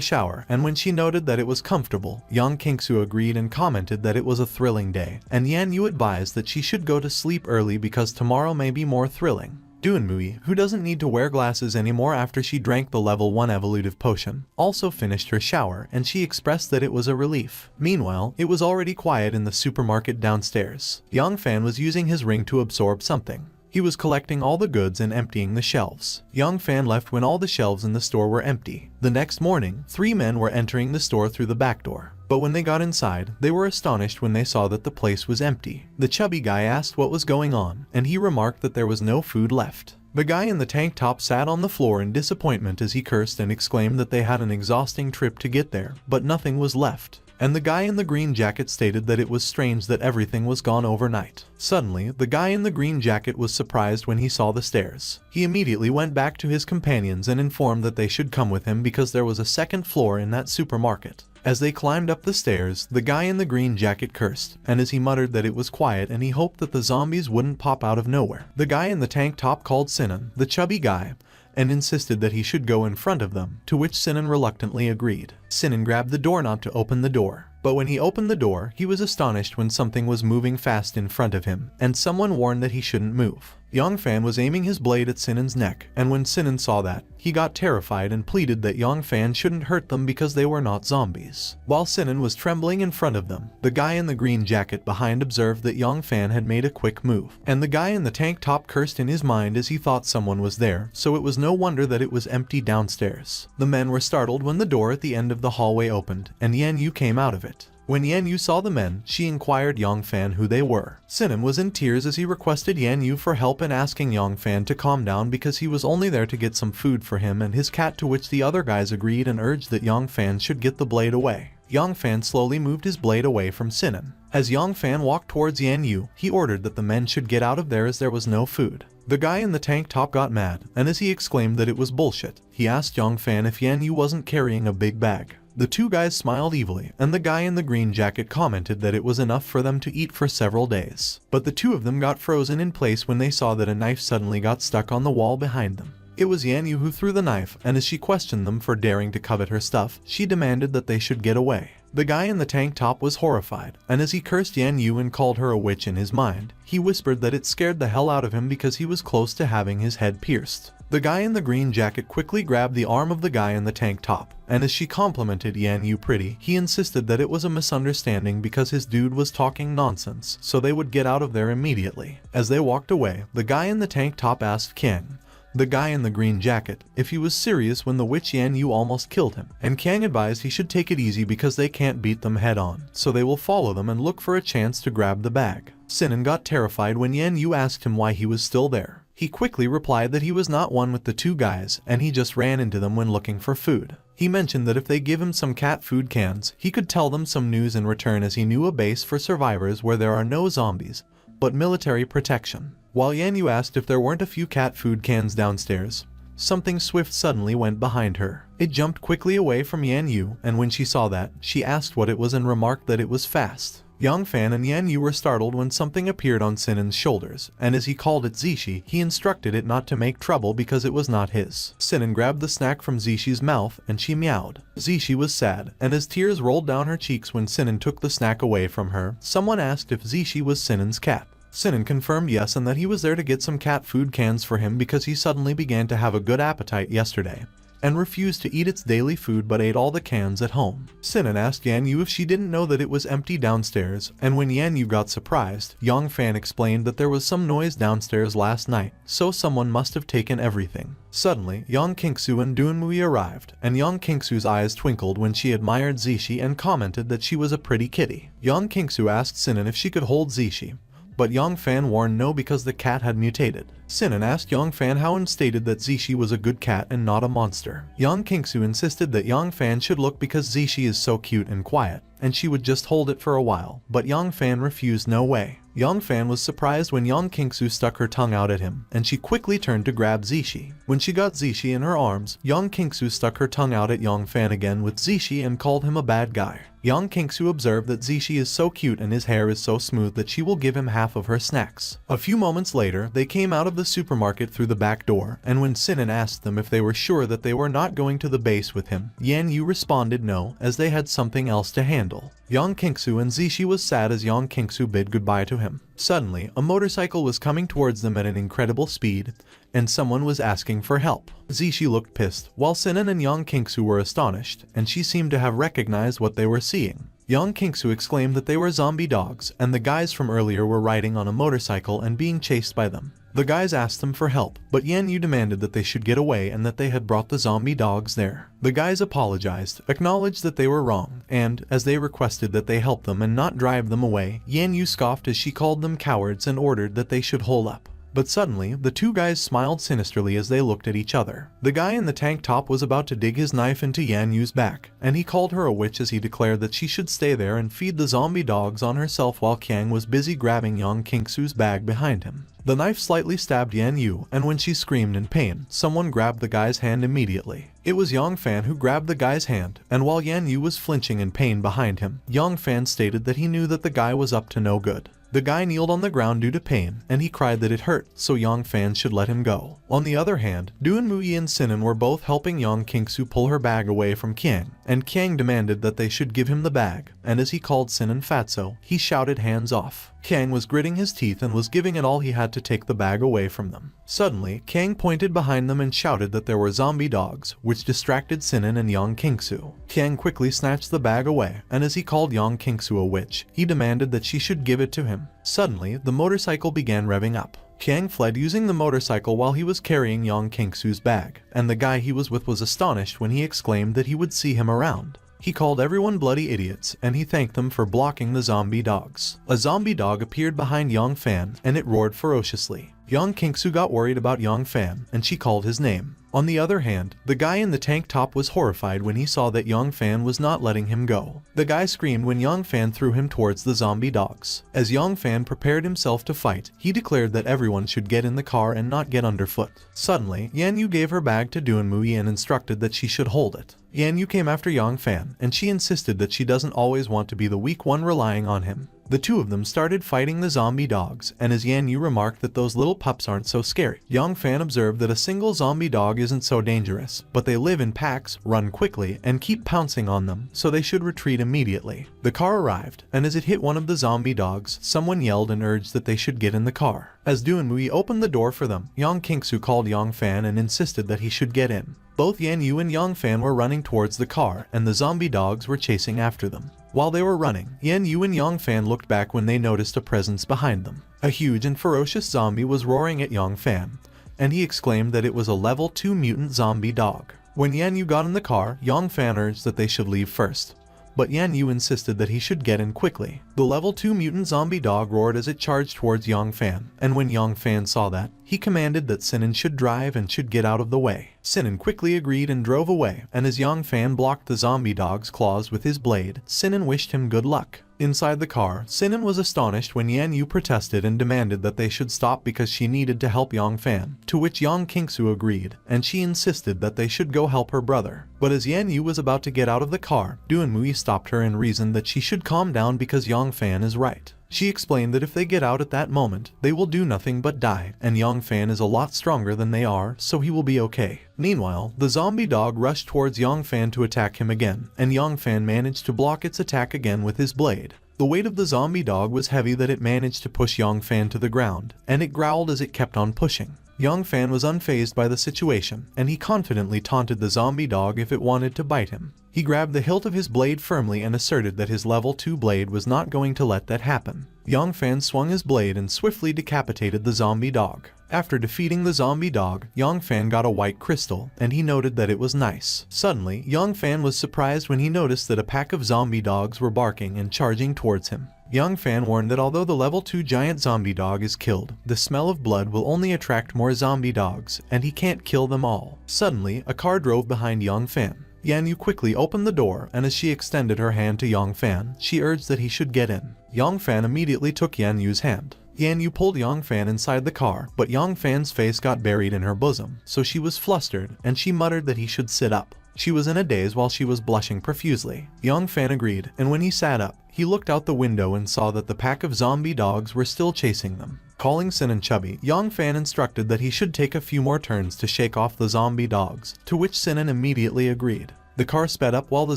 shower, and when she noted that it was comfortable, Yang Qingsu agreed and commented that it was a thrilling day, and Yan Yu advised that she should go to sleep early because tomorrow may be more thrilling. Duanmui, who doesn't need to wear glasses anymore after she drank the level 1 evolutive potion, also finished her shower, and she expressed that it was a relief. Meanwhile, it was already quiet in the supermarket downstairs. Yang Fan was using his ring to absorb something. He was collecting all the goods and emptying the shelves. Yang Fan left when all the shelves in the store were empty. The next morning, 3 men were entering the store through the back door. But when they got inside, they were astonished when they saw that the place was empty. The chubby guy asked what was going on, and he remarked that there was no food left. The guy in the tank top sat on the floor in disappointment as he cursed and exclaimed that they had an exhausting trip to get there, but nothing was left. And the guy in the green jacket stated that it was strange that everything was gone overnight. Suddenly, the guy in the green jacket was surprised when he saw the stairs. He immediately went back to his companions and informed that they should come with him because there was a second floor in that supermarket. As they climbed up the stairs, the guy in the green jacket cursed, and as he muttered that it was quiet and he hoped that the zombies wouldn't pop out of nowhere, the guy in the tank top called Sinan, the chubby guy, and insisted that he should go in front of them, to which Sinan reluctantly agreed. Sinan grabbed the doorknob to open the door, but when he opened the door, he was astonished when something was moving fast in front of him, and someone warned that he shouldn't move. Yongfan was aiming his blade at Sinan's neck, and when Sinan saw that, he got terrified and pleaded that Yongfan shouldn't hurt them because they were not zombies. While Sinan was trembling in front of them, the guy in the green jacket behind observed that Yongfan had made a quick move, and the guy in the tank top cursed in his mind as he thought someone was there, so it was no wonder that it was empty downstairs. The men were startled when the door at the end of the hallway opened, and Yan Yu came out of it. When Yan Yu saw the men, she inquired Yongfan who they were. Sinan was in tears as he requested Yan Yu for help and asking Yongfan to calm down because he was only there to get some food for him and his cat, to which the other guys agreed and urged that Yongfan should get the blade away. Yongfan slowly moved his blade away from Sinan. As Yongfan walked towards Yan Yu, he ordered that the men should get out of there as there was no food. The guy in the tank top got mad, and as he exclaimed that it was bullshit, he asked Yongfan if Yan Yu wasn't carrying a big bag. The two guys smiled evilly, and the guy in the green jacket commented that it was enough for them to eat for several days. But the two of them got frozen in place when they saw that a knife suddenly got stuck on the wall behind them. It was Yan Yu who threw the knife, and as she questioned them for daring to covet her stuff, she demanded that they should get away. The guy in the tank top was horrified, and as he cursed Yan Yu and called her a witch in his mind, he whispered that it scared the hell out of him because he was close to having his head pierced. The guy in the green jacket quickly grabbed the arm of the guy in the tank top, and as she complimented Yan Yu pretty, he insisted that it was a misunderstanding because his dude was talking nonsense, so they would get out of there immediately. As they walked away, the guy in the tank top asked Kang, the guy in the green jacket, if he was serious when the witch Yan Yu almost killed him, and Kang advised he should take it easy because they can't beat them head on, so they will follow them and look for a chance to grab the bag. Sinan got terrified when Yan Yu asked him why he was still there. He quickly replied that he was not one with the two guys, and he just ran into them when looking for food. He mentioned that if they give him some cat food cans, he could tell them some news in return, as he knew a base for survivors where there are no zombies, but military protection. While Yan Yu asked if there weren't a few cat food cans downstairs, something swift suddenly went behind her. It jumped quickly away from Yan Yu, and when she saw that, she asked what it was and remarked that it was fast. Yongfan and Yan Yu were startled when something appeared on Sinan's shoulders, and as he called it Zishi, he instructed it not to make trouble because it was not his. Sinan grabbed the snack from Zishi's mouth, and she meowed. Zishi was sad, and as tears rolled down her cheeks when Sinan took the snack away from her, someone asked if Zishi was Sinan's cat. Sinan confirmed yes, and that he was there to get some cat food cans for him because he suddenly began to have a good appetite yesterday, and refused to eat its daily food but ate all the cans at home. Sinan asked Yan Yu if she didn't know that it was empty downstairs, and when Yan Yu got surprised, Yongfan explained that there was some noise downstairs last night, so someone must have taken everything. Suddenly, Yang Kingsu and Dunmui arrived, and Yang Kingsu's eyes twinkled when she admired Zishi and commented that she was a pretty kitty. Yang Kingsu asked Sinan if she could hold Zishi, but Yongfan warned no because the cat had mutated. Sinan asked Yongfan how and stated that Zishi was a good cat and not a monster. Yang Kingsu insisted that Yongfan should look because Zishi is so cute and quiet, and she would just hold it for a while, but Yongfan refused. No way. Yongfan was surprised when Yang Kingsu stuck her tongue out at him, and she quickly turned to grab Zishi. When she got Zishi in her arms, Yang Kingsu stuck her tongue out at Yongfan again with Zishi and called him a bad guy. Yang Kingsu observed that Zishi is so cute and his hair is so smooth that she will give him half of her snacks. A few moments later, they came out of the supermarket through the back door, and when Sinan asked them if they were sure that they were not going to the base with him, Yan Yu responded no, as they had something else to handle. Yang Kingsu and Zishi was sad as Yang Kingsu bid goodbye to him. Suddenly, a motorcycle was coming towards them at an incredible speed, and someone was asking for help. Zishi looked pissed, while Sinan and Yang Kingsu were astonished, and she seemed to have recognized what they were seeing. Yang Kingsu exclaimed that they were zombie dogs, and the guys from earlier were riding on a motorcycle and being chased by them. The guys asked them for help, but Yan Yu demanded that they should get away and that they had brought the zombie dogs there. The guys apologized, acknowledged that they were wrong, and, as they requested that they help them and not drive them away, Yan Yu scoffed as she called them cowards and ordered that they should hole up. But suddenly, the two guys smiled sinisterly as they looked at each other. The guy in the tank top was about to dig his knife into Yan Yu's back, and he called her a witch as he declared that she should stay there and feed the zombie dogs on herself while Kiang was busy grabbing Yang Kingsu's bag behind him. The knife slightly stabbed Yan Yu, and when she screamed in pain, someone grabbed the guy's hand immediately. It was Yang Fan who grabbed the guy's hand, and while Yan Yu was flinching in pain behind him, Yang Fan stated that he knew that the guy was up to no good. The guy kneeled on the ground due to pain, and he cried that it hurt, so Yang Fan should let him go. On the other hand, Duan Muyi and Sinan were both helping Yang Kingsu pull her bag away from Kiang, and Kiang demanded that they should give him the bag, and as he called Sinan fatso, he shouted hands off. Kiang was gritting his teeth and was giving it all he had to take the bag away from them. Suddenly, Kiang pointed behind them and shouted that there were zombie dogs, which distracted Sinan and Yang Kingsu. Kiang quickly snatched the bag away, and as he called Yang Kingsu a witch, he demanded that she should give it to him. Suddenly, the motorcycle began revving up. Kiang fled using the motorcycle while he was carrying Yang Kingsu's bag, and the guy he was with was astonished when he exclaimed that he would see him around. He called everyone bloody idiots, and he thanked them for blocking the zombie dogs. A zombie dog appeared behind Yang Fan, and it roared ferociously. Yang Kingsu got worried about Yang Fan, and she called his name. On the other hand, the guy in the tank top was horrified when he saw that Yang Fan was not letting him go. The guy screamed when Yang Fan threw him towards the zombie dogs. As Yang Fan prepared himself to fight, he declared that everyone should get in the car and not get underfoot. Suddenly, Yan Yu gave her bag to Duan Muyi and instructed that she should hold it. Yan Yu came after Yang Fan, and she insisted that she doesn't always want to be the weak one relying on him. The two of them started fighting the zombie dogs, and as Yan Yu remarked that those little pups aren't so scary, Yang Fan observed that a single zombie dog isn't so dangerous, but they live in packs, run quickly, and keep pouncing on them, so they should retreat immediately. The car arrived, and as it hit one of the zombie dogs, someone yelled and urged that they should get in the car. As Duan Muyi opened the door for them, Yang Kingsu called Yang Fan and insisted that he should get in. Both Yan Yu and Yang Fan were running towards the car, and the zombie dogs were chasing after them. While they were running, Yan Yu and Yang Fan looked back when they noticed a presence behind them. A huge and ferocious zombie was roaring at Yang Fan, and he exclaimed that it was a level 2 mutant zombie dog. When Yan Yu got in the car, Yang Fan urged that they should leave first, but Yan Yu insisted that he should get in quickly. The level 2 mutant zombie dog roared as it charged towards Yang Fan, and when Yang Fan saw that, he commanded that Sinan should drive and should get out of the way. Sinan quickly agreed and drove away, and as Yang Fan blocked the zombie dog's claws with his blade, Sinan wished him good luck. Inside the car, Sinan was astonished when Yan Yu protested and demanded that they should stop because she needed to help Yang Fan, to which Yang Kingsu agreed, and she insisted that they should go help her brother. But as Yan Yu was about to get out of the car, Duan Muyi stopped her and reasoned that she should calm down because Yang Fan is right. She explained that if they get out at that moment, they will do nothing but die, and Yang Fan is a lot stronger than they are, so he will be okay. Meanwhile, the zombie dog rushed towards Yang Fan to attack him again, and Yang Fan managed to block its attack again with his blade. The weight of the zombie dog was heavy that it managed to push Yang Fan to the ground, and it growled as it kept on pushing. Yang Fan was unfazed by the situation, and he confidently taunted the zombie dog if it wanted to bite him. He grabbed the hilt of his blade firmly and asserted that his level 2 blade was not going to let that happen. Yang Fan swung his blade and swiftly decapitated the zombie dog. After defeating the zombie dog, Yang Fan got a white crystal, and he noted that it was nice. Suddenly, Yang Fan was surprised when he noticed that a pack of zombie dogs were barking and charging towards him. Yang Fan warned that although the level 2 giant zombie dog is killed, the smell of blood will only attract more zombie dogs, and he can't kill them all. Suddenly, a car drove behind Yang Fan. Yan Yu quickly opened the door, and as she extended her hand to Yang Fan, she urged that he should get in. Yang Fan immediately took Yan Yu's hand. Yan Yu pulled Yang Fan inside the car, but Yang Fan's face got buried in her bosom, so she was flustered, and she muttered that he should sit up. She was in a daze while she was blushing profusely. Yang Fan agreed, and when he sat up, he looked out the window and saw that the pack of zombie dogs were still chasing them. Calling Sinan chubby, Yang Fan instructed that he should take a few more turns to shake off the zombie dogs, to which Sinan immediately agreed. The car sped up while the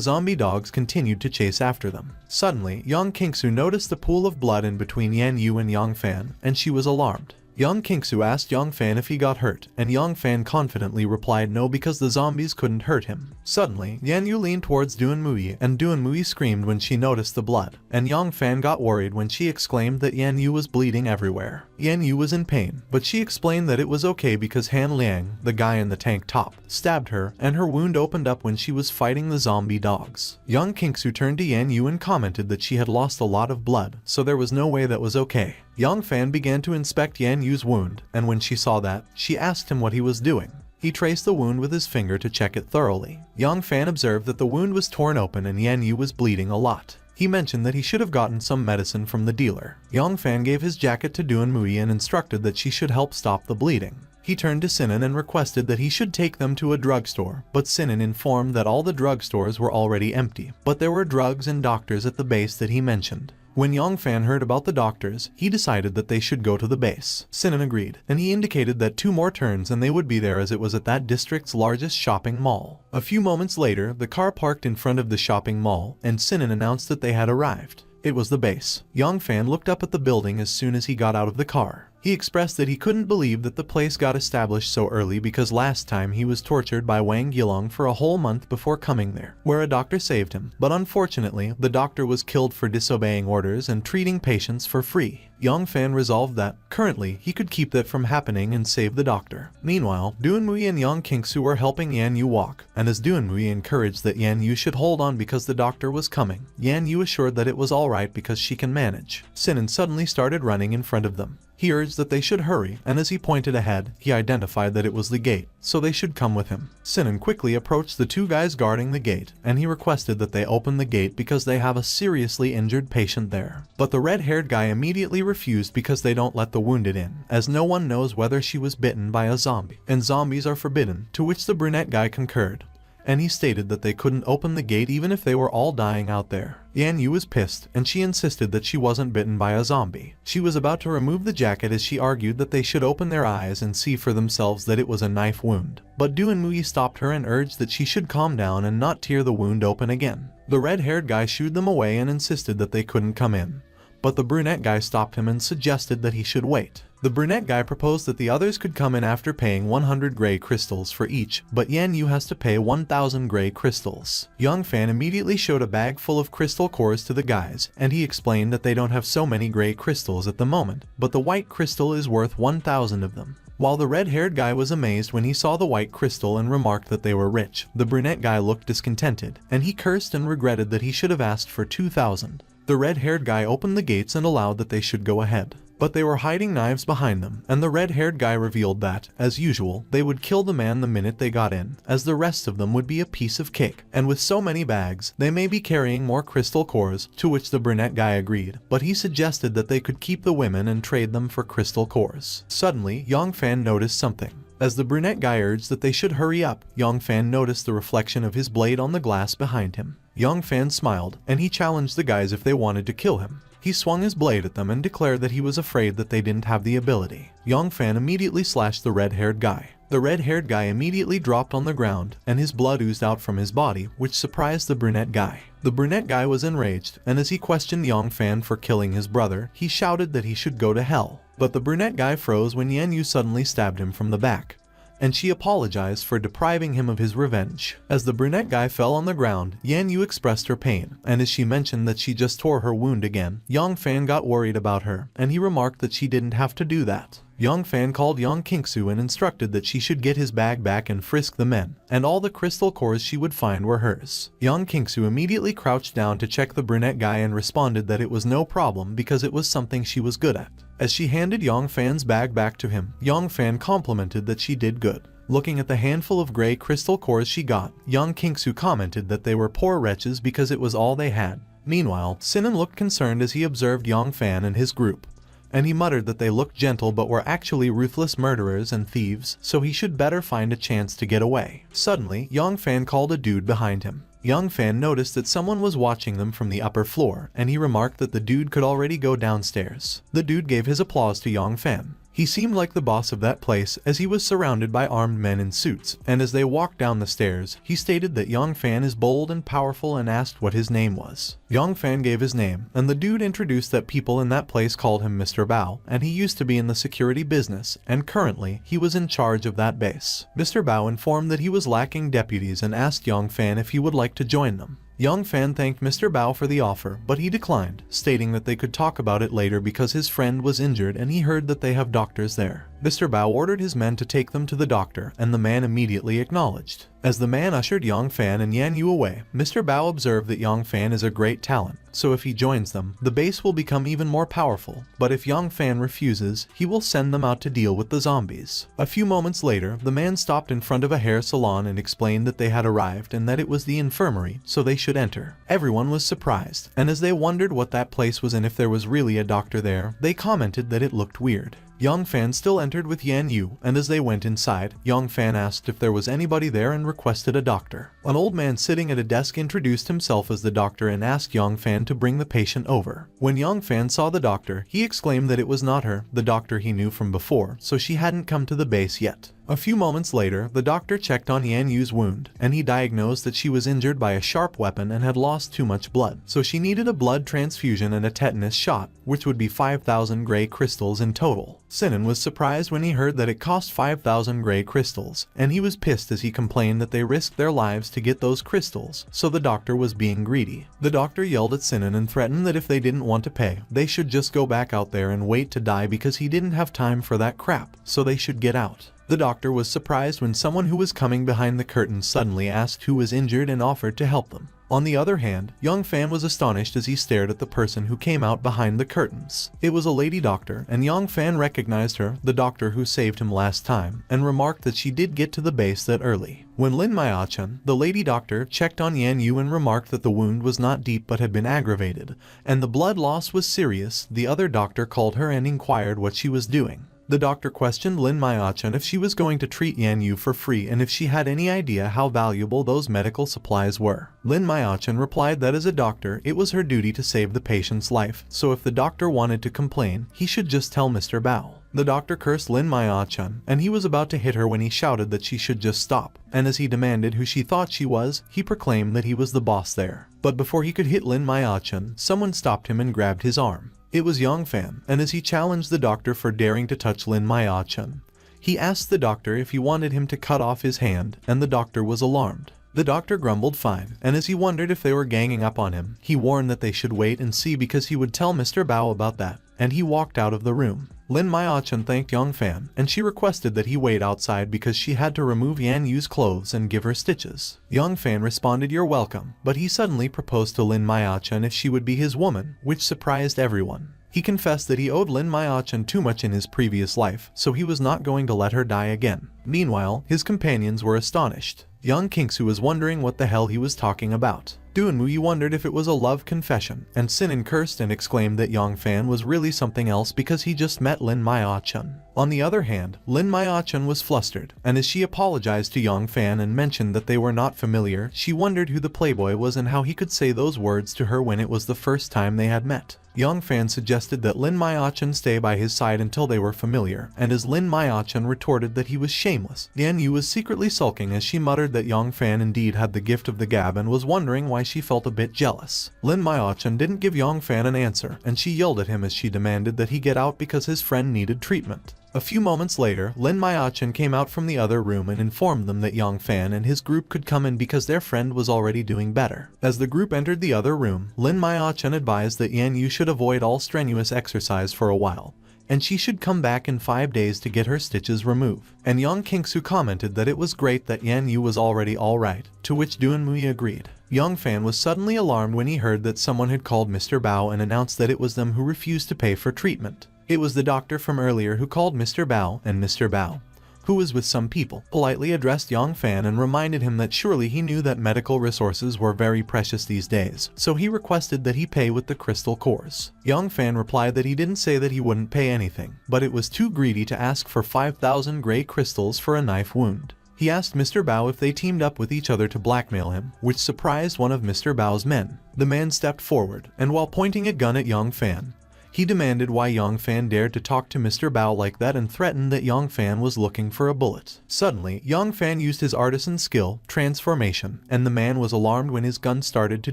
zombie dogs continued to chase after them. Suddenly, Yang Kingsu noticed the pool of blood in between Yan Yu and Yang Fan, and she was alarmed. Yang Kingsu asked Yang Fan if he got hurt, and Yang Fan confidently replied no because the zombies couldn't hurt him. Suddenly, Yan Yu leaned towards Duan Muyi, and Duan Muyi screamed when she noticed the blood, and Yang Fan got worried when she exclaimed that Yan Yu was bleeding everywhere. Yan Yu was in pain, but she explained that it was okay because Han Liang, the guy in the tank top, stabbed her, and her wound opened up when she was fighting the zombie dogs. Yang Kingsu turned to Yan Yu and commented that she had lost a lot of blood, so there was no way that was okay. Yang Fan began to inspect Yan Yu's wound, and when she saw that, she asked him what he was doing. He traced the wound with his finger to check it thoroughly. Yang Fan observed that the wound was torn open and Yan Yu was bleeding a lot. He mentioned that he should have gotten some medicine from the dealer. Yang Fan gave his jacket to Duan Mui and instructed that she should help stop the bleeding. He turned to Sinan and requested that he should take them to a drugstore, but Sinan informed that all the drugstores were already empty, but there were drugs and doctors at the base that he mentioned. When Yang Fan heard about the doctors, he decided that they should go to the base. Sinan agreed, and he indicated that 2 more turns and they would be there, as it was at that district's largest shopping mall. A few moments later, the car parked in front of the shopping mall, and Sinan announced that they had arrived. It was the base. Yang Fan looked up at the building as soon as he got out of the car. He expressed that he couldn't believe that the place got established so early, because last time he was tortured by Wang Yilong for a whole month before coming there, where a doctor saved him. But unfortunately, the doctor was killed for disobeying orders and treating patients for free. Yang Fan resolved that, currently, he could keep that from happening and save the doctor. Meanwhile, Duan Mui and Yang Qingsu were helping Yan Yu walk, and as Duan Mui encouraged that Yan Yu should hold on because the doctor was coming, Yan Yu assured that it was alright because she can manage. Sinan suddenly started running in front of them. He urged that they should hurry, and as he pointed ahead, he identified that it was the gate, so they should come with him. Sinan quickly approached the 2 guys guarding the gate, and he requested that they open the gate because they have a seriously injured patient there. But the red-haired guy immediately refused because they don't let the wounded in, as no one knows whether she was bitten by a zombie, and zombies are forbidden, to which the brunette guy concurred. And he stated that they couldn't open the gate even if they were all dying out there. Yan Yu was pissed, and she insisted that she wasn't bitten by a zombie. She was about to remove the jacket as she argued that they should open their eyes and see for themselves that it was a knife wound. But Duan Mui stopped her and urged that she should calm down and not tear the wound open again. The red-haired guy shooed them away and insisted that they couldn't come in. But the brunette guy stopped him and suggested that he should wait. The brunette guy proposed that the others could come in after paying 100 gray crystals for each, but Yan Yu has to pay 1,000 gray crystals. Yang Fan immediately showed a bag full of crystal cores to the guys, and he explained that they don't have so many gray crystals at the moment, but the white crystal is worth 1,000 of them. While the red-haired guy was amazed when he saw the white crystal and remarked that they were rich, the brunette guy looked discontented, and he cursed and regretted that he should have asked for 2,000. The red-haired guy opened the gates and allowed that they should go ahead. But they were hiding knives behind them, and the red-haired guy revealed that, as usual, they would kill the man the minute they got in, as the rest of them would be a piece of cake. And with so many bags, they may be carrying more crystal cores, to which the brunette guy agreed, but he suggested that they could keep the women and trade them for crystal cores. Suddenly, Yang Fan noticed something. As the brunette guy urged that they should hurry up, Yang Fan noticed the reflection of his blade on the glass behind him. Yang Fan smiled, and he challenged the guys if they wanted to kill him. He swung his blade at them and declared that he was afraid that they didn't have the ability. Yang Fan immediately slashed the red-haired guy. The red-haired guy immediately dropped on the ground, and his blood oozed out from his body, which surprised the brunette guy. The brunette guy was enraged, and as he questioned Yang Fan for killing his brother, he shouted that he should go to hell. But the brunette guy froze when Yan Yu suddenly stabbed him from the back, and she apologized for depriving him of his revenge. As the brunette guy fell on the ground, Yan Yu expressed her pain, and as she mentioned that she just tore her wound again, Yang Fan got worried about her, and he remarked that she didn't have to do that. Yang Fan called Yang Qingsu and instructed that she should get his bag back and frisk the men, and all the crystal cores she would find were hers. Yang Qingsu immediately crouched down to check the brunette guy and responded that it was no problem because it was something she was good at. As she handed Yang Fan's bag back to him, Yang Fan complimented that she did good. Looking at the handful of gray crystal cores she got, Yang Qingsu commented that they were poor wretches because it was all they had. Meanwhile, Sinan looked concerned as he observed Yang Fan and his group, and he muttered that they looked gentle but were actually ruthless murderers and thieves, so he should better find a chance to get away. Suddenly, Yang Fan called a dude behind him. Yang Fan noticed that someone was watching them from the upper floor, and he remarked that the dude could already go downstairs. The dude gave his applause to Yang Fan. He seemed like the boss of that place as he was surrounded by armed men in suits, and as they walked down the stairs, he stated that Yang Fan is bold and powerful and asked what his name was. Yang Fan gave his name, and the dude introduced that people in that place called him Mr. Bao, and he used to be in the security business, and currently, he was in charge of that base. Mr. Bao informed that he was lacking deputies and asked Yang Fan if he would like to join them. Yang Fan thanked Mr. Bao for the offer, but he declined, stating that they could talk about it later because his friend was injured and he heard that they have doctors there. Mr. Bao ordered his men to take them to the doctor, and the man immediately acknowledged. As the man ushered Yang Fan and Yan Yu away, Mr. Bao observed that Yang Fan is a great talent, so if he joins them, the base will become even more powerful, but if Yang Fan refuses, he will send them out to deal with the zombies. A few moments later, the man stopped in front of a hair salon and explained that they had arrived and that it was the infirmary, so they should enter. Everyone was surprised, and as they wondered what that place was and if there was really a doctor there, they commented that it looked weird. Yang Fan still entered with Yan Yu, and as they went inside, Yang Fan asked if there was anybody there and requested a doctor. An old man sitting at a desk introduced himself as the doctor and asked Yang Fan to bring the patient over. When Yang Fan saw the doctor, he exclaimed that it was not her, the doctor he knew from before, so she hadn't come to the base yet. A few moments later, the doctor checked on Yan Yu's wound, and he diagnosed that she was injured by a sharp weapon and had lost too much blood, so she needed a blood transfusion and a tetanus shot, which would be 5,000 gray crystals in total. Sinan was surprised when he heard that it cost 5,000 gray crystals, and he was pissed as he complained that they risked their lives to get those crystals, so the doctor was being greedy. The doctor yelled at Sinan and threatened that if they didn't want to pay, they should just go back out there and wait to die because he didn't have time for that crap, so they should get out. The doctor was surprised when someone who was coming behind the curtain suddenly asked who was injured and offered to help them. On the other hand, Yang Fan was astonished as he stared at the person who came out behind the curtains. It was a lady doctor, and Yang Fan recognized her, the doctor who saved him last time, and remarked that she did get to the base that early. When Lin Maya-chan, the lady doctor, checked on Yan Yu and remarked that the wound was not deep but had been aggravated, and the blood loss was serious, the other doctor called her and inquired what she was doing. The doctor questioned Lin Maya-chan if she was going to treat Yan Yu for free and if she had any idea how valuable those medical supplies were. Lin Maya-chan replied that as a doctor, it was her duty to save the patient's life, so if the doctor wanted to complain, he should just tell Mr. Bao. The doctor cursed Lin Maya-chan, and he was about to hit her when he shouted that she should just stop, and as he demanded who she thought she was, he proclaimed that he was the boss there. But before he could hit Lin Maya-chan, someone stopped him and grabbed his arm. It was Yang Fan, and as he challenged the doctor for daring to touch Lin Maya-chan, he asked the doctor if he wanted him to cut off his hand, and the doctor was alarmed. The doctor grumbled fine, and as he wondered if they were ganging up on him, he warned that they should wait and see because he would tell Mr. Bao about that, and he walked out of the room. Lin Maya-chan thanked Yang Fan, and she requested that he wait outside because she had to remove Yan Yu's clothes and give her stitches. Yang Fan responded, "You're welcome," but he suddenly proposed to Lin Maya-chan if she would be his woman, which surprised everyone. He confessed that he owed Lin Maya-chan too much in his previous life, so he was not going to let her die again. Meanwhile, his companions were astonished. Young Kingsu was wondering what the hell he was talking about. Duanmuyi wondered if it was a love confession, and Sinan cursed and exclaimed that Yang Fan was really something else because he just met Lin Maya-chan. On the other hand, Lin Maya-chan was flustered, and as she apologized to Yang Fan and mentioned that they were not familiar, she wondered who the playboy was and how he could say those words to her when it was the first time they had met. Yang Fan suggested that Lin Maya-chan stay by his side until they were familiar, and as Lin Maya-chan retorted that he was shameless, Yan Yu was secretly sulking as she muttered that Yang Fan indeed had the gift of the gab and was wondering why she felt a bit jealous. Lin Maya-chan didn't give Yang Fan an answer, and she yelled at him as she demanded that he get out because his friend needed treatment. A few moments later, Lin Maya-chan came out from the other room and informed them that Yang Fan and his group could come in because their friend was already doing better. As the group entered the other room, Lin Maya-chan advised that Yan Yu should avoid all strenuous exercise for a while, and she should come back in 5 days to get her stitches removed. And Yang Kingsu commented that it was great that Yan Yu was already alright, to which Duanmuyi agreed. Yang Fan was suddenly alarmed when he heard that someone had called Mr. Bao and announced that it was them who refused to pay for treatment. It was the doctor from earlier who called Mr. Bao, and Mr. Bao, who was with some people, politely addressed Yang Fan and reminded him that surely he knew that medical resources were very precious these days, so he requested that he pay with the crystal cores. Yang Fan replied that he didn't say that he wouldn't pay anything, but it was too greedy to ask for 5,000 gray crystals for a knife wound. He asked Mr. Bao if they teamed up with each other to blackmail him, which surprised one of Mr. Bao's men. The man stepped forward, and while pointing a gun at Yang Fan, he demanded why Yang Fan dared to talk to Mr. Bao like that and threatened that Yang Fan was looking for a bullet. Suddenly, Yang Fan used his artisan skill, transformation, and the man was alarmed when his gun started to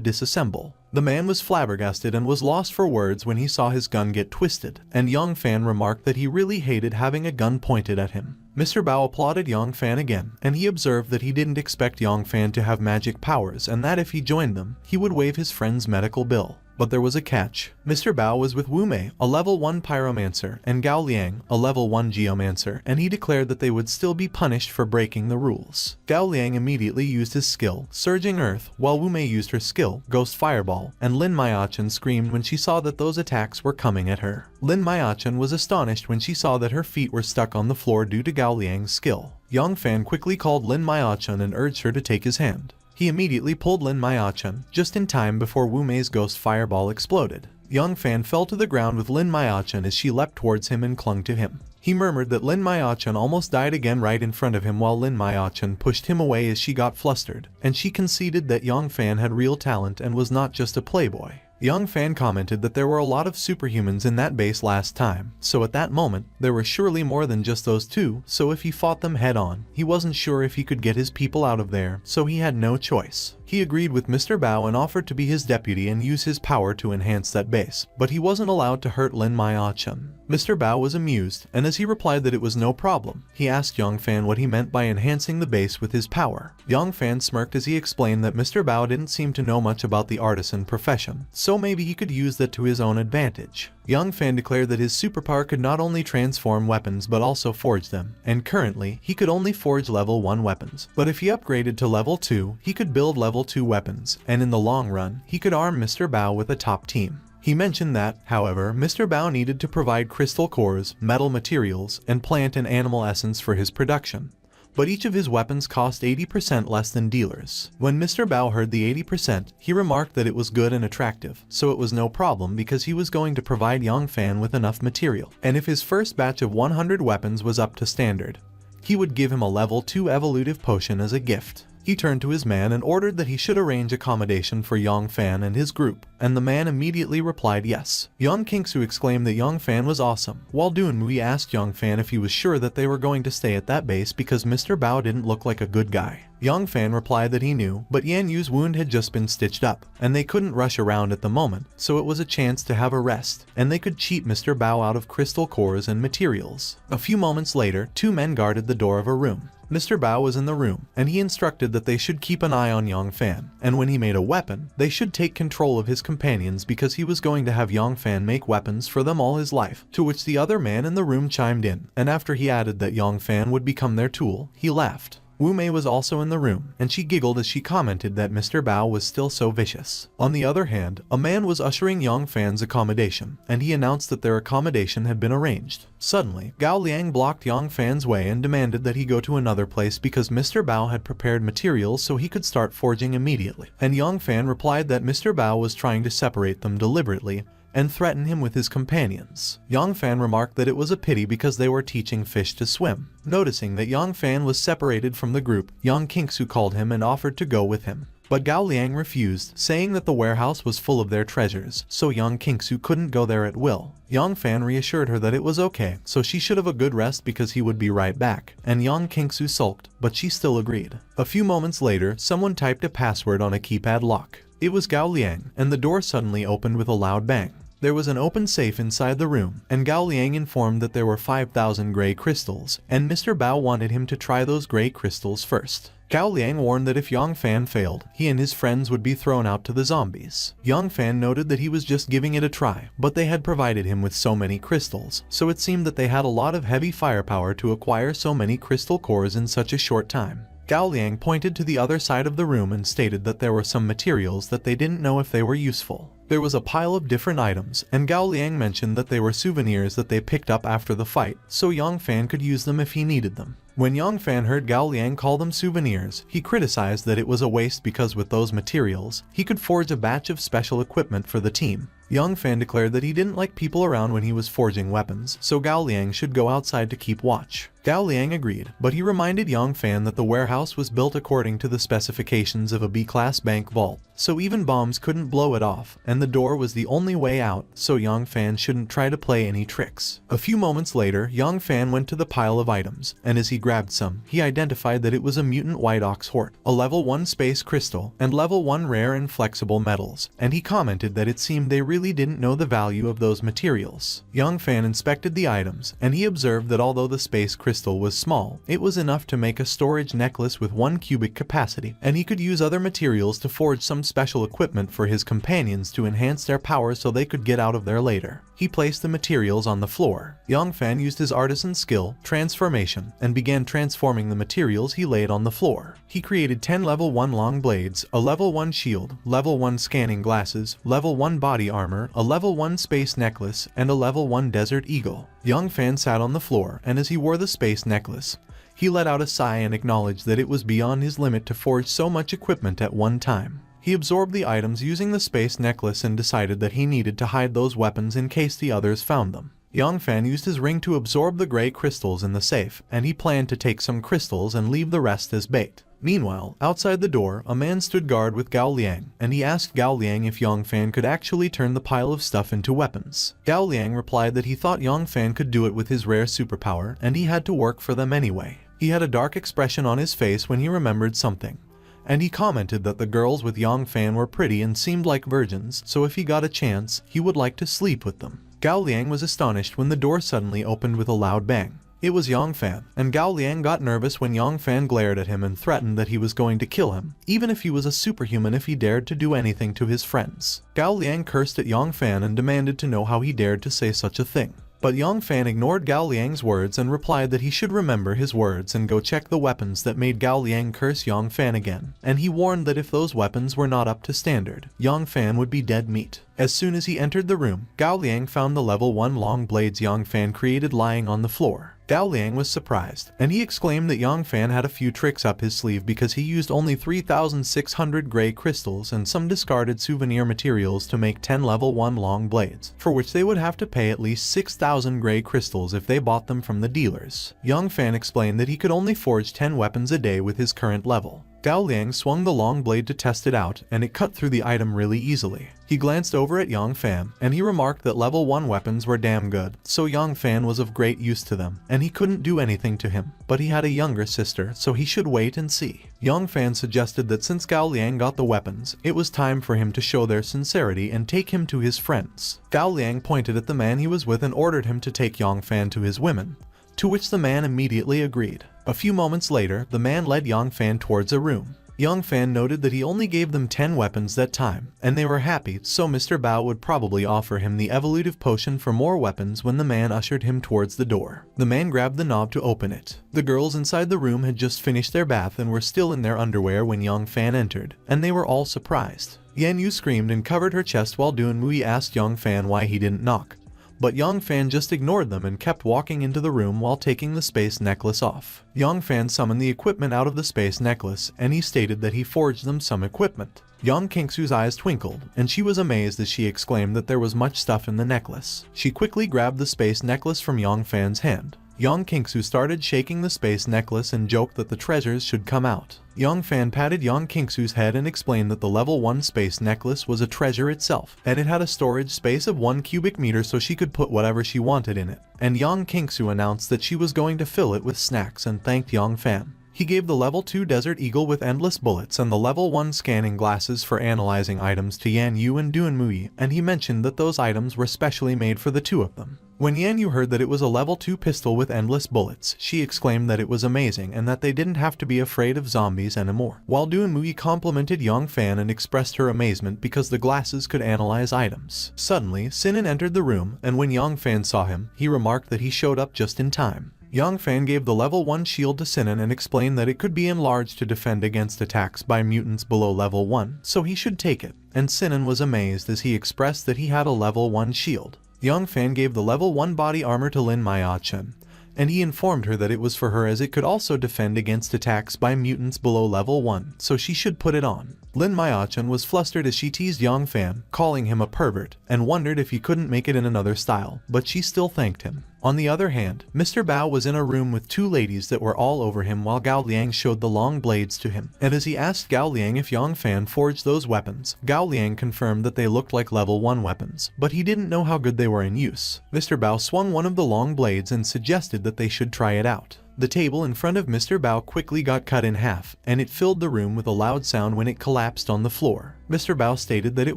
disassemble. The man was flabbergasted and was lost for words when he saw his gun get twisted, and Yang Fan remarked that he really hated having a gun pointed at him. Mr. Bao applauded Yang Fan again, and he observed that he didn't expect Yang Fan to have magic powers and that if he joined them, he would waive his friend's medical bill. But there was a catch. Mr. Bao was with Wu Mei, a level 1 pyromancer, and Gao Liang, a level 1 geomancer, and he declared that they would still be punished for breaking the rules. Gao Liang immediately used his skill, Surging Earth, while Wu Mei used her skill, Ghost Fireball, and Lin Maiachan screamed when she saw that those attacks were coming at her. Lin Maiachan was astonished when she saw that her feet were stuck on the floor due to Gao Liang's skill. Yang Fan quickly called Lin Maiachan and urged her to take his hand. He immediately pulled Lin Maiachan, just in time before Wu Mei's Ghost Fireball exploded. Yang Fan fell to the ground with Lin Maiachan as she leapt towards him and clung to him. He murmured that Lin Maiachan almost died again right in front of him while Lin Maiachan pushed him away as she got flustered, and she conceded that Yang Fan had real talent and was not just a playboy. Yang Fan commented that there were a lot of superhumans in that base last time, so at that moment, there were surely more than just those two, so if he fought them head on, he wasn't sure if he could get his people out of there, so he had no choice. He agreed with Mr. Bao and offered to be his deputy and use his power to enhance that base, but he wasn't allowed to hurt Lin Maiachan. Mr. Bao was amused, and as he replied that it was no problem, he asked Yang Fan what he meant by enhancing the base with his power. Yang Fan smirked as he explained that Mr. Bao didn't seem to know much about the artisan profession, so maybe he could use that to his own advantage. Yang Fan declared that his superpower could not only transform weapons but also forge them, and currently, he could only forge level 1 weapons. But if he upgraded to level 2, he could build level 2 weapons, and in the long run, he could arm Mr. Bao with a top team. He mentioned that, however, Mr. Bao needed to provide crystal cores, metal materials, and plant and animal essence for his production. But each of his weapons cost 80% less than dealers. When Mr. Bao heard the 80%, he remarked that it was good and attractive, so it was no problem because he was going to provide Yang Fan with enough material. And if his first batch of 100 weapons was up to standard, he would give him a level 2 evolutive potion as a gift. He turned to his man and ordered that he should arrange accommodation for Yang Fan and his group, and the man immediately replied yes. Yang Kingsu exclaimed that Yang Fan was awesome, while Dunmui asked Yang Fan if he was sure that they were going to stay at that base because Mr. Bao didn't look like a good guy. Yang Fan replied that he knew, but Yan Yu's wound had just been stitched up, and they couldn't rush around at the moment, so it was a chance to have a rest, and they could cheat Mr. Bao out of crystal cores and materials. A few moments later, 2 men guarded the door of a room. Mr. Bao was in the room, and he instructed that they should keep an eye on Yang Fan, and when he made a weapon, they should take control of his companions because he was going to have Yang Fan make weapons for them all his life, to which the other man in the room chimed in, and after he added that Yang Fan would become their tool, he laughed. Wu Mei was also in the room, and she giggled as she commented that Mr. Bao was still so vicious. On the other hand, a man was ushering Yang Fan's accommodation, and he announced that their accommodation had been arranged. Suddenly, Gao Liang blocked Yang Fan's way and demanded that he go to another place because Mr. Bao had prepared materials so he could start forging immediately. And Yang Fan replied that Mr. Bao was trying to separate them deliberately, and threaten him with his companions. Yang Fan remarked that it was a pity because they were teaching fish to swim. Noticing that Yang Fan was separated from the group, Yang Kingsu called him and offered to go with him. But Gao Liang refused, saying that the warehouse was full of their treasures, so Yang Kingsu couldn't go there at will. Yang Fan reassured her that it was okay, so she should have a good rest because he would be right back, and Yang Kingsu sulked, but she still agreed. A few moments later, someone typed a password on a keypad lock. It was Gao Liang, and the door suddenly opened with a loud bang. There was an open safe inside the room, and Gao Liang informed that there were 5,000 gray crystals, and Mr. Bao wanted him to try those gray crystals first. Gao Liang warned that if Yang Fan failed, he and his friends would be thrown out to the zombies. Yang Fan noted that he was just giving it a try, but they had provided him with so many crystals, so it seemed that they had a lot of heavy firepower to acquire so many crystal cores in such a short time. Gao Liang pointed to the other side of the room and stated that there were some materials that they didn't know if they were useful. There was a pile of different items, and Gao Liang mentioned that they were souvenirs that they picked up after the fight, so Yang Fan could use them if he needed them. When Yang Fan heard Gao Liang call them souvenirs, he criticized that it was a waste because with those materials, he could forge a batch of special equipment for the team. Yang Fan declared that he didn't like people around when he was forging weapons, so Gao Liang should go outside to keep watch. Gao Liang agreed, but he reminded Yang Fan that the warehouse was built according to the specifications of a B-class bank vault, so even bombs couldn't blow it off, and the door was the only way out, so Yang Fan shouldn't try to play any tricks. A few moments later, Yang Fan went to the pile of items, and as he grabbed some, he identified that it was a mutant white ox hort, a level 1 space crystal, and level 1 rare and flexible metals, and he commented that it seemed they really really didn't know the value of those materials. Young Fan inspected the items, and he observed that although the space crystal was small, it was enough to make a storage necklace with 1 cubic capacity, and he could use other materials to forge some special equipment for his companions to enhance their power so they could get out of there later. He placed the materials on the floor. Young Fan used his artisan skill, transformation, and began transforming the materials he laid on the floor. He created 10 level 1 long blades, a level 1 shield, level 1 scanning glasses, level 1 body armor, a level 1 space necklace, and a level 1 desert eagle. Young Fan sat on the floor, and as he wore the space necklace, he let out a sigh and acknowledged that it was beyond his limit to forge so much equipment at one time. He absorbed the items using the space necklace and decided that he needed to hide those weapons in case the others found them. Young Fan used his ring to absorb the gray crystals in the safe, and he planned to take some crystals and leave the rest as bait. Meanwhile, outside the door, a man stood guard with Gao Liang, and he asked Gao Liang if Young Fan could actually turn the pile of stuff into weapons. Gao Liang replied that he thought Young Fan could do it with his rare superpower, and he had to work for them anyway. He had a dark expression on his face when he remembered something, and he commented that the girls with Young Fan were pretty and seemed like virgins, so if he got a chance, he would like to sleep with them. Gao Liang was astonished when the door suddenly opened with a loud bang. It was Young Fan, and Gao Liang got nervous when Young Fan glared at him and threatened that he was going to kill him, even if he was a superhuman if he dared to do anything to his friends. Gao Liang cursed at Young Fan and demanded to know how he dared to say such a thing. But Young Fan ignored Gao Liang's words and replied that he should remember his words and go check the weapons that made Gao Liang curse Young Fan again, and he warned that if those weapons were not up to standard, Young Fan would be dead meat. As soon as he entered the room, Gao Liang found the level 1 long blades Young Fan created lying on the floor. Gao Liang was surprised, and he exclaimed that Young Fan had a few tricks up his sleeve because he used only 3,600 gray crystals and some discarded souvenir materials to make 10 level 1 long blades, for which they would have to pay at least 6,000 gray crystals if they bought them from the dealers. Young Fan explained that he could only forge 10 weapons a day with his current level. Gao Liang swung the long blade to test it out, and it cut through the item really easily. He glanced over at Young Fan, and he remarked that level 1 weapons were damn good, so Young Fan was of great use to them, and he couldn't do anything to him. But he had a younger sister, so he should wait and see. Young Fan suggested that since Gao Liang got the weapons, it was time for him to show their sincerity and take him to his friends. Gao Liang pointed at the man he was with and ordered him to take Young Fan to his women, to which the man immediately agreed. A few moments later, the man led Young Fan towards a room. Young Fan noted that he only gave them 10 weapons that time, and they were happy, so Mr. Bao would probably offer him the evolutive potion for more weapons when the man ushered him towards the door. The man grabbed the knob to open it. The girls inside the room had just finished their bath and were still in their underwear when Young Fan entered, and they were all surprised. Yan Yu screamed and covered her chest while Dun Mui asked Young Fan why he didn't knock. But Young Fan just ignored them and kept walking into the room while taking the space necklace off. Young Fan summoned the equipment out of the space necklace, and he stated that he forged them some equipment. Young Kingsu's eyes twinkled, and she was amazed as she exclaimed that there was much stuff in the necklace. She quickly grabbed the space necklace from Young Fan's hand. Young Kingsu started shaking the space necklace and joked that the treasures should come out. Young Fan patted Young Kingsu's head and explained that the level 1 space necklace was a treasure itself, and it had a storage space of 1 cubic meter so she could put whatever she wanted in it. And Young Kingsu announced that she was going to fill it with snacks and thanked Young Fan. He gave the level 2 Desert Eagle with endless bullets and the level 1 scanning glasses for analyzing items to Yan Yu and Dun Mui, and he mentioned that those items were specially made for the two of them. When Yan Yu heard that it was a level 2 pistol with endless bullets, she exclaimed that it was amazing and that they didn't have to be afraid of zombies anymore. While Dun Mui complimented Young Fan and expressed her amazement because the glasses could analyze items. Suddenly, Sinan entered the room, and when Young Fan saw him, he remarked that he showed up just in time. Young Fan gave the level 1 shield to Sinan and explained that it could be enlarged to defend against attacks by mutants below level 1, so he should take it, and Sinan was amazed as he expressed that he had a level 1 shield. Young Fan gave the level 1 body armor to Lin Maya-chen, and he informed her that it was for her as it could also defend against attacks by mutants below level 1, so she should put it on. Lin Maya-chen was flustered as she teased Young Fan, calling him a pervert, and wondered if he couldn't make it in another style, but she still thanked him. On the other hand, Mr. Bao was in a room with two ladies that were all over him while Gao Liang showed the long blades to him, and as he asked Gao Liang if Young Fan forged those weapons, Gao Liang confirmed that they looked like level 1 weapons, but he didn't know how good they were in use. Mr. Bao swung one of the long blades and suggested that they should try it out. The table in front of Mr. Bao quickly got cut in half, and it filled the room with a loud sound when it collapsed on the floor. Mr. Bao stated that it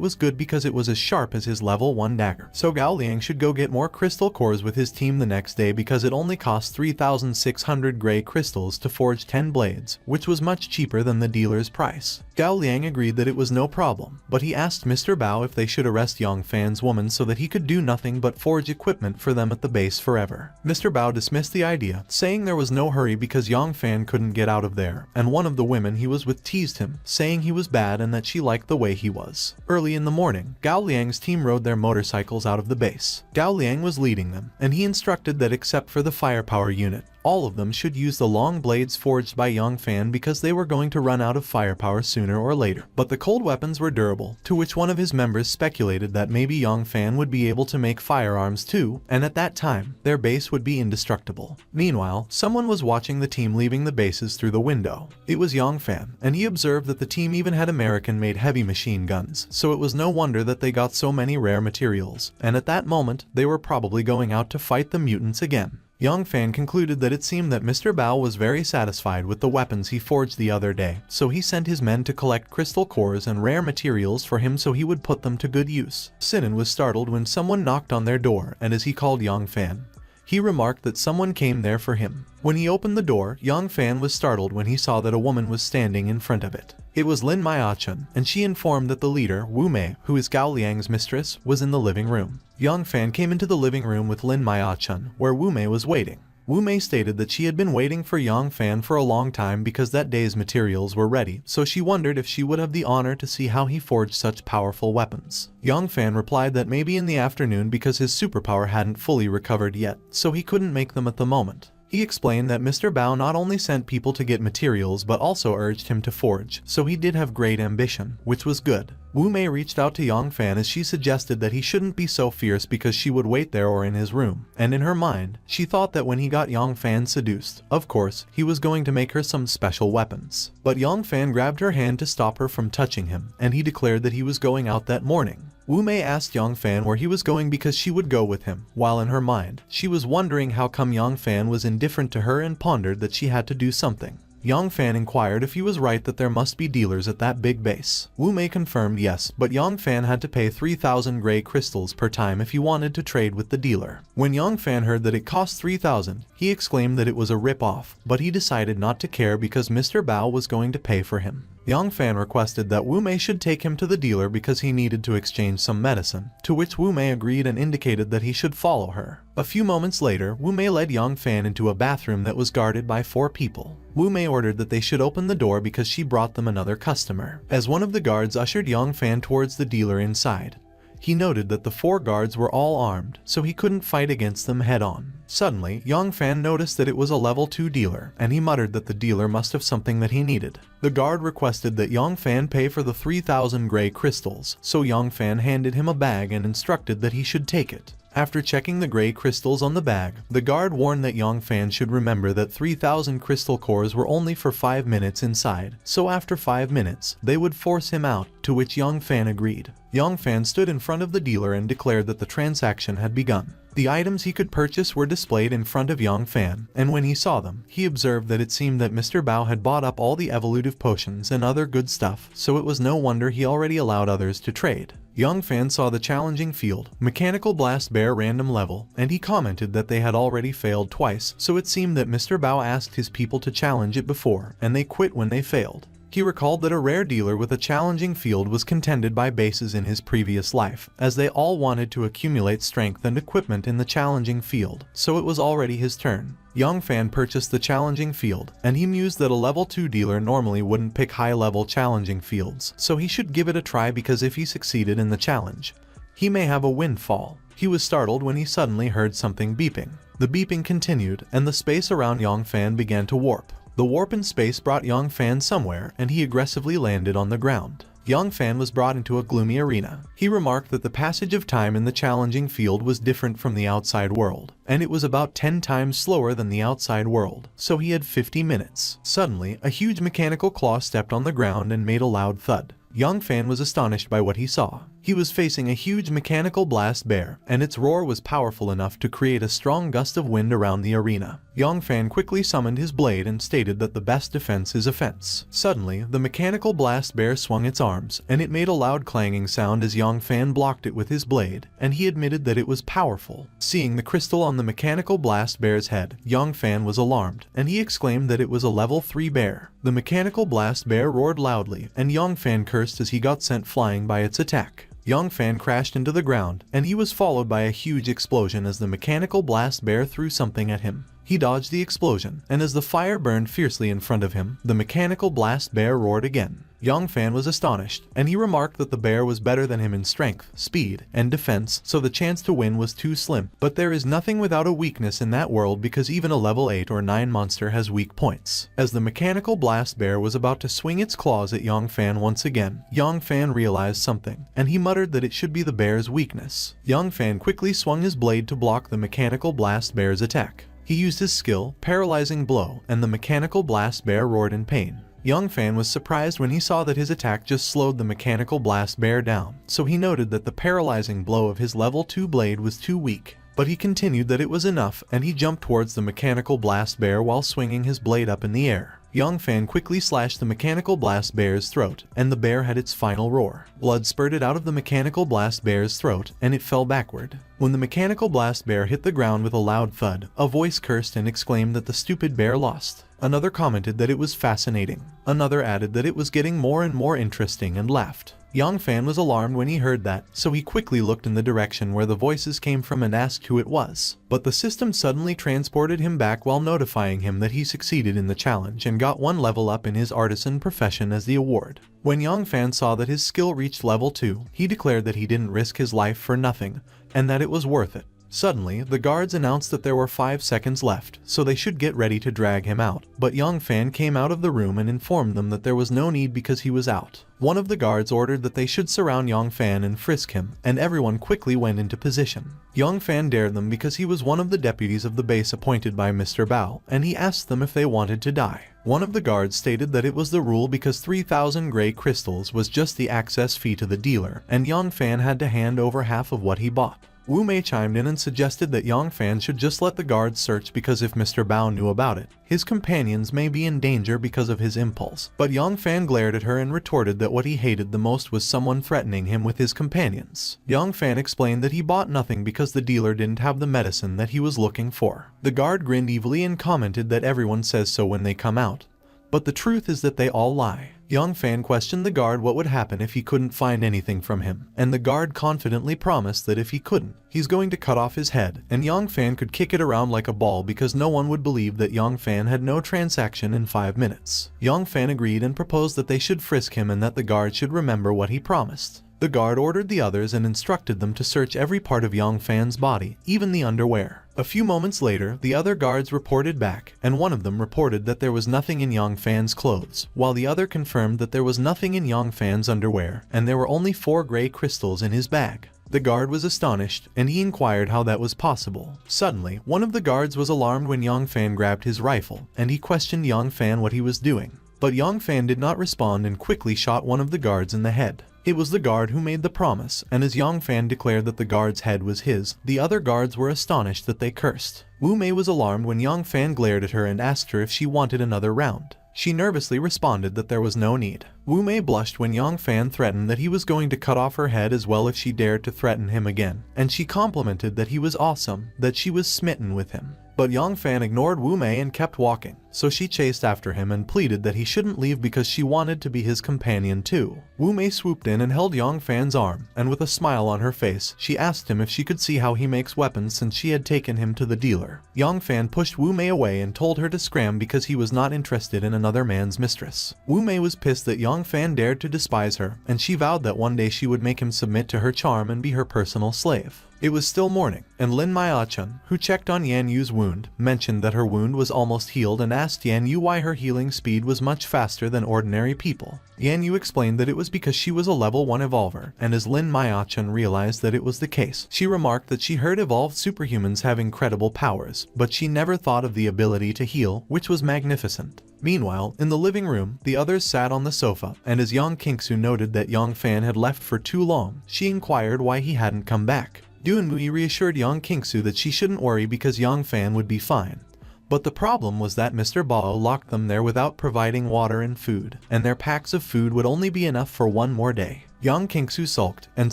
was good because it was as sharp as his level 1 dagger. So Gao Liang should go get more crystal cores with his team the next day because it only cost 3,600 gray crystals to forge 10 blades, which was much cheaper than the dealer's price. Gao Liang agreed that it was no problem, but he asked Mr. Bao if they should arrest Yang Fan's woman so that he could do nothing but forge equipment for them at the base forever. Mr. Bao dismissed the idea, saying there was no hurry because Yang Fan couldn't get out of there, and one of the women he was with teased him, saying he was bad and that she liked the way he was. Early in the morning, Gao Liang's team rode their motorcycles out of the base. Gao Liang was leading them, and he instructed that except for the firepower unit, all of them should use the long blades forged by Yang Fan because they were going to run out of firepower sooner or later. But the cold weapons were durable, to which one of his members speculated that maybe Yang Fan would be able to make firearms too, and at that time, their base would be indestructible. Meanwhile, someone was watching the team leaving the bases through the window. It was Yang Fan, and he observed that the team even had American-made heavy machine guns, so it was no wonder that they got so many rare materials, and at that moment, they were probably going out to fight the mutants again. Yang Fan concluded that it seemed that Mr. Bao was very satisfied with the weapons he forged the other day, so he sent his men to collect crystal cores and rare materials for him so he would put them to good use. Sinan was startled when someone knocked on their door, and as he called Yang Fan, he remarked that someone came there for him. When he opened the door, Yang Fan was startled when he saw that a woman was standing in front of it. It was Lin Maiachun, and she informed that the leader, Wu Mei, who is Gao Liang's mistress, was in the living room. Yang Fan came into the living room with Lin Maiachun, where Wu Mei was waiting. Wu Mei stated that she had been waiting for Yang Fan for a long time because that day's materials were ready, so she wondered if she would have the honor to see how he forged such powerful weapons. Yang Fan replied that maybe in the afternoon because his superpower hadn't fully recovered yet, so he couldn't make them at the moment. He explained that Mr. Bao not only sent people to get materials but also urged him to forge, so he did have great ambition, which was good. Wu Mei reached out to Yang Fan as she suggested that he shouldn't be so fierce because she would wait there or in his room, and in her mind, she thought that when he got Yang Fan seduced, of course, he was going to make her some special weapons. But Yang Fan grabbed her hand to stop her from touching him, and he declared that he was going out that morning. Wu Mei asked Yang Fan where he was going because she would go with him, while in her mind, she was wondering how come Yang Fan was indifferent to her and pondered that she had to do something. Yang Fan inquired if he was right that there must be dealers at that big base. Wu Mei confirmed yes, but Yang Fan had to pay 3,000 gray crystals per time if he wanted to trade with the dealer. When Yang Fan heard that it cost 3,000, he exclaimed that it was a rip-off, but he decided not to care because Mr. Bao was going to pay for him. Yang Fan requested that Wu Mei should take him to the dealer because he needed to exchange some medicine, to which Wu Mei agreed and indicated that he should follow her. A few moments later, Wu Mei led Yang Fan into a bathroom that was guarded by 4 people. Wu Mei ordered that they should open the door because she brought them another customer. As one of the guards ushered Yang Fan towards the dealer inside, he noted that the 4 guards were all armed, so he couldn't fight against them head-on. Suddenly, Yang Fan noticed that it was a level 2 dealer, and he muttered that the dealer must have something that he needed. The guard requested that Yang Fan pay for the 3,000 gray crystals, so Yang Fan handed him a bag and instructed that he should take it. After checking the gray crystals on the bag, the guard warned that Yang Fan should remember that 3,000 crystal cores were only for 5 minutes inside, so after 5 minutes, they would force him out, to which Yang Fan agreed. Yang Fan stood in front of the dealer and declared that the transaction had begun. The items he could purchase were displayed in front of Yang Fan, and when he saw them, he observed that it seemed that Mr. Bao had bought up all the evolutive potions and other good stuff, so it was no wonder he already allowed others to trade. Yang Fan saw the challenging field, Mechanical Blast Bear random level, and he commented that they had already failed twice, so it seemed that Mr. Bao asked his people to challenge it before, and they quit when they failed. He recalled that a rare dealer with a challenging field was contended by bases in his previous life, as they all wanted to accumulate strength and equipment in the challenging field, so it was already his turn. Yang Fan purchased the challenging field, and he mused that a level 2 dealer normally wouldn't pick high-level challenging fields, so he should give it a try because if he succeeded in the challenge, he may have a windfall. He was startled when he suddenly heard something beeping. The beeping continued, and the space around Yang Fan began to warp. The warp in space brought Yang Fan somewhere, and he aggressively landed on the ground. Yang Fan was brought into a gloomy arena. He remarked that the passage of time in the challenging field was different from the outside world, and it was about 10 times slower than the outside world, so he had 50 minutes. Suddenly, a huge mechanical claw stepped on the ground and made a loud thud. Yang Fan was astonished by what he saw. He was facing a huge mechanical blast bear, and its roar was powerful enough to create a strong gust of wind around the arena. Yongfan quickly summoned his blade and stated that the best defense is offense. Suddenly, the mechanical blast bear swung its arms, and it made a loud clanging sound as Yongfan blocked it with his blade, and he admitted that it was powerful. Seeing the crystal on the mechanical blast bear's head, Yongfan was alarmed, and he exclaimed that it was a level 3 bear. The mechanical blast bear roared loudly, and Yongfan cursed as he got sent flying by its attack. Yongfan crashed into the ground, and he was followed by a huge explosion as the mechanical blast bear threw something at him. He dodged the explosion, and as the fire burned fiercely in front of him, the mechanical blast bear roared again. Yongfan was astonished, and he remarked that the bear was better than him in strength, speed, and defense, so the chance to win was too slim. But there is nothing without a weakness in that world, because even a level 8 or 9 monster has weak points. As the mechanical blast bear was about to swing its claws at Yongfan once again, Yongfan realized something, and he muttered that it should be the bear's weakness. Yongfan quickly swung his blade to block the mechanical blast bear's attack. He used his skill, paralyzing blow, and the mechanical blast bear roared in pain. Yongfan was surprised when he saw that his attack just slowed the mechanical blast bear down, so he noted that the paralyzing blow of his level 2 blade was too weak. But he continued that it was enough, and he jumped towards the mechanical blast bear while swinging his blade up in the air. Yongfan quickly slashed the mechanical blast bear's throat, and the bear had its final roar. Blood spurted out of the mechanical blast bear's throat, and it fell backward. When the mechanical blast bear hit the ground with a loud thud, a voice cursed and exclaimed that the stupid bear lost. Another commented that it was fascinating. Another added that it was getting more and more interesting and laughed. Yongfan was alarmed when he heard that, so he quickly looked in the direction where the voices came from and asked who it was. But the system suddenly transported him back while notifying him that he succeeded in the challenge and got 1 level up in his artisan profession as the award. When Yongfan saw that his skill reached level 2, he declared that he didn't risk his life for nothing, and that it was worth it. Suddenly, the guards announced that there were 5 seconds left, so they should get ready to drag him out. But Yongfan came out of the room and informed them that there was no need because he was out. One of the guards ordered that they should surround Yongfan and frisk him, and everyone quickly went into position. Yongfan dared them because he was one of the deputies of the base appointed by Mr. Bao, and he asked them if they wanted to die. One of the guards stated that it was the rule because 3,000 gray crystals was just the access fee to the dealer, and Yongfan had to hand over half of what he bought. Wu Mei chimed in and suggested that Yongfan should just let the guards search because if Mr. Bao knew about it, his companions may be in danger because of his impulse. But Yongfan glared at her and retorted that what he hated the most was someone threatening him with his companions. Yongfan explained that he bought nothing because the dealer didn't have the medicine that he was looking for. The guard grinned evilly and commented that everyone says so when they come out. But the truth is that they all lie. Yongfan questioned the guard what would happen if he couldn't find anything from him, and the guard confidently promised that if he couldn't, he's going to cut off his head, and Yongfan could kick it around like a ball because no one would believe that Yongfan had no transaction in 5 minutes. Yongfan agreed and proposed that they should frisk him and that the guard should remember what he promised. The guard ordered the others and instructed them to search every part of Yongfan's body, even the underwear. A few moments later, the other guards reported back, and one of them reported that there was nothing in Yongfan's clothes, while the other confirmed that there was nothing in Yongfan's underwear, and there were only 4 gray crystals in his bag. The guard was astonished, and he inquired how that was possible. Suddenly, one of the guards was alarmed when Yongfan grabbed his rifle, and he questioned Yongfan what he was doing. But Yongfan did not respond and quickly shot one of the guards in the head. It was the guard who made the promise, and as Yongfan declared that the guard's head was his, the other guards were astonished that they cursed. Wu Mei was alarmed when Yongfan glared at her and asked her if she wanted another round. She nervously responded that there was no need. Wu Mei blushed when Yongfan threatened that he was going to cut off her head as well if she dared to threaten him again, and she complimented that he was awesome, that she was smitten with him. But Yongfan ignored Wu Mei and kept walking, so she chased after him and pleaded that he shouldn't leave because she wanted to be his companion too. Wu Mei swooped in and held Yongfan's arm, and with a smile on her face, she asked him if she could see how he makes weapons since she had taken him to the dealer. Yongfan pushed Wu Mei away and told her to scram because he was not interested in another man's mistress. Wu Mei was pissed that Yongfan dared to despise her, and she vowed that one day she would make him submit to her charm and be her personal slave. It was still morning, and Lin Maya-chun, who checked on Yan Yu's wound, mentioned that her wound was almost healed and asked Yan Yu why her healing speed was much faster than ordinary people. Yan Yu explained that it was because she was a level 1 evolver, and as Lin Maya-chun realized that it was the case, she remarked that she heard evolved superhumans have incredible powers, but she never thought of the ability to heal, which was magnificent. Meanwhile, in the living room, the others sat on the sofa, and as Yang Kingsu noted that Yang Fan had left for too long, she inquired why he hadn't come back. Duanmui reassured Yang Kingsu that she shouldn't worry because Yang Fan would be fine. But the problem was that Mr. Bao locked them there without providing water and food, and their packs of food would only be enough for one more day. Yang Kingsu sulked, and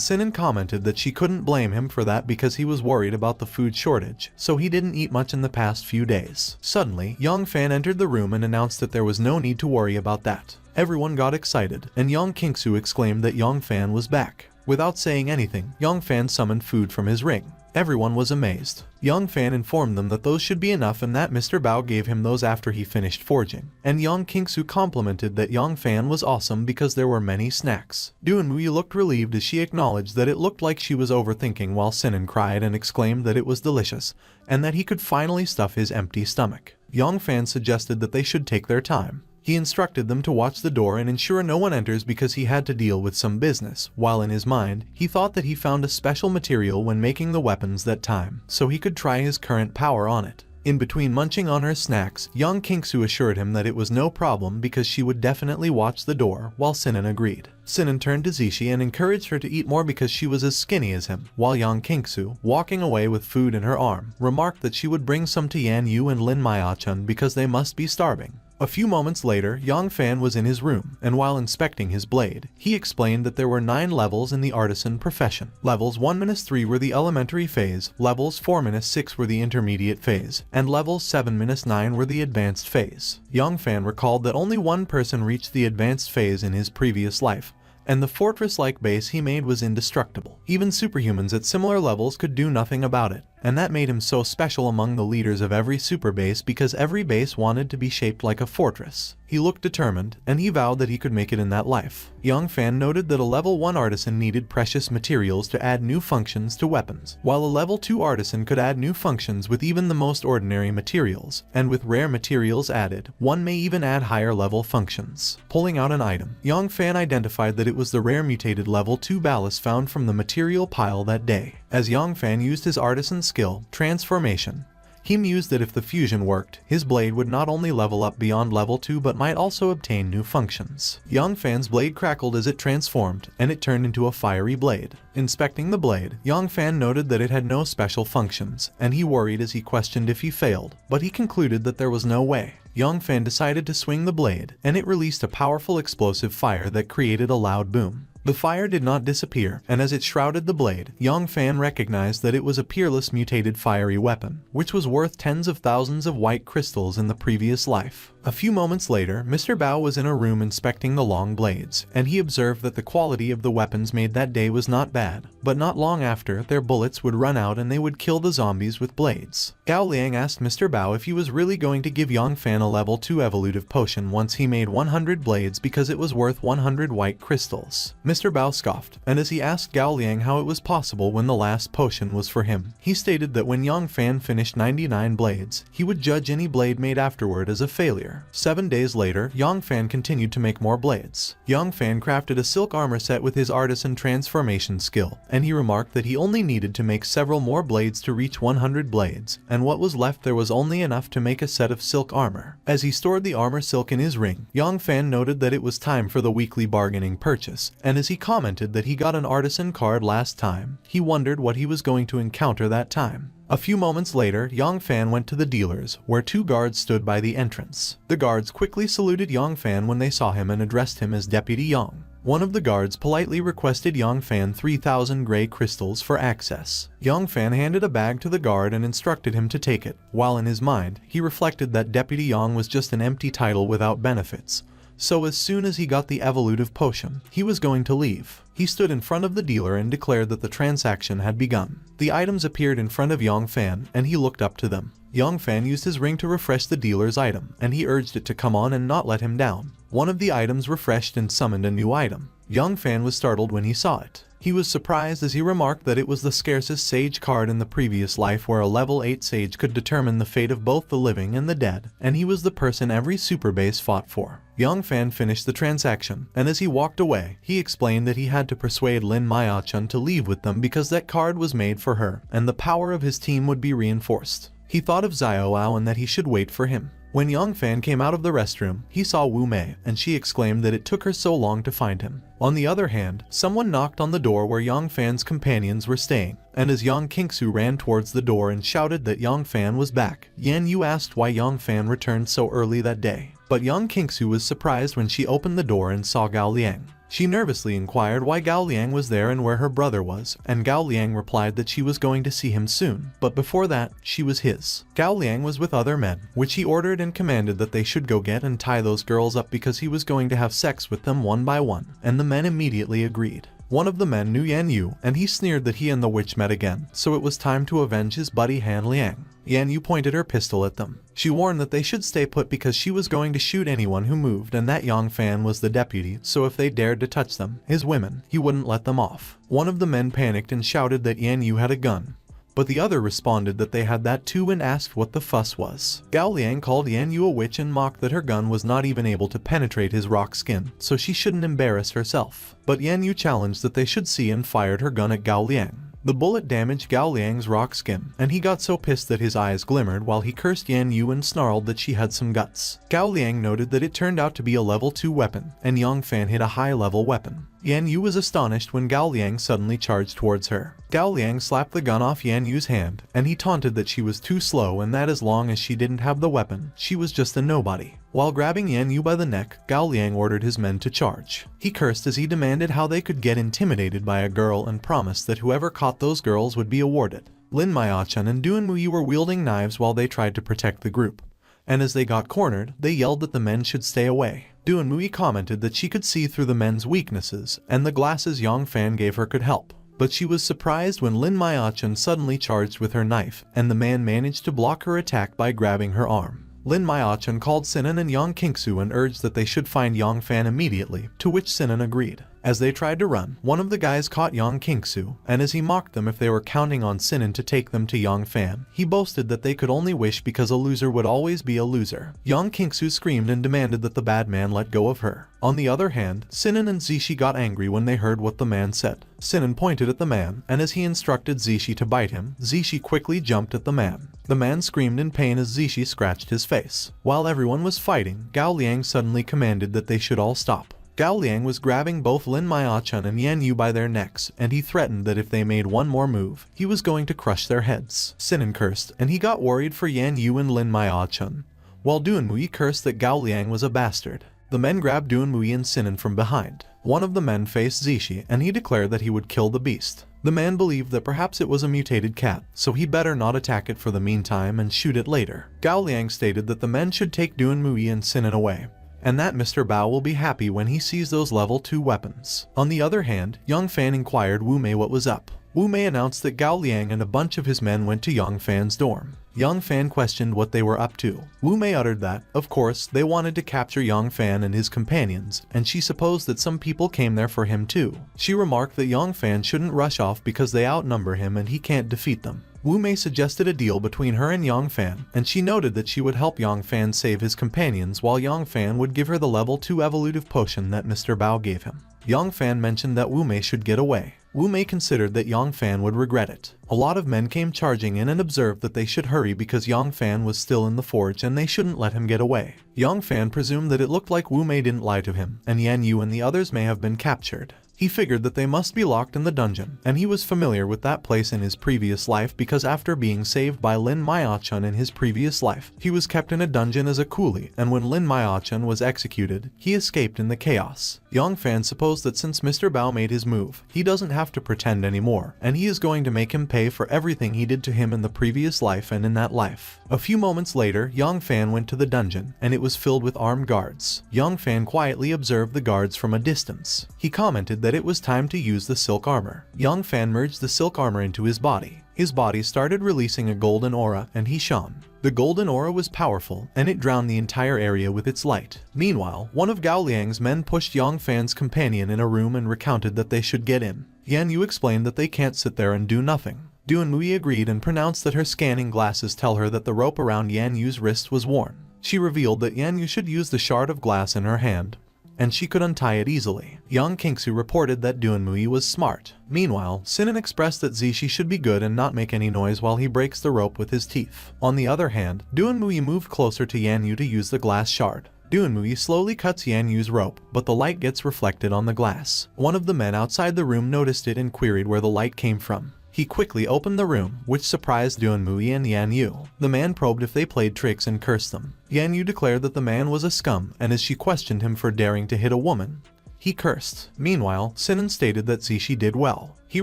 Sinan commented that she couldn't blame him for that because he was worried about the food shortage, so he didn't eat much in the past few days. Suddenly, Yang Fan entered the room and announced that there was no need to worry about that. Everyone got excited, and Yang Kingsu exclaimed that Yang Fan was back. Without saying anything, Yang Fan summoned food from his ring. Everyone was amazed. Yang Fan informed them that those should be enough and that Mr. Bao gave him those after he finished forging. And Yang Kingsu complimented that Yang Fan was awesome because there were many snacks. Duanmui looked relieved as she acknowledged that it looked like she was overthinking, while Sinan cried and exclaimed that it was delicious, and that he could finally stuff his empty stomach. Yang Fan suggested that they should take their time. He instructed them to watch the door and ensure no one enters because he had to deal with some business, while in his mind, he thought that he found a special material when making the weapons that time, so he could try his current power on it. In between munching on her snacks, Yang Kingsu assured him that it was no problem because she would definitely watch the door, while Sinan agreed. Sinan turned to Zishi and encouraged her to eat more because she was as skinny as him, while Yang Kingsu, walking away with food in her arm, remarked that she would bring some to Yan Yu and Lin Maya-chun because they must be starving. A few moments later, Yang Fan was in his room, and while inspecting his blade, he explained that there were 9 levels in the artisan profession. Levels 1-3 were the elementary phase, levels 4-6 were the intermediate phase, and levels 7-9 were the advanced phase. Yang Fan recalled that only one person reached the advanced phase in his previous life, and the fortress-like base he made was indestructible. Even superhumans at similar levels could do nothing about it, and that made him so special among the leaders of every super base because every base wanted to be shaped like a fortress. He looked determined, and he vowed that he could make it in that life. Yang Fan noted that a level 1 artisan needed precious materials to add new functions to weapons, while a level 2 artisan could add new functions with even the most ordinary materials, and with rare materials added, one may even add higher level functions. Pulling out an item, Yang Fan identified that it was the rare mutated level 2 ballast found from the material pile that day. As Yang Fan used his artisan skill, Transformation, he mused that if the fusion worked, his blade would not only level up beyond level 2 but might also obtain new functions. Yang Fan's blade crackled as it transformed, and it turned into a fiery blade. Inspecting the blade, Yang Fan noted that it had no special functions, and he worried as he questioned if he failed, but he concluded that there was no way. Yang Fan decided to swing the blade, and it released a powerful explosive fire that created a loud boom. The fire did not disappear, and as it shrouded the blade, Yang Fan recognized that it was a peerless mutated fiery weapon, which was worth tens of thousands of white crystals in the previous life. A few moments later, Mr. Bao was in a room inspecting the long blades, and he observed that the quality of the weapons made that day was not bad, but not long after, their bullets would run out and they would kill the zombies with blades. Gao Liang asked Mr. Bao if he was really going to give Yang Fan a level 2 evolutive potion once he made 100 blades because it was worth 100 white crystals. Mr. Bao scoffed, and as he asked Gao Liang how it was possible when the last potion was for him, he stated that when Yang Fan finished 99 blades, he would judge any blade made afterward as a failure. 7 days later, Yang Fan continued to make more blades. Yang Fan crafted a silk armor set with his artisan transformation skill, and he remarked that he only needed to make several more blades to reach 100 blades, and what was left there was only enough to make a set of silk armor. As he stored the armor silk in his ring, Yang Fan noted that it was time for the weekly bargaining purchase, and as he commented that he got an artisan card last time, he wondered what he was going to encounter that time. A few moments later, Yang Fan went to the dealers, where 2 guards stood by the entrance. The guards quickly saluted Yang Fan when they saw him and addressed him as Deputy Yang. One of the guards politely requested Yang Fan 3,000 gray crystals for access. Yang Fan handed a bag to the guard and instructed him to take it, while in his mind, he reflected that Deputy Yang was just an empty title without benefits. So as soon as he got the evolutive potion, he was going to leave. He stood in front of the dealer and declared that the transaction had begun. The items appeared in front of Yang Fan, and he looked up to them. Yang Fan used his ring to refresh the dealer's item, and he urged it to come on and not let him down. One of the items refreshed and summoned a new item. Young Fan was startled when he saw it. He was surprised as he remarked that it was the scarcest sage card in the previous life, where a level 8 sage could determine the fate of both the living and the dead, and he was the person every super base fought for. Young Fan finished the transaction, and as he walked away, he explained that he had to persuade Lin Maya-chun to leave with them because that card was made for her, and the power of his team would be reinforced. He thought of Xiaoao and that he should wait for him. When Young Fan came out of the restroom, he saw Wu Mei, and she exclaimed that it took her so long to find him. On the other hand, someone knocked on the door where Young Fan's companions were staying, and as Yang Qingsu ran towards the door and shouted that Young Fan was back, Yan Yu asked why Young Fan returned so early that day. But Yang Qingsu was surprised when she opened the door and saw Gao Liang. She nervously inquired why Gao Liang was there and where her brother was, and Gao Liang replied that she was going to see him soon, but before that, she was his. Gao Liang was with other men, which he ordered and commanded that they should go get and tie those girls up because he was going to have sex with them one by one, and the men immediately agreed. One of the men knew Yan Yu, and he sneered that he and the witch met again, so it was time to avenge his buddy Han Liang. Yan Yu pointed her pistol at them. She warned that they should stay put because she was going to shoot anyone who moved, and that Yang Fan was the deputy, so if they dared to touch them, his women, he wouldn't let them off. One of the men panicked and shouted that Yan Yu had a gun, but the other responded that they had that too and asked what the fuss was. Gao Liang called Yan Yu a witch and mocked that her gun was not even able to penetrate his rock skin, so she shouldn't embarrass herself. But Yan Yu challenged that they should see and fired her gun at Gao Liang. The bullet damaged Gao Liang's rock skin, and he got so pissed that his eyes glimmered while he cursed Yan Yu and snarled that she had some guts. Gao Liang noted that it turned out to be a level 2 weapon, and Yang Fan hit a high-level weapon. Yan Yu was astonished when Gao Liang suddenly charged towards her. Gao Liang slapped the gun off Yan Yu's hand, and he taunted that she was too slow and that as long as she didn't have the weapon, she was just a nobody. While grabbing Yan Yu by the neck, Gao Liang ordered his men to charge. He cursed as he demanded how they could get intimidated by a girl and promised that whoever caught those girls would be awarded. Lin Maya-chun and Duan Muyi were wielding knives while they tried to protect the group, and as they got cornered, they yelled that the men should stay away. Duan Muyi commented that she could see through the men's weaknesses, and the glasses Yang Fan gave her could help. But she was surprised when Lin Maya-chun suddenly charged with her knife, and the man managed to block her attack by grabbing her arm. Lin Maya-chun called Sinan and Yang Qingsu and urged that they should find Yang Fan immediately, to which Sinan agreed. As they tried to run, one of the guys caught Yang Qingsu, and as he mocked them if they were counting on Sinan to take them to Yang Fan, he boasted that they could only wish because a loser would always be a loser. Yang Qingsu screamed and demanded that the bad man let go of her. On the other hand, Sinan and Zishi got angry when they heard what the man said. Sinan pointed at the man, and as he instructed Zishi to bite him, Zishi quickly jumped at the man. The man screamed in pain as Zishi scratched his face. While everyone was fighting, Gao Liang suddenly commanded that they should all stop. Gao Liang was grabbing both Lin Maya-chun and Yan Yu by their necks, and he threatened that if they made one more move, he was going to crush their heads. Sinan cursed, and he got worried for Yan Yu and Lin Maya-chun, while Duan Muyi cursed that Gao Liang was a bastard. The men grabbed Duan Muyi and Sinan from behind. One of the men faced Zishi, and he declared that he would kill the beast. The man believed that perhaps it was a mutated cat, so he better not attack it for the meantime and shoot it later. Gao Liang stated that the men should take Duan Muyi and Sinan away, and that Mr. Bao will be happy when he sees those level 2 weapons. On the other hand, Young Fan inquired Wu Mei what was up. Wu Mei announced that Gao Liang and a bunch of his men went to Young Fan's dorm. Young Fan questioned what they were up to. Wu Mei uttered that, of course, they wanted to capture Young Fan and his companions, and she supposed that some people came there for him too. She remarked that Young Fan shouldn't rush off because they outnumber him and he can't defeat them. Wu Mei suggested a deal between her and Young Fan, and she noted that she would help Young Fan save his companions while Young Fan would give her the level 2 evolutive potion that Mr. Bao gave him. Young Fan mentioned that Wu Mei should get away. Wu Mei considered that Young Fan would regret it. A lot of men came charging in and observed that they should hurry because Young Fan was still in the forge and they shouldn't let him get away. Young Fan presumed that it looked like Wu Mei didn't lie to him, and Yan Yu and the others may have been captured. He figured that they must be locked in the dungeon, and he was familiar with that place in his previous life because after being saved by Lin Maya-chun in his previous life, he was kept in a dungeon as a coolie, and when Lin Maya-chun was executed, he escaped in the chaos. Young Fan supposed that since Mr. Bao made his move, he doesn't have to pretend anymore, and he is going to make him pay for everything he did to him in the previous life and in that life. A few moments later, Young Fan went to the dungeon, and it was filled with armed guards. Young Fan quietly observed the guards from a distance. He commented that it was time to use the silk armor. Young Fan merged the silk armor into his body. His body started releasing a golden aura, and he shone. The golden aura was powerful, and it drowned the entire area with its light. Meanwhile, one of Gao Liang's men pushed Yang Fan's companion in a room and recounted that they should get in. Yan Yu explained that they can't sit there and do nothing. Duan Mui agreed and pronounced that her scanning glasses tell her that the rope around Yan Yu's wrist was worn. She revealed that Yan Yu should use the shard of glass in her hand, and she could untie it easily. Yang Qingsu reported that Duan Mui was smart. Meanwhile, Sinan expressed that Zishi should be good and not make any noise while he breaks the rope with his teeth. On the other hand, Duan Mui moved closer to Yan Yu to use the glass shard. Duan Mui slowly cuts Yan Yu's rope, but the light gets reflected on the glass. One of the men outside the room noticed it and queried where the light came from. He quickly opened the room, which surprised Duan Mui and Yan Yu. The man probed if they played tricks and cursed them. Yan Yu declared that the man was a scum, and as she questioned him for daring to hit a woman, he cursed. Meanwhile, Sinan stated that Zishi did well. He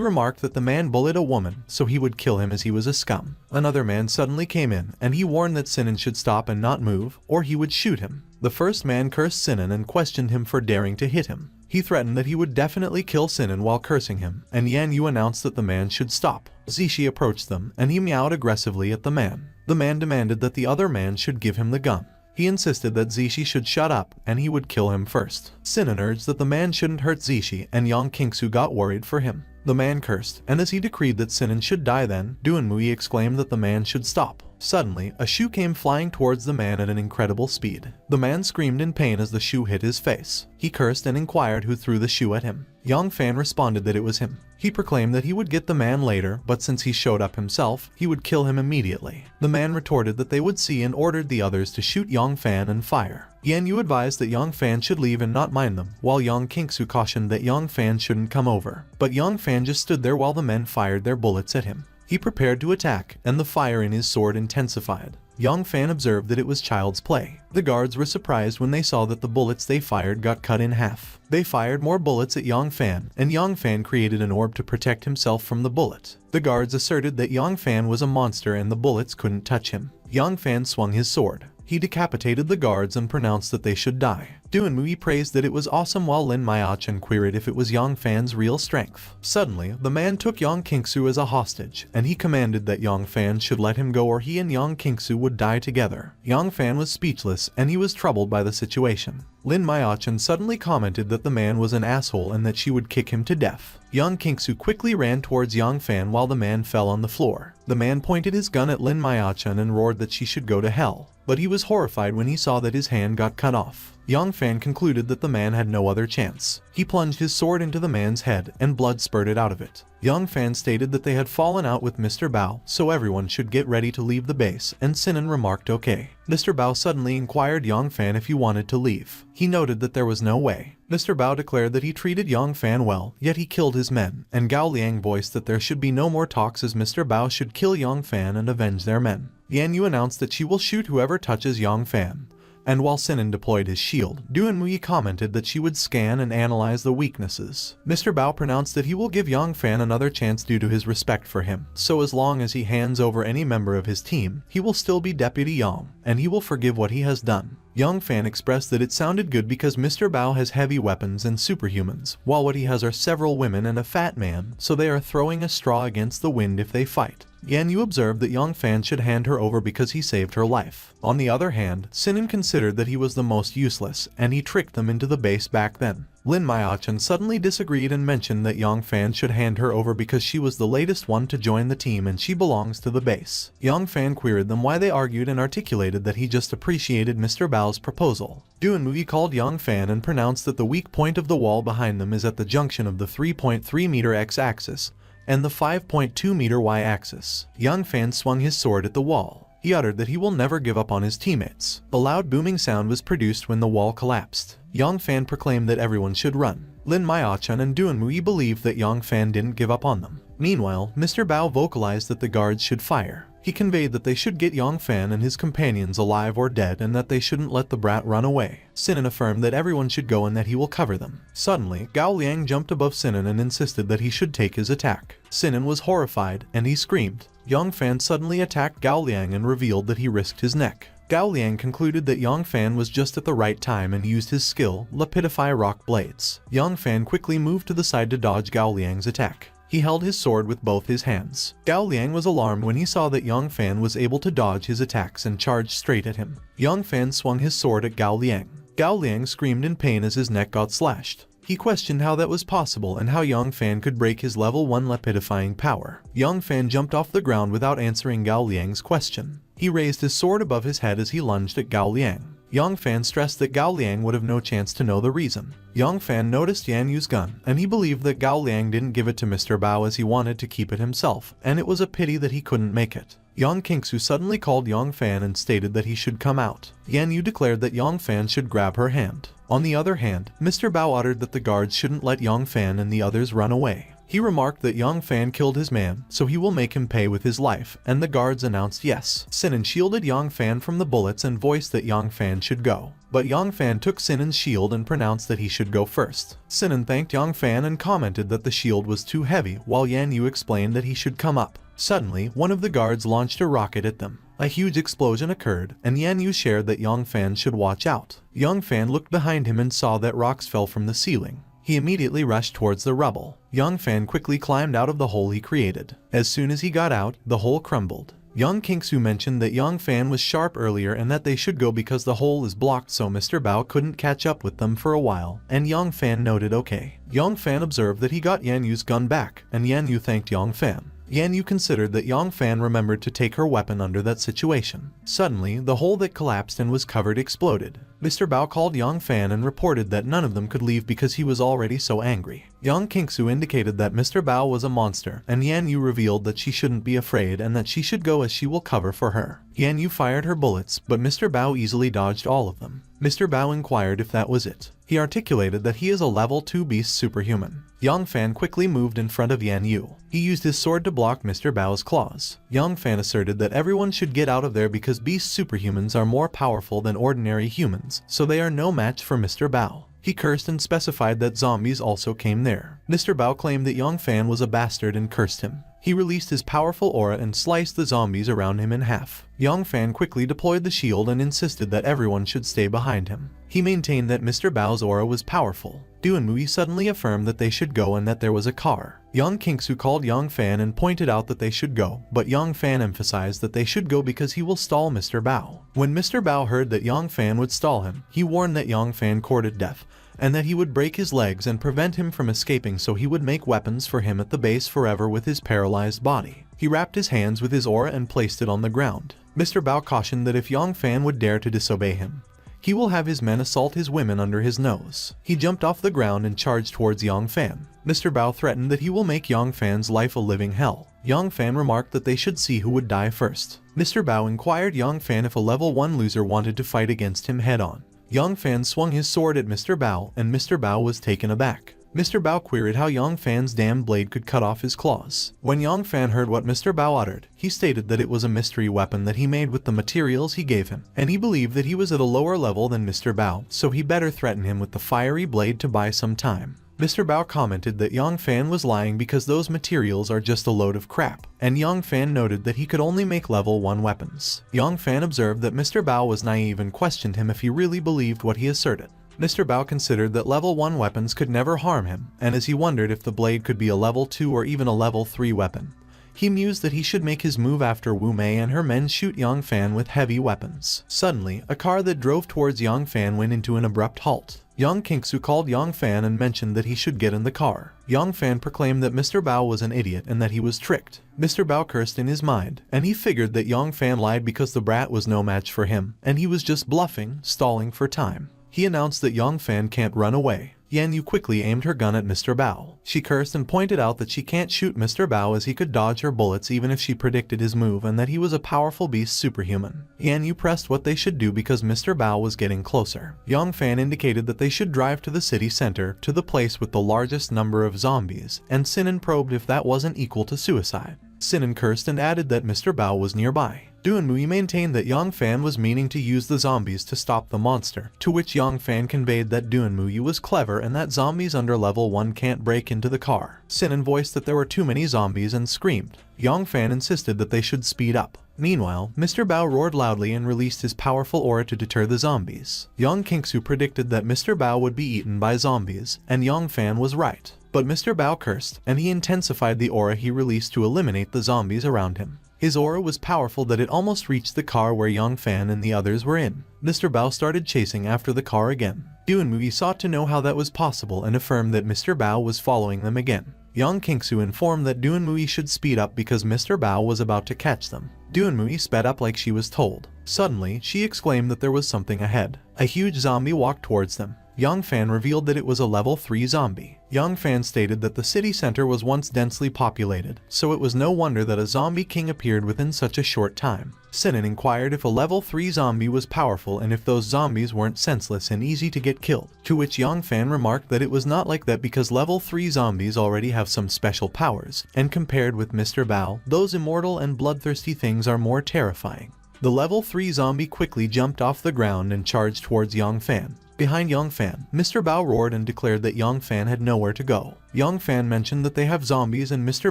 remarked that the man bullied a woman, so he would kill him as he was a scum. Another man suddenly came in, and he warned that Sinan should stop and not move, or he would shoot him. The first man cursed Sinan and questioned him for daring to hit him. He threatened that he would definitely kill Sinan while cursing him, and Yan Yu announced that the man should stop. Zishi approached them, and he meowed aggressively at the man. The man demanded that the other man should give him the gun. He insisted that Zishi should shut up, and he would kill him first. Sinan urged that the man shouldn't hurt Zishi, and Yang Qingsu got worried for him. The man cursed, and as he decreed that Sinan should die then, Duan Mui exclaimed that the man should stop. Suddenly, a shoe came flying towards the man at an incredible speed. The man screamed in pain as the shoe hit his face. He cursed and inquired who threw the shoe at him. Yang Fan responded that it was him. He proclaimed that he would get the man later, but since he showed up himself, he would kill him immediately. The man retorted that they would see and ordered the others to shoot Yang Fan and fire. Yan Yu advised that Yang Fan should leave and not mind them, while Yang Qingsu cautioned that Yang Fan shouldn't come over. But Yang Fan just stood there while the men fired their bullets at him. He prepared to attack, and the fire in his sword intensified. Yang Fan observed that it was child's play. The guards were surprised when they saw that the bullets they fired got cut in half. They fired more bullets at Yang Fan, and Yang Fan created an orb to protect himself from the bullet. The guards asserted that Yang Fan was a monster and the bullets couldn't touch him. Yang Fan swung his sword. He decapitated the guards and pronounced that they should die. Duan Mui praised that it was awesome while Lin Maiachan queried if it was Yang Fan's real strength. Suddenly, the man took Yang Qingsu as a hostage, and he commanded that Yang Fan should let him go or he and Yang Qingsu would die together. Yang Fan was speechless, and he was troubled by the situation. Lin Maiachan suddenly commented that the man was an asshole and that she would kick him to death. Yang Qingsu quickly ran towards Yang Fan while the man fell on the floor. The man pointed his gun at Lin Maiachan and roared that she should go to hell. But he was horrified when he saw that his hand got cut off. Yang Fan concluded that the man had no other chance. He plunged his sword into the man's head, and blood spurted out of it. Yang Fan stated that they had fallen out with Mr. Bao, so everyone should get ready to leave the base, and Sinan remarked okay. Mr. Bao suddenly inquired Yang Fan if he wanted to leave. He noted that there was no way. Mr. Bao declared that he treated Yang Fan well, yet he killed his men, and Gao Liang voiced that there should be no more talks as Mr. Bao should kill Yang Fan and avenge their men. Yan Yu announced that she will shoot whoever touches Yang Fan. And while Sinan deployed his shield, Duan Mui commented that she would scan and analyze the weaknesses. Mr. Bao pronounced that he will give Yang Fan another chance due to his respect for him, so as long as he hands over any member of his team, he will still be Deputy Yang, and he will forgive what he has done. Yang Fan expressed that it sounded good because Mr. Bao has heavy weapons and superhumans, while what he has are several women and a fat man, so they are throwing a straw against the wind if they fight. Yan Yu observed that Yang Fan should hand her over because he saved her life. On the other hand, Sinan considered that he was the most useless, and he tricked them into the base back then. Lin Maiachan suddenly disagreed and mentioned that Yang Fan should hand her over because she was the latest one to join the team and she belongs to the base. Yang Fan queried them why they argued and articulated that he just appreciated Mr. Bao's proposal. Duan Mui called Yang Fan and pronounced that the weak point of the wall behind them is at the junction of the 3.3 meter x-axis and the 5.2 meter y-axis. Yang Fan swung his sword at the wall. He uttered that he will never give up on his teammates. A loud booming sound was produced when the wall collapsed. Yang Fan proclaimed that everyone should run. Lin Maiachan and Duan Mui believed that Yang Fan didn't give up on them. Meanwhile, Mr. Bao vocalized that the guards should fire. He conveyed that they should get Yang Fan and his companions alive or dead and that they shouldn't let the brat run away. Sinan affirmed that everyone should go and that he will cover them. Suddenly, Gao Liang jumped above Sinan and insisted that he should take his attack. Sinan was horrified, and he screamed. Yang Fan suddenly attacked Gao Liang and revealed that he risked his neck. Gao Liang concluded that Yang Fan was just at the right time and used his skill, Lapidify Rock Blades. Yang Fan quickly moved to the side to dodge Gao Liang's attack. He held his sword with both his hands. Gao Liang was alarmed when he saw that Yang Fan was able to dodge his attacks and charged straight at him. Yang Fan swung his sword at Gao Liang. Gao Liang screamed in pain as his neck got slashed. He questioned how that was possible and how Yang Fan could break his level 1 lapidifying power. Yang Fan jumped off the ground without answering Gao Liang's question. He raised his sword above his head as he lunged at Gao Liang. Yang Fan stressed that Gao Liang would have no chance to know the reason. Yang Fan noticed Yan Yu's gun, and he believed that Gao Liang didn't give it to Mr. Bao as he wanted to keep it himself, and it was a pity that he couldn't make it. Yang Qingsu suddenly called Yang Fan and stated that he should come out. Yan Yu declared that Yang Fan should grab her hand. On the other hand, Mr. Bao uttered that the guards shouldn't let Yang Fan and the others run away. He remarked that Yang Fan killed his man, so he will make him pay with his life, and the guards announced yes. Sinan shielded Yang Fan from the bullets and voiced that Yang Fan should go. But Yang Fan took Sinan's shield and pronounced that he should go first. Sinan thanked Yang Fan and commented that the shield was too heavy, while Yan Yu explained that he should come up. Suddenly, one of the guards launched a rocket at them. A huge explosion occurred, and Yan Yu shared that Yang Fan should watch out. Yang Fan looked behind him and saw that rocks fell from the ceiling. He immediately rushed towards the rubble. Yang Fan quickly climbed out of the hole he created. As soon as he got out, the hole crumbled. Yang Qingsu mentioned that Yang Fan was sharp earlier and that they should go because the hole is blocked, so Mr. Bao couldn't catch up with them for a while, and Yang Fan noted okay. Yang Fan observed that he got Yan Yu's gun back, and Yan Yu thanked Yang Fan. Yan Yu considered that Yang Fan remembered to take her weapon under that situation. Suddenly, the hole that collapsed and was covered exploded. Mr. Bao called Yang Fan and reported that none of them could leave because he was already so angry. Yang Qingsu indicated that Mr. Bao was a monster, and Yan Yu revealed that she shouldn't be afraid and that she should go as she will cover for her. Yan Yu fired her bullets, but Mr. Bao easily dodged all of them. Mr. Bao inquired if that was it. He articulated that he is a level 2 beast superhuman. Yang Fan quickly moved in front of Yan Yu. He used his sword to block Mr. Bao's claws. Yang Fan asserted that everyone should get out of there because beast superhumans are more powerful than ordinary humans, so they are no match for Mr. Bao. He cursed and specified that zombies also came there. Mr. Bao claimed that Yang Fan was a bastard and cursed him. He released his powerful aura and sliced the zombies around him in half. Yang Fan quickly deployed the shield and insisted that everyone should stay behind him. He maintained that Mr. Bao's aura was powerful. Du and Mui suddenly affirmed that they should go and that there was a car. Yang Qingsu called Yang Fan and pointed out that they should go, but Yang Fan emphasized that they should go because he will stall Mr. Bao. When Mr. Bao heard that Yang Fan would stall him, he warned that Yang Fan courted death, and that he would break his legs and prevent him from escaping, so he would make weapons for him at the base forever with his paralyzed body. He wrapped his hands with his aura and placed it on the ground. Mr. Bao cautioned that if Yang Fan would dare to disobey him, he will have his men assault his women under his nose. He jumped off the ground and charged towards Yang Fan. Mr. Bao threatened that he will make Yang Fan's life a living hell. Yang Fan remarked that they should see who would die first. Mr. Bao inquired Yang Fan if a level 1 loser wanted to fight against him head-on. Yang Fan swung his sword at Mr. Bao, and Mr. Bao was taken aback. Mr. Bao queried how Yang Fan's damned blade could cut off his claws. When Yang Fan heard what Mr. Bao uttered, he stated that it was a mystery weapon that he made with the materials he gave him, and he believed that he was at a lower level than Mr. Bao, so he better threaten him with the fiery blade to buy some time. Mr. Bao commented that Yang Fan was lying because those materials are just a load of crap, and Yang Fan noted that he could only make level 1 weapons. Yang Fan observed that Mr. Bao was naive and questioned him if he really believed what he asserted. Mr. Bao considered that level 1 weapons could never harm him, and as he wondered if the blade could be a level 2 or even a level 3 weapon, he mused that he should make his move after Wu Mei and her men shoot Yang Fan with heavy weapons. Suddenly, a car that drove towards Yang Fan went into an abrupt halt. Yang Qingsu called Yang Fan and mentioned that he should get in the car. Yang Fan proclaimed that Mr. Bao was an idiot and that he was tricked. Mr. Bao cursed in his mind, and he figured that Yang Fan lied because the brat was no match for him, and he was just bluffing, stalling for time. He announced that Yang Fan can't run away. Yan Yu quickly aimed her gun at Mr. Bao. She cursed and pointed out that she can't shoot Mr. Bao as he could dodge her bullets even if she predicted his move, and that he was a powerful beast superhuman. Yan Yu pressed what they should do because Mr. Bao was getting closer. Yang Fan indicated that they should drive to the city center, to the place with the largest number of zombies, and Sinan probed if that wasn't equal to suicide. Sinan cursed and added that Mr. Bao was nearby. Du and Mui maintained that Yang Fan was meaning to use the zombies to stop the monster, to which Yang Fan conveyed that Du and Mui was clever and that zombies under level 1 can't break into the car. Sinan voiced that there were too many zombies and screamed. Yang Fan insisted that they should speed up. Meanwhile, Mr. Bao roared loudly and released his powerful aura to deter the zombies. Yang Qingsu predicted that Mr. Bao would be eaten by zombies, and Yang Fan was right. But Mr. Bao cursed, and he intensified the aura he released to eliminate the zombies around him. His aura was powerful that it almost reached the car where Yang Fan and the others were in. Mr. Bao started chasing after the car again. Duanmu sought to know how that was possible and affirmed that Mr. Bao was following them again. Yang Kingsu informed that Duanmu should speed up because Mr. Bao was about to catch them. Duanmu sped up like she was told. Suddenly, she exclaimed that there was something ahead. A huge zombie walked towards them. Yang Fan revealed that it was a level 3 zombie. Yang Fan stated that the city center was once densely populated, so it was no wonder that a zombie king appeared within such a short time. Sinan inquired if a level 3 zombie was powerful and if those zombies weren't senseless and easy to get killed, to which Yang Fan remarked that it was not like that because level 3 zombies already have some special powers, and compared with Mr. Bao, those immortal and bloodthirsty things are more terrifying. The level 3 zombie quickly jumped off the ground and charged towards Yang Fan. Behind Yang Fan, Mr. Bao roared and declared that Yang Fan had nowhere to go. Yang Fan mentioned that they have zombies and Mr.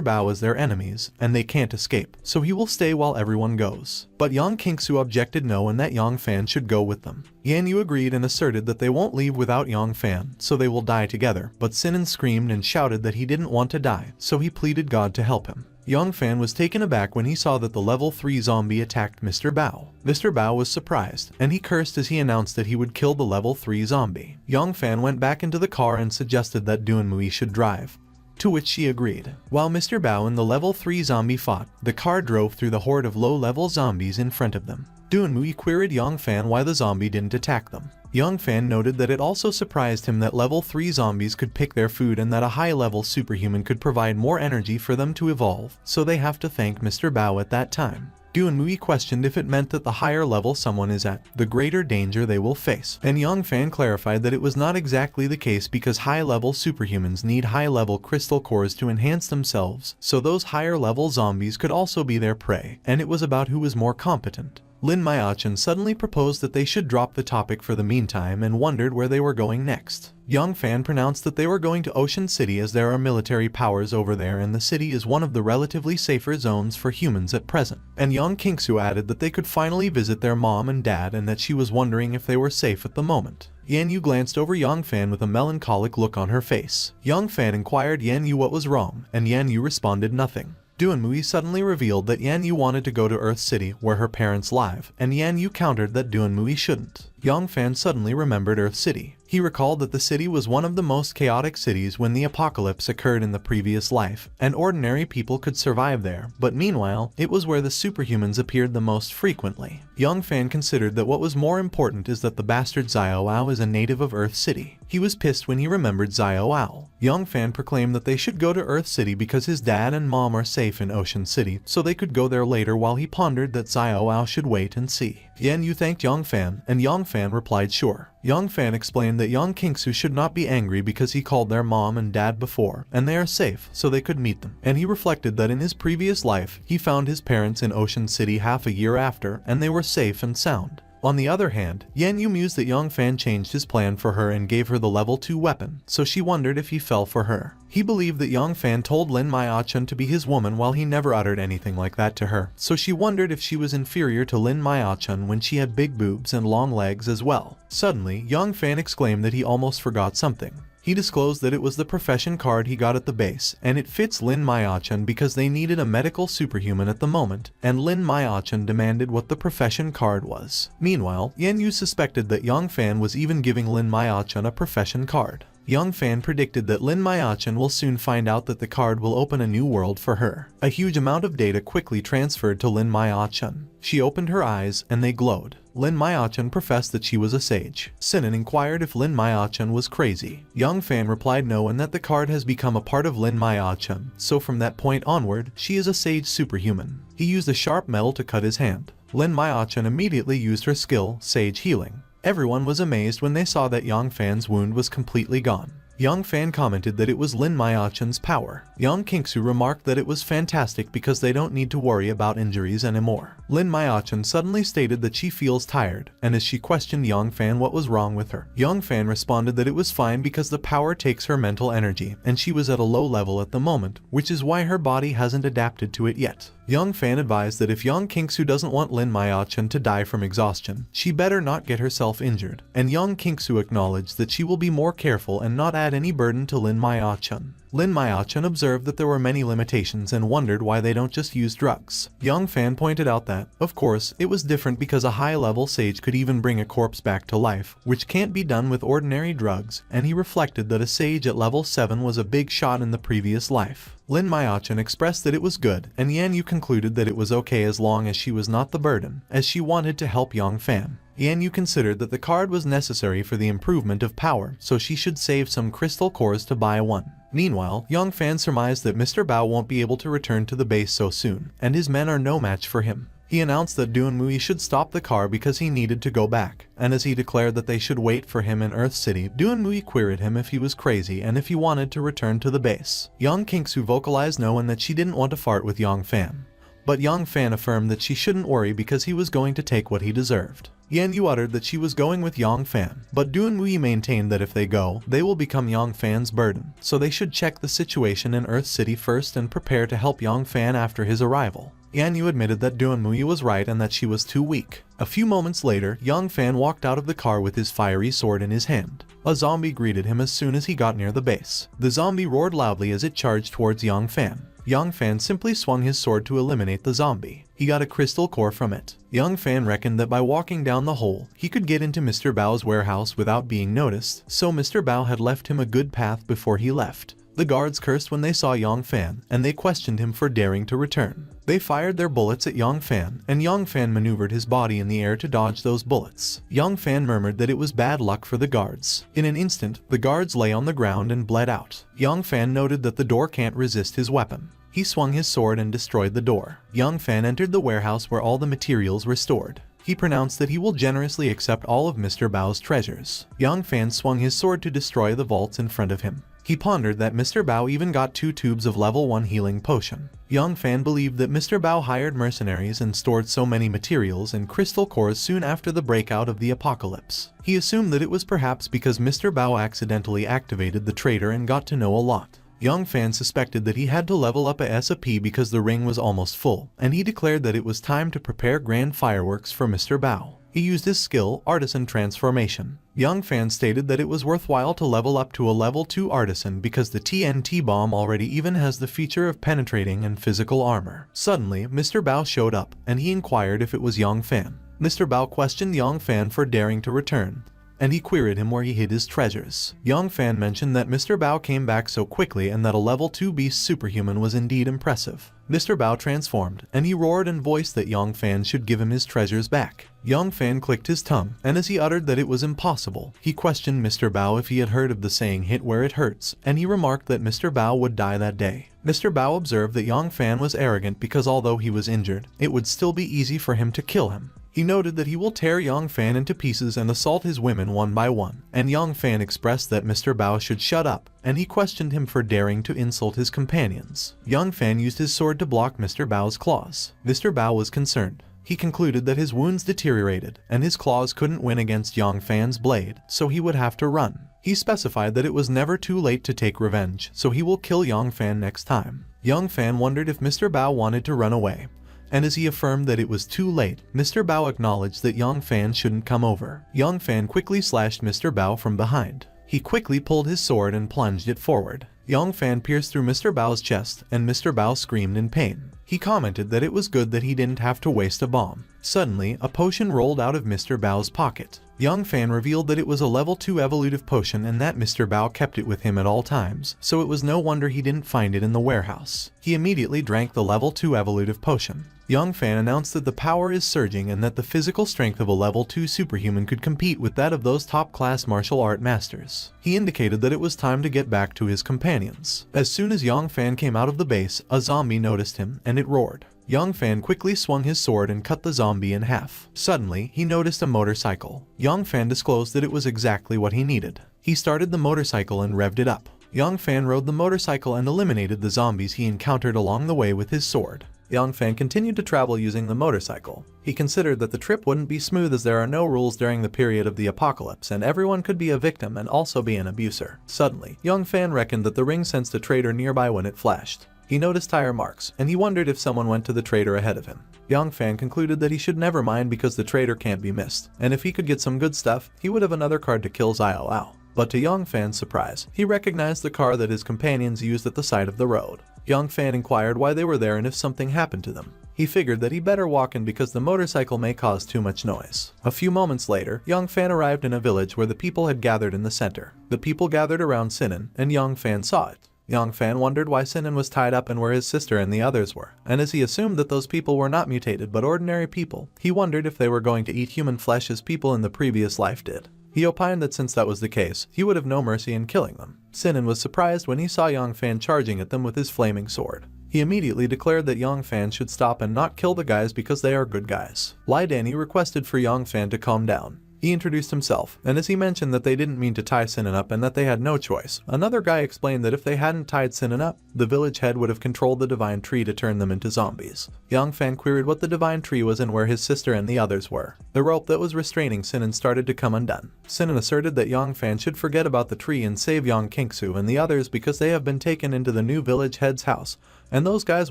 Bao as their enemies, and they can't escape, so he will stay while everyone goes. But Yang Kingsu objected no and that Yang Fan should go with them. Yan Yu agreed and asserted that they won't leave without Yang Fan, so they will die together, but Sinan screamed and shouted that he didn't want to die, so he pleaded God to help him. Yang Fan was taken aback when he saw that the level 3 zombie attacked Mr. Bao. Mr. Bao was surprised, and he cursed as he announced that he would kill the level 3 zombie. Yang Fan went back into the car and suggested that Duanmu should drive, to which she agreed. While Mr. Bao and the level 3 zombie fought, the car drove through the horde of low-level zombies in front of them. Duanmu queried Yang Fan why the zombie didn't attack them. Yang Fan noted that it also surprised him that level 3 zombies could pick their food and that a high-level superhuman could provide more energy for them to evolve, so they have to thank Mr. Bao at that time. Duanmu questioned if it meant that the higher level someone is at, the greater danger they will face, and Yang Fan clarified that it was not exactly the case because high-level superhumans need high-level crystal cores to enhance themselves, so those higher-level zombies could also be their prey, and it was about who was more competent. Lin Mayachan suddenly proposed that they should drop the topic for the meantime and wondered where they were going next. Yang Fan pronounced that they were going to Ocean City as there are military powers over there and the city is one of the relatively safer zones for humans at present. And Yang Kingsu added that they could finally visit their mom and dad and that she was wondering if they were safe at the moment. Yan Yu glanced over Yang Fan with a melancholic look on her face. Yang Fan inquired Yan Yu what was wrong, and Yan Yu responded nothing. Duanmu suddenly revealed that Yan Yu wanted to go to Earth City where her parents live, and Yan Yu countered that Duanmu shouldn't. Yang Fan suddenly remembered Earth City. He recalled that the city was one of the most chaotic cities when the apocalypse occurred in the previous life, and ordinary people could survive there, but meanwhile, it was where the superhumans appeared the most frequently. Yang Fan considered that what was more important is that the bastard Xiao Ao is a native of Earth City. He was pissed when he remembered Xiao Ao. Yang Fan proclaimed that they should go to Earth City because his dad and mom are safe in Ocean City, so they could go there later while he pondered that Xiao Ao should wait and see. Yan Yu thanked Yang Fan, and Yang Fan replied sure. Yang Fan explained that Yang Kingsu should not be angry because he called their mom and dad before, and they are safe, so they could meet them. And he reflected that in his previous life, he found his parents in Ocean City half a year after, and they were safe and sound. On the other hand, Yan Yu mused that Yang Fan changed his plan for her and gave her the level 2 weapon, so she wondered if he fell for her. He believed that Yang Fan told Lin Mayachan to be his woman while he never uttered anything like that to her, so she wondered if she was inferior to Lin Mayachan when she had big boobs and long legs as well. Suddenly, Yang Fan exclaimed that he almost forgot something. He disclosed that it was the profession card he got at the base, and it fits Lin Mayachan because they needed a medical superhuman at the moment, and Lin Mayachan demanded what the profession card was. Meanwhile, Yan Yu suspected that Yang Fan was even giving Lin Mayachan a profession card. Yang Fan predicted that Lin Mayachan will soon find out that the card will open a new world for her. A huge amount of data quickly transferred to Lin Mayachan. She opened her eyes, and they glowed. Lin Mayachan professed that she was a sage. Sinan inquired if Lin Mayachan was crazy. Yang Fan replied no and that the card has become a part of Lin Mayachan, so from that point onward, she is a sage superhuman. He used a sharp metal to cut his hand. Lin Mayachan immediately used her skill, Sage Healing. Everyone was amazed when they saw that Yang Fan's wound was completely gone. Yang Fan commented that it was Lin Mayachan's power. Yang Kingsu remarked that it was fantastic because they don't need to worry about injuries anymore. Lin Mayachan suddenly stated that she feels tired, and as she questioned Yang Fan what was wrong with her, Yang Fan responded that it was fine because the power takes her mental energy, and she was at a low level at the moment, which is why her body hasn't adapted to it yet. Young Fan advised that if Young Kingsu doesn't want Lin Maya-chan to die from exhaustion, she better not get herself injured, and Young Kingsu acknowledged that she will be more careful and not add any burden to Lin Maya-chan. Lin Maya-chan observed that there were many limitations and wondered why they don't just use drugs. Young Fan pointed out that, of course, it was different because a high-level sage could even bring a corpse back to life, which can't be done with ordinary drugs, and he reflected that a sage at level 7 was a big shot in the previous life. Lin Maya-chan expressed that it was good, and Yan Yu concluded that it was okay as long as she was not the burden, as she wanted to help Young Fan. Yan Yu considered that the card was necessary for the improvement of power, so she should save some crystal cores to buy one. Meanwhile, Young Fan surmised that Mr. Bao won't be able to return to the base so soon, and his men are no match for him. He announced that Duanmui should stop the car because he needed to go back, and as he declared that they should wait for him in Earth City, Duanmui queried him if he was crazy and if he wanted to return to the base. Young Kingsu vocalized no and that she didn't want to fart with Young Fan. But Young Fan affirmed that she shouldn't worry because he was going to take what he deserved. Yan Yu uttered that she was going with Young Fan, but Duanmui maintained that if they go, they will become Young Fan's burden, so they should check the situation in Earth City first and prepare to help Young Fan after his arrival. Yan Yu admitted that Duanmui was right and that she was too weak. A few moments later, Young Fan walked out of the car with his fiery sword in his hand. A zombie greeted him as soon as he got near the base. The zombie roared loudly as it charged towards Young Fan. Young Fan simply swung his sword to eliminate the zombie. He got a crystal core from it. Young Fan reckoned that by walking down the hole, he could get into Mr. Bao's warehouse without being noticed, so Mr. Bao had left him a good path before he left. The guards cursed when they saw Young Fan, and they questioned him for daring to return. They fired their bullets at Young Fan, and Young Fan maneuvered his body in the air to dodge those bullets. Young Fan murmured that it was bad luck for the guards. In an instant, the guards lay on the ground and bled out. Young Fan noted that the door can't resist his weapon. He swung his sword and destroyed the door. Young Fan entered the warehouse where all the materials were stored. He pronounced that he will generously accept all of Mr. Bao's treasures. Young Fan swung his sword to destroy the vaults in front of him. He pondered that Mr. Bao even got 2 tubes of level 1 healing potion. Young Fan believed that Mr. Bao hired mercenaries and stored so many materials and crystal cores soon after the breakout of the apocalypse. He assumed that it was perhaps because Mr. Bao accidentally activated the trader and got to know a lot. Young Fan suspected that he had to level up a SP because the ring was almost full, and he declared that it was time to prepare grand fireworks for Mr. Bao. He used his skill, Artisan Transformation. Young Fan stated that it was worthwhile to level up to a level 2 Artisan because the TNT bomb already even has the feature of penetrating and physical armor. Suddenly, Mr. Bao showed up, and he inquired if it was Young Fan. Mr. Bao questioned Young Fan for daring to return, and he queried him where he hid his treasures. Young Fan mentioned that Mr. Bao came back so quickly and that a level 2 beast superhuman was indeed impressive. Mr. Bao transformed, and he roared and voiced that Young Fan should give him his treasures back. Young Fan clicked his tongue, and as he uttered that it was impossible, he questioned Mr. Bao if he had heard of the saying "hit where it hurts," and he remarked that Mr. Bao would die that day. Mr. Bao observed that Young Fan was arrogant because although he was injured, it would still be easy for him to kill him. He noted that he will tear Young Fan into pieces and assault his women one by one, and Young Fan expressed that Mr. Bao should shut up, and he questioned him for daring to insult his companions. Young Fan used his sword to block Mr. Bao's claws. Mr. Bao was concerned. He concluded that his wounds deteriorated, and his claws couldn't win against Young Fan's blade, so he would have to run. He specified that it was never too late to take revenge, so he will kill Young Fan next time. Young Fan wondered if Mr. Bao wanted to run away, and as he affirmed that it was too late, Mr. Bao acknowledged that Young Fan shouldn't come over. Young Fan quickly slashed Mr. Bao from behind. He quickly pulled his sword and plunged it forward. Young Fan pierced through Mr. Bao's chest, and Mr. Bao screamed in pain. He commented that it was good that he didn't have to waste a bomb. Suddenly, a potion rolled out of Mr. Bao's pocket. Young Fan revealed that it was a level 2 evolutive potion and that Mr. Bao kept it with him at all times, so it was no wonder he didn't find it in the warehouse. He immediately drank the level 2 evolutive potion. Young Fan announced that the power is surging and that the physical strength of a level 2 superhuman could compete with that of those top-class martial art masters. He indicated that it was time to get back to his companions. As soon as Young Fan came out of the base, a zombie noticed him, and it roared. Young Fan quickly swung his sword and cut the zombie in half. Suddenly, he noticed a motorcycle. Young Fan disclosed that it was exactly what he needed. He started the motorcycle and revved it up. Young Fan rode the motorcycle and eliminated the zombies he encountered along the way with his sword. Young Fan continued to travel using the motorcycle. He considered that the trip wouldn't be smooth as there are no rules during the period of the apocalypse and everyone could be a victim and also be an abuser. Suddenly, Young Fan reckoned that the ring sensed a traitor nearby when it flashed. He noticed tire marks, and he wondered if someone went to the trader ahead of him. Yang Fan concluded that he should never mind because the trader can't be missed, and if he could get some good stuff, he would have another card to kill Xiao Lao. But to Yang Fan's surprise, he recognized the car that his companions used at the side of the road. Yang Fan inquired why they were there and if something happened to them. He figured that he better walk in because the motorcycle may cause too much noise. A few moments later, Yang Fan arrived in a village where the people had gathered in the center. The people gathered around Sinan, and Yang Fan saw it. Yang Fan wondered why Sinan was tied up and where his sister and the others were, and as he assumed that those people were not mutated but ordinary people, he wondered if they were going to eat human flesh as people in the previous life did. He opined that since that was the case, he would have no mercy in killing them. Sinan was surprised when he saw Yang Fan charging at them with his flaming sword. He immediately declared that Yang Fan should stop and not kill the guys because they are good guys. Lai Danny requested for Yang Fan to calm down. He introduced himself, and as he mentioned that they didn't mean to tie Sinan up and that they had no choice, another guy explained that if they hadn't tied Sinan up, the village head would have controlled the divine tree to turn them into zombies. Yang Fan queried what the divine tree was and where his sister and the others were. The rope that was restraining Sinan started to come undone. Sinan asserted that Yang Fan should forget about the tree and save Yang Kingsu and the others because they have been taken into the new village head's house, and those guys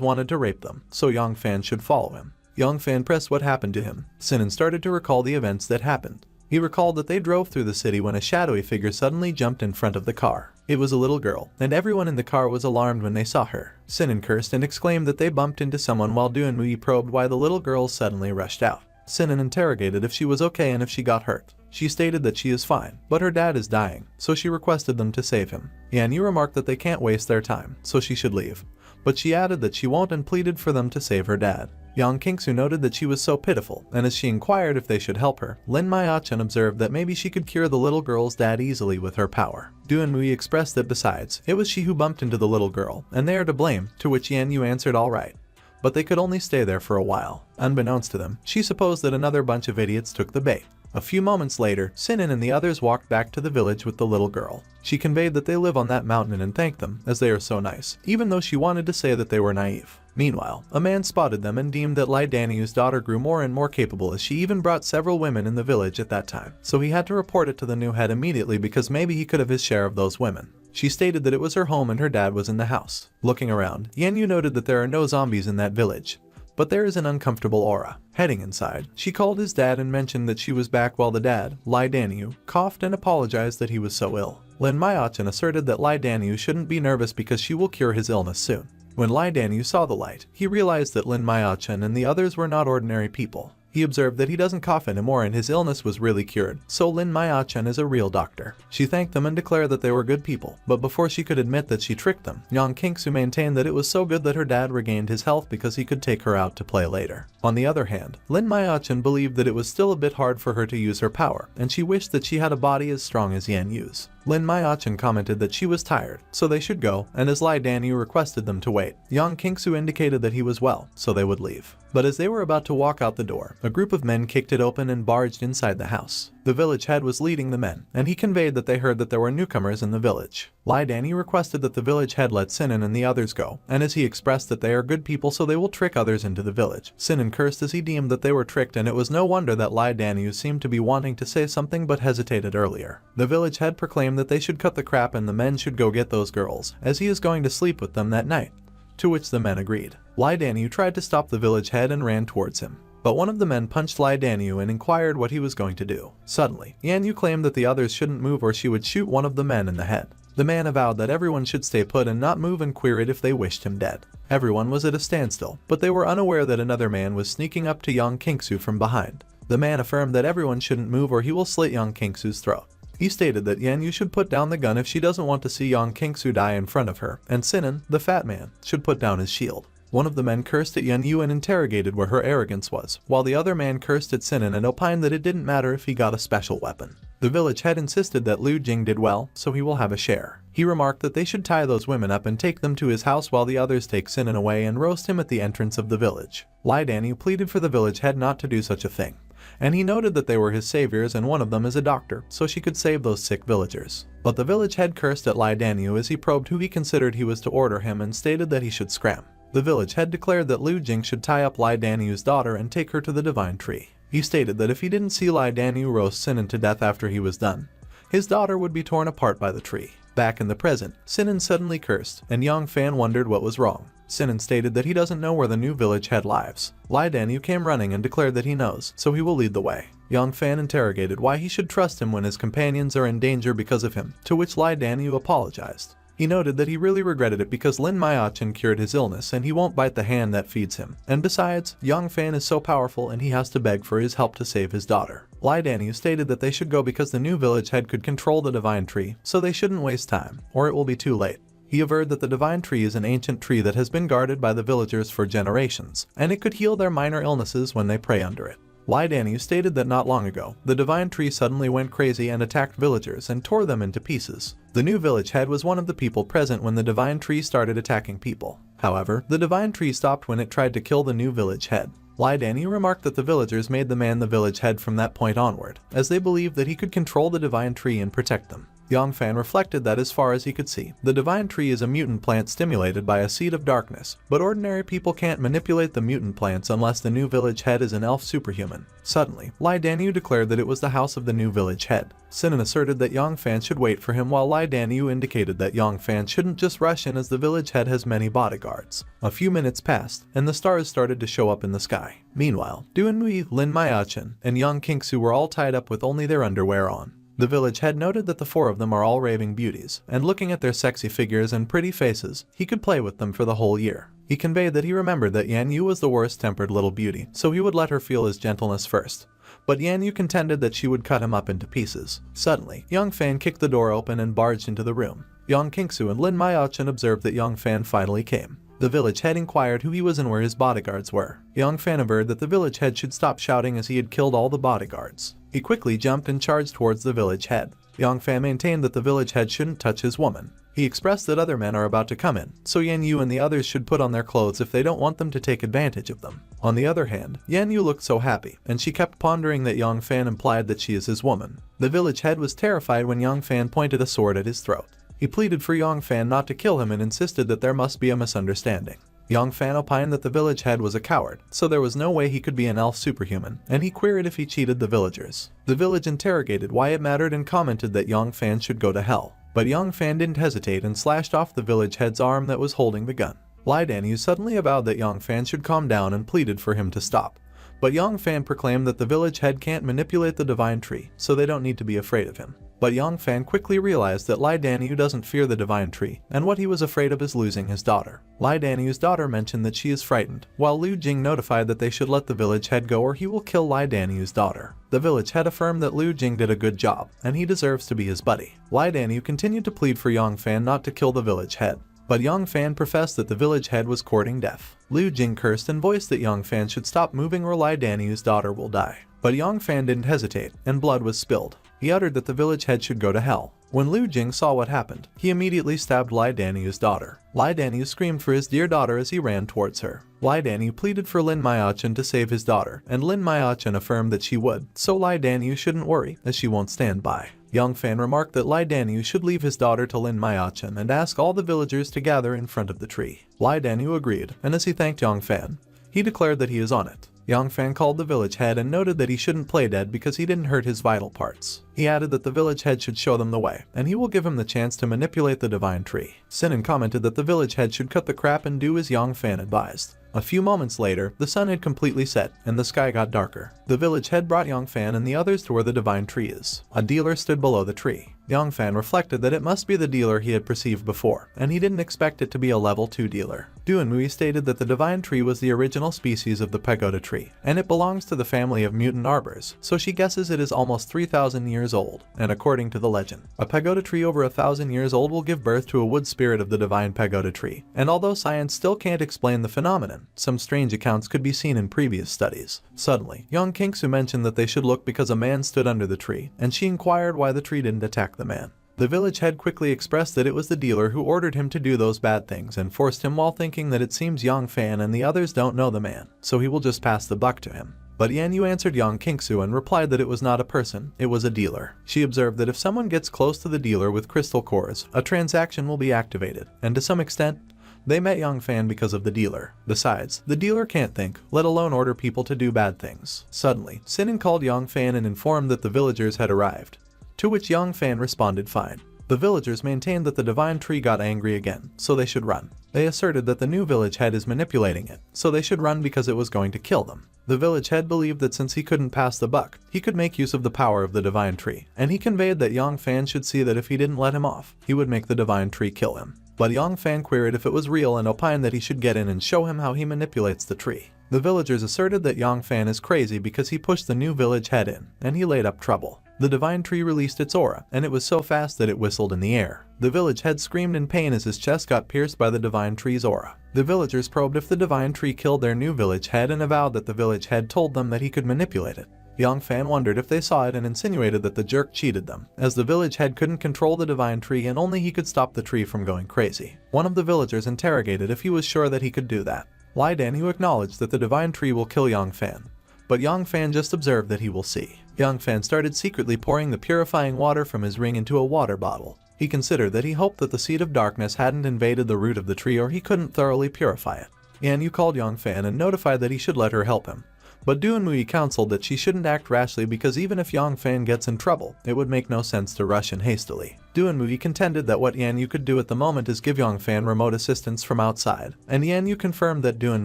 wanted to rape them, so Yang Fan should follow him. Yang Fan pressed what happened to him. Sinan started to recall the events that happened. He recalled that they drove through the city when a shadowy figure suddenly jumped in front of the car. It was a little girl, and everyone in the car was alarmed when they saw her. Sinan cursed and exclaimed that they bumped into someone while Duanmui probed why the little girl suddenly rushed out. Sinan interrogated if she was okay and if she got hurt. She stated that she is fine, but her dad is dying, so she requested them to save him. Yanyu remarked that they can't waste their time, so she should leave. But she added that she won't and pleaded for them to save her dad. Yang Kingsu noted that she was so pitiful, and as she inquired if they should help her, Lin Maiachan observed that maybe she could cure the little girl's dad easily with her power. Duanmui expressed that besides, it was she who bumped into the little girl, and they are to blame, to which Yanyu answered alright. But they could only stay there for a while. Unbeknownst to them, she supposed that another bunch of idiots took the bait. A few moments later, Sinan and the others walked back to the village with the little girl. She conveyed that they live on that mountain and thanked them, as they are so nice, even though she wanted to say that they were naive. Meanwhile, a man spotted them and deemed that Lai Danyu's daughter grew more and more capable as she even brought several women in the village at that time, so he had to report it to the new head immediately because maybe he could have his share of those women. She stated that it was her home and her dad was in the house. Looking around, Yanyu noted that there are no zombies in that village, but there is an uncomfortable aura. Heading inside, she called his dad and mentioned that she was back while the dad, Lai Danyu, coughed and apologized that he was so ill. Lin Maiachan asserted that Lai Danyu shouldn't be nervous because she will cure his illness soon. When Lai Danyu saw the light, he realized that Lin Maiachan and the others were not ordinary people. He observed that he doesn't cough anymore and his illness was really cured, so Lin Maiachan is a real doctor. She thanked them and declared that they were good people, but before she could admit that she tricked them, Yang Kingsu maintained that it was so good that her dad regained his health because he could take her out to play later. On the other hand, Lin Maiachan believed that it was still a bit hard for her to use her power, and she wished that she had a body as strong as Yanyu's. Lin Maiachan commented that she was tired, so they should go, and as Lai Danyu requested them to wait, Yang Kingsu indicated that he was well, so they would leave. But as they were about to walk out the door, a group of men kicked it open and barged inside the house. The village head was leading the men, and he conveyed that they heard that there were newcomers in the village. Lai Danyu requested that the village head let Sinan and the others go, and as he expressed that they are good people so they will trick others into the village. Sinan cursed as he deemed that they were tricked, and it was no wonder that Lai Danyu seemed to be wanting to say something but hesitated earlier. The village head proclaimed that they should cut the crap and the men should go get those girls, as he is going to sleep with them that night. To which the men agreed. Lai Danyu tried to stop the village head and ran towards him. But one of the men punched Lai Danyu and inquired what he was going to do. Suddenly, Yanyu claimed that the others shouldn't move or she would shoot one of the men in the head. The man avowed that everyone should stay put and not move and queried if they wished him dead. Everyone was at a standstill, but they were unaware that another man was sneaking up to Yang Kingsu from behind. The man affirmed that everyone shouldn't move or he will slit Yang Kingsu's throat. He stated that Yanyu should put down the gun if she doesn't want to see Yang Kingsu die in front of her, and Sinan, the fat man, should put down his shield. One of the men cursed at Yanyu and interrogated where her arrogance was, while the other man cursed at Sinan and opined that it didn't matter if he got a special weapon. The village head insisted that Liu Jing did well, so he will have a share. He remarked that they should tie those women up and take them to his house while the others take Sinan away and roast him at the entrance of the village. Lai Danyu pleaded for the village head not to do such a thing, and he noted that they were his saviors and one of them is a doctor, so she could save those sick villagers. But the village head cursed at Lai Danyu as he probed who he considered he was to order him and stated that he should scram. The village head declared that Liu Jing should tie up Lai Danyu's daughter and take her to the divine tree. He stated that if he didn't see Lai Danyu roast Sinan to death after he was done, his daughter would be torn apart by the tree. Back in the present, Sinan suddenly cursed, and Yang Fan wondered what was wrong. Sinan stated that he doesn't know where the new village head lives. Lai Danyu came running and declared that he knows, so he will lead the way. Yang Fan interrogated why he should trust him when his companions are in danger because of him, to which Lai Danyu apologized. He noted that he really regretted it because Lin Maiachin cured his illness and he won't bite the hand that feeds him. And besides, Yang Fan is so powerful and he has to beg for his help to save his daughter. Lai Danyu stated that they should go because the new village head could control the divine tree, so they shouldn't waste time, or it will be too late. He averred that the divine tree is an ancient tree that has been guarded by the villagers for generations, and it could heal their minor illnesses when they pray under it. Lai Danyu stated that not long ago, the divine tree suddenly went crazy and attacked villagers and tore them into pieces. The new village head was one of the people present when the divine tree started attacking people. However, the divine tree stopped when it tried to kill the new village head. Lai Danyu remarked that the villagers made the man the village head from that point onward, as they believed that he could control the divine tree and protect them. Yang Fan reflected that as far as he could see, the divine tree is a mutant plant stimulated by a seed of darkness, but ordinary people can't manipulate the mutant plants unless the new village head is an elf superhuman. Suddenly, Lai Danyu declared that it was the house of the new village head. Sinan asserted that Yang Fan should wait for him while Lai Danyu indicated that Yang Fan shouldn't just rush in as the village head has many bodyguards. A few minutes passed, and the stars started to show up in the sky. Meanwhile, Duanmui, Lin Maiachin, and Yang Qingsu were all tied up with only their underwear on. The village head noted that the four of them are all raving beauties, and looking at their sexy figures and pretty faces, he could play with them for the whole year. He conveyed that he remembered that Yan Yu was the worst-tempered little beauty, so he would let her feel his gentleness first. But Yan Yu contended that she would cut him up into pieces. Suddenly, Yang Fan kicked the door open and barged into the room. Yang Qingsu and Lin Maiachin observed that Yang Fan finally came. The village head inquired who he was and where his bodyguards were. Yang Fan averred that the village head should stop shouting as he had killed all the bodyguards. He quickly jumped and charged towards the village head. Yang Fan maintained that the village head shouldn't touch his woman. He expressed that other men are about to come in, so Yan Yu and the others should put on their clothes if they don't want them to take advantage of them. On the other hand, Yan Yu looked so happy, and she kept pondering that Yang Fan implied that she is his woman. The village head was terrified when Yang Fan pointed a sword at his throat. He pleaded for Yang Fan not to kill him and insisted that there must be a misunderstanding. Yang Fan opined that the village head was a coward, so there was no way he could be an elf superhuman, and he queried if he cheated the villagers. The village interrogated why it mattered and commented that Yang Fan should go to hell. But Yang Fan didn't hesitate and slashed off the village head's arm that was holding the gun. Lai Danyu suddenly avowed that Yang Fan should calm down and pleaded for him to stop. But Yang Fan proclaimed that the village head can't manipulate the divine tree, so they don't need to be afraid of him. But Yang Fan quickly realized that Lai Danyu doesn't fear the divine tree, and what he was afraid of is losing his daughter. Lai Danyu's daughter mentioned that she is frightened, while Liu Jing notified that they should let the village head go or he will kill Lai Danyu's daughter. The village head affirmed that Liu Jing did a good job, and he deserves to be his buddy. Lai Danyu continued to plead for Yang Fan not to kill the village head. But Yang Fan professed that the village head was courting death. Liu Jing cursed and voiced that Yang Fan should stop moving or Lai Danyu's daughter will die. But Yang Fan didn't hesitate, and blood was spilled. He uttered that the village head should go to hell. When Liu Jing saw what happened, he immediately stabbed Lai Danyu's daughter. Lai Danyu screamed for his dear daughter as he ran towards her. Lai Danyu pleaded for Lin Maiachin to save his daughter, and Lin Maiachin affirmed that she would, so Lai Danyu shouldn't worry, as she won't stand by. Yang Fan remarked that Lai Danyu should leave his daughter to Lin Maiachin and ask all the villagers to gather in front of the tree. Lai Danyu agreed, and as he thanked Yang Fan, he declared that he is on it. Yang Fan called the village head and noted that he shouldn't play dead because he didn't hurt his vital parts. He added that the village head should show them the way, and he will give him the chance to manipulate the divine tree. Sinan commented that the village head should cut the crap and do as Yang Fan advised. A few moments later, the sun had completely set, and the sky got darker. The village head brought Yang Fan and the others to where the divine tree is. A dealer stood below the tree. Yang Fan reflected that it must be the dealer he had perceived before, and he didn't expect it to be a level 2 dealer. Duanmui stated that the divine tree was the original species of the pagoda tree, and it belongs to the family of mutant arbors, so she guesses it is almost 3,000 years old. And according to the legend, a pagoda tree over 1,000 years old will give birth to a wood spirit of the divine pagoda tree. And although science still can't explain the phenomenon, some strange accounts could be seen in previous studies. Suddenly, Yang Qingsu mentioned that they should look because a man stood under the tree, and she inquired why the tree didn't attack the man. The village head quickly expressed that it was the dealer who ordered him to do those bad things and forced him, while thinking that it seems Yang Fan and the others don't know the man, so he will just pass the buck to him. But Yan Yu answered Yang Qingsu and replied that it was not a person, it was a dealer. She observed that if someone gets close to the dealer with crystal cores, a transaction will be activated, and to some extent, they met Yang Fan because of the dealer. Besides, the dealer can't think, let alone order people to do bad things. Suddenly, Sinan called Yang Fan and informed that the villagers had arrived, to which Yang Fan responded fine. The villagers maintained that the divine tree got angry again, so they should run. They asserted that the new village head is manipulating it, so they should run because it was going to kill them. The village head believed that since he couldn't pass the buck, he could make use of the power of the divine tree, and he conveyed that Yang Fan should see that if he didn't let him off, he would make the divine tree kill him. But Yang Fan queried if it was real and opined that he should get in and show him how he manipulates the tree. The villagers asserted that Yang Fan is crazy because he pushed the new village head in, and he laid up trouble. The divine tree released its aura, and it was so fast that it whistled in the air. The village head screamed in pain as his chest got pierced by the divine tree's aura. The villagers probed if the divine tree killed their new village head and avowed that the village head told them that he could manipulate it. Yang Fan wondered if they saw it and insinuated that the jerk cheated them, as the village head couldn't control the divine tree and only he could stop the tree from going crazy. One of the villagers interrogated if he was sure that he could do that. Lai Dan, who acknowledged that the divine tree will kill Yang Fan, but Yang Fan just observed that he will see. Yang Fan started secretly pouring the purifying water from his ring into a water bottle. He considered that he hoped that the seed of darkness hadn't invaded the root of the tree or he couldn't thoroughly purify it. Yan Yu called Yang Fan and notified that he should let her help him. But Duan Mui counseled that she shouldn't act rashly because even if Yang Fan gets in trouble, it would make no sense to rush in hastily. Duan Mui contended that what Yan Yu could do at the moment is give Yang Fan remote assistance from outside, and Yan Yu confirmed that Duan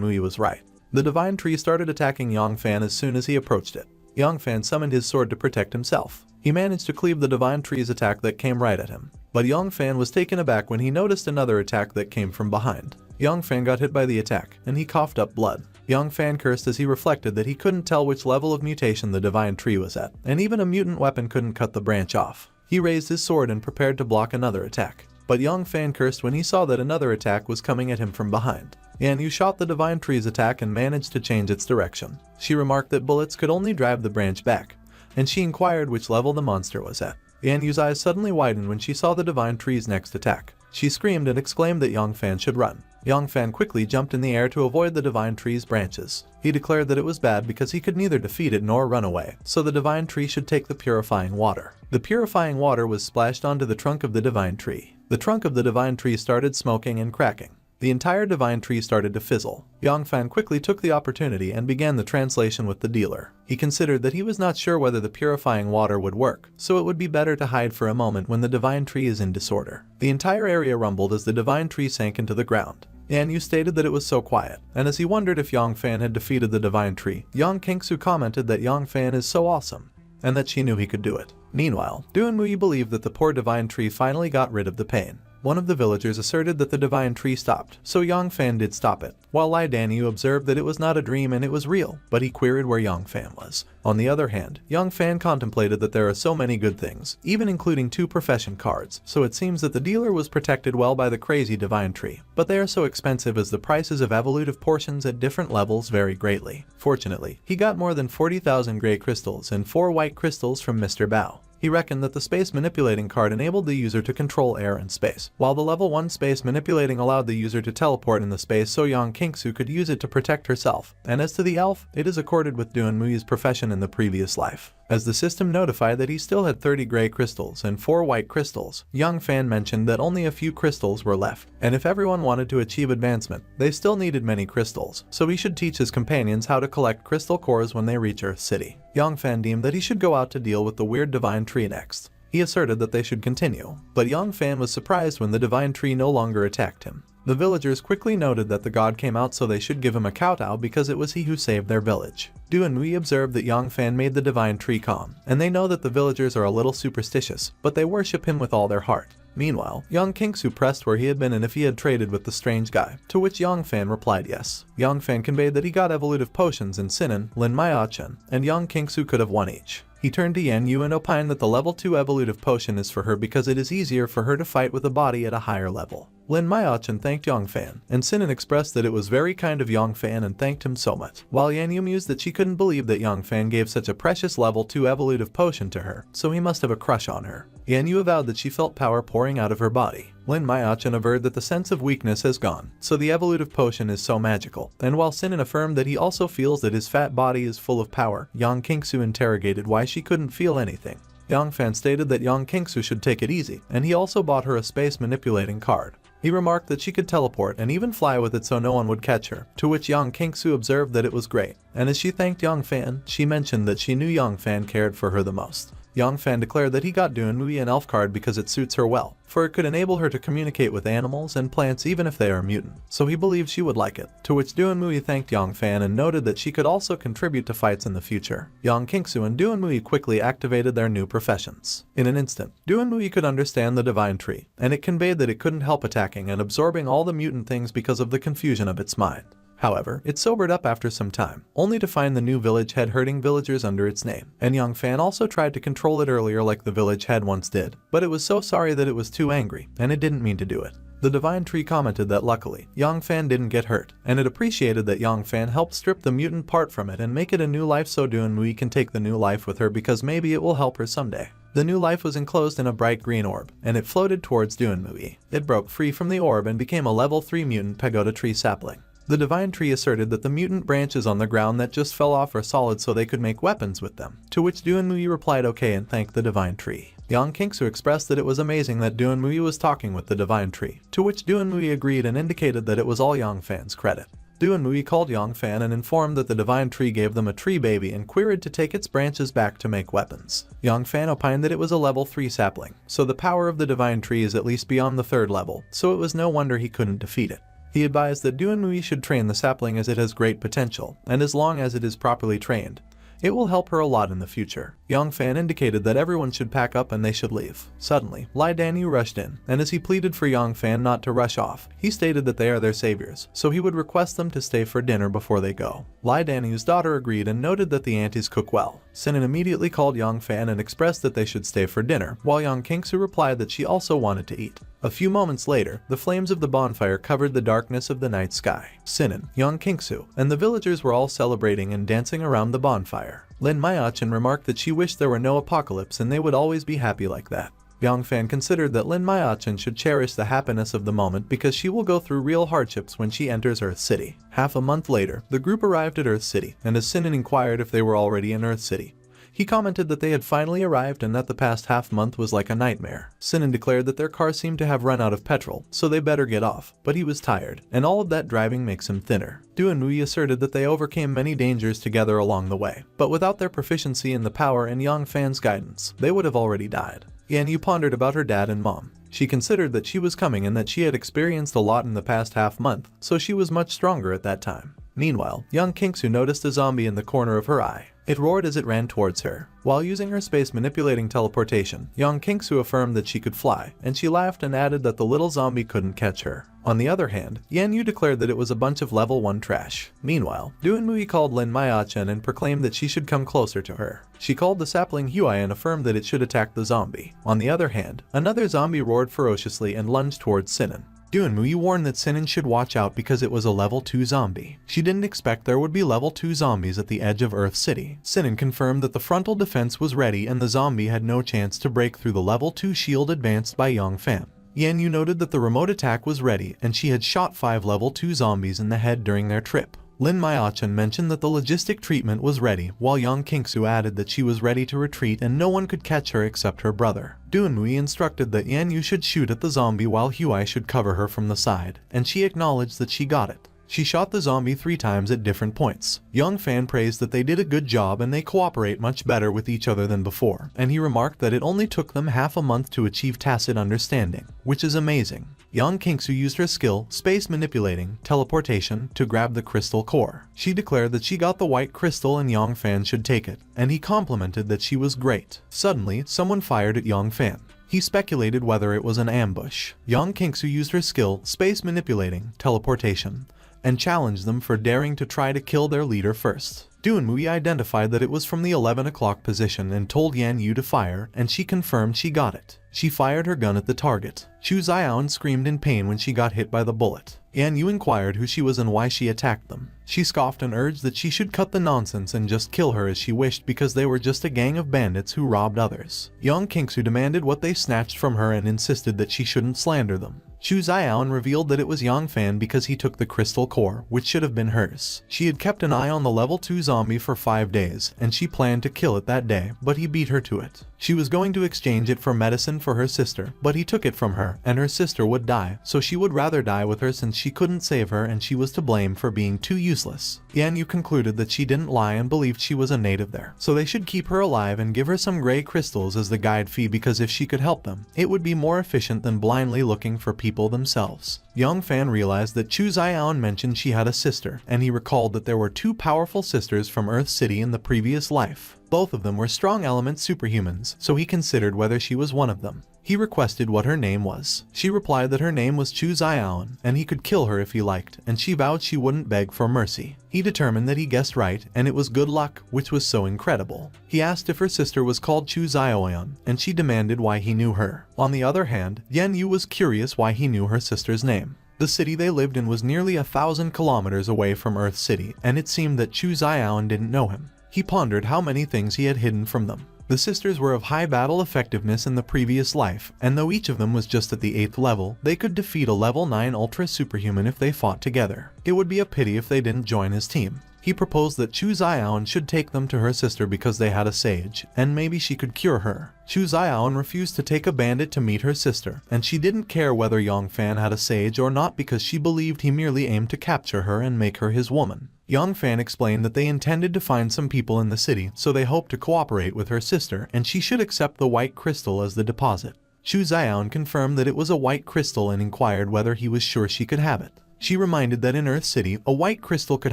Mui was right. The divine tree started attacking Yang Fan as soon as he approached it. Yang Fan summoned his sword to protect himself. He managed to cleave the divine tree's attack that came right at him. But Yang Fan was taken aback when he noticed another attack that came from behind. Yang Fan got hit by the attack, and he coughed up blood. Yang Fan cursed as he reflected that he couldn't tell which level of mutation the divine tree was at, and even a mutant weapon couldn't cut the branch off. He raised his sword and prepared to block another attack. But Yang Fan cursed when he saw that another attack was coming at him from behind. Yan Yu shot the divine tree's attack and managed to change its direction. She remarked that bullets could only drive the branch back, and she inquired which level the monster was at. Yan Yu's eyes suddenly widened when she saw the divine tree's next attack. She screamed and exclaimed that Yang Fan should run. Yang Fan quickly jumped in the air to avoid the divine tree's branches. He declared that it was bad because he could neither defeat it nor run away, so the divine tree should take the purifying water. The purifying water was splashed onto the trunk of the divine tree. The trunk of the divine tree started smoking and cracking. The entire divine tree started to fizzle. Yang Fan quickly took the opportunity and began the translation with the dealer. He considered that he was not sure whether the purifying water would work, so it would be better to hide for a moment when the divine tree is in disorder. The entire area rumbled as the divine tree sank into the ground. Yan Yu stated that it was so quiet, and as he wondered if Yang Fan had defeated the divine tree, Yang Kingsu commented that Yang Fan is so awesome, and that she knew he could do it. Meanwhile, Duan Mui believed that the poor divine tree finally got rid of the pain. One of the villagers asserted that the divine tree stopped, so Yang Fan did stop it, while Lai Danyu observed that it was not a dream and it was real, but he queried where Yang Fan was. On the other hand, Yang Fan contemplated that there are so many good things, even including 2 profession cards, so it seems that the dealer was protected well by the crazy divine tree, but they are so expensive as the prices of evolutive portions at different levels vary greatly. Fortunately, he got more than 40,000 gray crystals and 4 white crystals from Mr. Bao. He reckoned that the space manipulating card enabled the user to control air and space, while the level 1 space manipulating allowed the user to teleport in the space so Yang Kingsu could use it to protect herself. And as to the elf, it is accorded with Duan Mui's profession in the previous life. As the system notified that he still had 30 gray crystals and 4 white crystals, Yang Fan mentioned that only a few crystals were left, and if everyone wanted to achieve advancement, they still needed many crystals, so he should teach his companions how to collect crystal cores when they reach Earth City. Yang Fan deemed that he should go out to deal with the weird divine tree next. He asserted that they should continue, but Yang Fan was surprised when the divine tree no longer attacked him. The villagers quickly noted that the god came out so they should give him a kowtow because it was he who saved their village. Duan Mui observed that Yang Fan made the divine tree calm, and they know that the villagers are a little superstitious, but they worship him with all their heart. Meanwhile, Yang Kingsu pressed where he had been and if he had traded with the strange guy, to which Yang Fan replied yes. Yang Fan conveyed that he got evolutive potions in Sinan, Lin Maiachen, and Yang Kingsu could have one each. He turned to Yan Yu and opined that the level 2 evolutive potion is for her because it is easier for her to fight with a body at a higher level. Lin Maiachen thanked Yang Fan, and Sinan expressed that it was very kind of Yang Fan and thanked him so much, while Yan Yu mused that she couldn't believe that Yang Fan gave such a precious level 2 evolutive potion to her, so he must have a crush on her. Yan Yu avowed that she felt power pouring out of her body. Lin Maiachen averred that the sense of weakness has gone, so the evolutive potion is so magical, and while Sinan affirmed that he also feels that his fat body is full of power, Yang Kingsu interrogated why she couldn't feel anything. Yang Fan stated that Yang Kingsu should take it easy, and he also bought her a space manipulating card. He remarked that she could teleport and even fly with it so no one would catch her, to which Yang Kingsu observed that it was great, and as she thanked Yang Fan, she mentioned that she knew Yang Fan cared for her the most. Yang Fan declared that he got Duanmui an elf card because it suits her well, for it could enable her to communicate with animals and plants even if they are mutant, so he believed she would like it, to which Duanmui thanked Yang Fan and noted that she could also contribute to fights in the future. Yang Kingsu and Duanmui quickly activated their new professions. In an instant, Duanmui could understand the divine tree, and it conveyed that it couldn't help attacking and absorbing all the mutant things because of the confusion of its mind. However, it sobered up after some time, only to find the new village head herding villagers under its name, and Yang Fan also tried to control it earlier like the village head once did, but it was so sorry that it was too angry, and it didn't mean to do it. The divine tree commented that luckily, Yang Fan didn't get hurt, and it appreciated that Yang Fan helped strip the mutant part from it and make it a new life so Duanmui can take the new life with her because maybe it will help her someday. The new life was enclosed in a bright green orb, and it floated towards Duanmui. It broke free from the orb and became a level 3 mutant pagoda tree sapling. The divine tree asserted that the mutant branches on the ground that just fell off are solid so they could make weapons with them, to which Duanmui replied okay and thanked the divine tree. Yang Kingsu expressed that it was amazing that Duanmui was talking with the divine tree, to which Duanmui agreed and indicated that it was all Yang Fan's credit. Duanmui called Yang Fan and informed that the divine tree gave them a tree baby and queried to take its branches back to make weapons. Yang Fan opined that it was a level 3 sapling, so the power of the divine tree is at least beyond the 3rd level, so it was no wonder he couldn't defeat it. He advised that Duanmui should train the sapling as it has great potential, and as long as it is properly trained, it will help her a lot in the future. Yang Fan indicated that everyone should pack up and they should leave. Suddenly, Lai Danyu rushed in, and as he pleaded for Yang Fan not to rush off, he stated that they are their saviors, so he would request them to stay for dinner before they go. Lai Danyu's daughter agreed and noted that the aunties cook well. Sinan immediately called Yang Fan and expressed that they should stay for dinner, while Yang Kingsu replied that she also wanted to eat. A few moments later, the flames of the bonfire covered the darkness of the night sky. Sinan, Yang Kingsu, and the villagers were all celebrating and dancing around the bonfire. Lin Mayachan remarked that she wished there were no apocalypse and they would always be happy like that. Yang Fan considered that Lin Mayachan should cherish the happiness of the moment because she will go through real hardships when she enters Earth City. Half a month later, the group arrived at Earth City, and as Sinan inquired if they were already in Earth City, he commented that they had finally arrived and that the past half-month was like a nightmare. Sinan declared that their car seemed to have run out of petrol, so they better get off, but he was tired, and all of that driving makes him thinner. Duanmui asserted that they overcame many dangers together along the way, but without their proficiency in the power and Yang Fan's guidance, they would have already died. Yanyu pondered about her dad and mom. She considered that she was coming and that she had experienced a lot in the past half-month, so she was much stronger at that time. Meanwhile, Yang Kingsu noticed a zombie in the corner of her eye. It roared as it ran towards her. While using her space-manipulating teleportation, Yang Kingsu affirmed that she could fly, and she laughed and added that the little zombie couldn't catch her. On the other hand, Yanyu declared that it was a bunch of level 1 trash. Meanwhile, Duanmui called Lin Mayachan and proclaimed that she should come closer to her. She called the sapling Huai and affirmed that it should attack the zombie. On the other hand, another zombie roared ferociously and lunged towards Sinan. Duanmui warned that Sinan should watch out because it was a level 2 zombie. She didn't expect there would be level 2 zombies at the edge of Earth City. Sinan confirmed that the frontal defense was ready and the zombie had no chance to break through the level 2 shield advanced by Yang Fan. Yanyu noted that the remote attack was ready and she had shot 5 level 2 zombies in the head during their trip. Lin Mayachan mentioned that the logistic treatment was ready, while Yang Kingsu added that she was ready to retreat and no one could catch her except her brother. Duanmui instructed that Yanyu should shoot at the zombie while Huai should cover her from the side, and she acknowledged that she got it. She shot the zombie 3 times at different points. Yang Fan praised that they did a good job and they cooperate much better with each other than before, and he remarked that it only took them half a month to achieve tacit understanding, which is amazing. Yang Kingsu used her skill, space manipulating, teleportation, to grab the crystal core. She declared that she got the white crystal and Yang Fan should take it, and he complimented that she was great. Suddenly, someone fired at Yang Fan. He speculated whether it was an ambush. Yang Kingsu used her skill, space manipulating, teleportation, and challenged them for daring to try to kill their leader first. Duanmui identified that it was from the 11 o'clock position and told Yanyu to fire, and she confirmed she got it. She fired her gun at the target. Chu Xiaoan screamed in pain when she got hit by the bullet. Yanyu inquired who she was and why she attacked them. She scoffed and urged that she should cut the nonsense and just kill her as she wished because they were just a gang of bandits who robbed others. Yang Kingsu demanded what they snatched from her and insisted that she shouldn't slander them. Chu Xiaoan revealed that it was Yang Fan because he took the crystal core, which should have been hers. She had kept an eye on the level 2 zombie for 5 days, and she planned to kill it that day, but he beat her to it. She was going to exchange it for medicine for her sister, but he took it from her, and her sister would die, so she would rather die with her since she couldn't save her and she was to blame for being too useless. Yan Yu concluded that she didn't lie and believed she was a native there, so they should keep her alive and give her some gray crystals as the guide fee because if she could help them, it would be more efficient than blindly looking for people themselves. Yang Fan realized that Chu Xiaoan mentioned she had a sister, and he recalled that there were 2 powerful sisters from Earth City in the previous life. Both of them were strong element superhumans, so he considered whether she was one of them. He requested what her name was. She replied that her name was Chu Xiaoan, and he could kill her if he liked, and she vowed she wouldn't beg for mercy. He determined that he guessed right, and it was good luck, which was so incredible. He asked if her sister was called Chu Xiaoan, and she demanded why he knew her. On the other hand, Yan Yu was curious why he knew her sister's name. The city they lived in was nearly 1,000 kilometers away from Earth City, and it seemed that Chu Xiaoan didn't know him. He pondered how many things he had hidden from them. The sisters were of high battle effectiveness in the previous life, and though each of them was just at the 8th level, they could defeat a level 9 ultra superhuman if they fought together. It would be a pity if they didn't join his team. He proposed that Chu Xiaoan should take them to her sister because they had a sage, and maybe she could cure her. Chu Xiaoan refused to take a bandit to meet her sister, and she didn't care whether Yang Fan had a sage or not because she believed he merely aimed to capture her and make her his woman. Yang Fan explained that they intended to find some people in the city, so they hoped to cooperate with her sister, and she should accept the white crystal as the deposit. Chu Xiaoan confirmed that it was a white crystal and inquired whether he was sure she could have it. She reminded that in Earth City, a white crystal could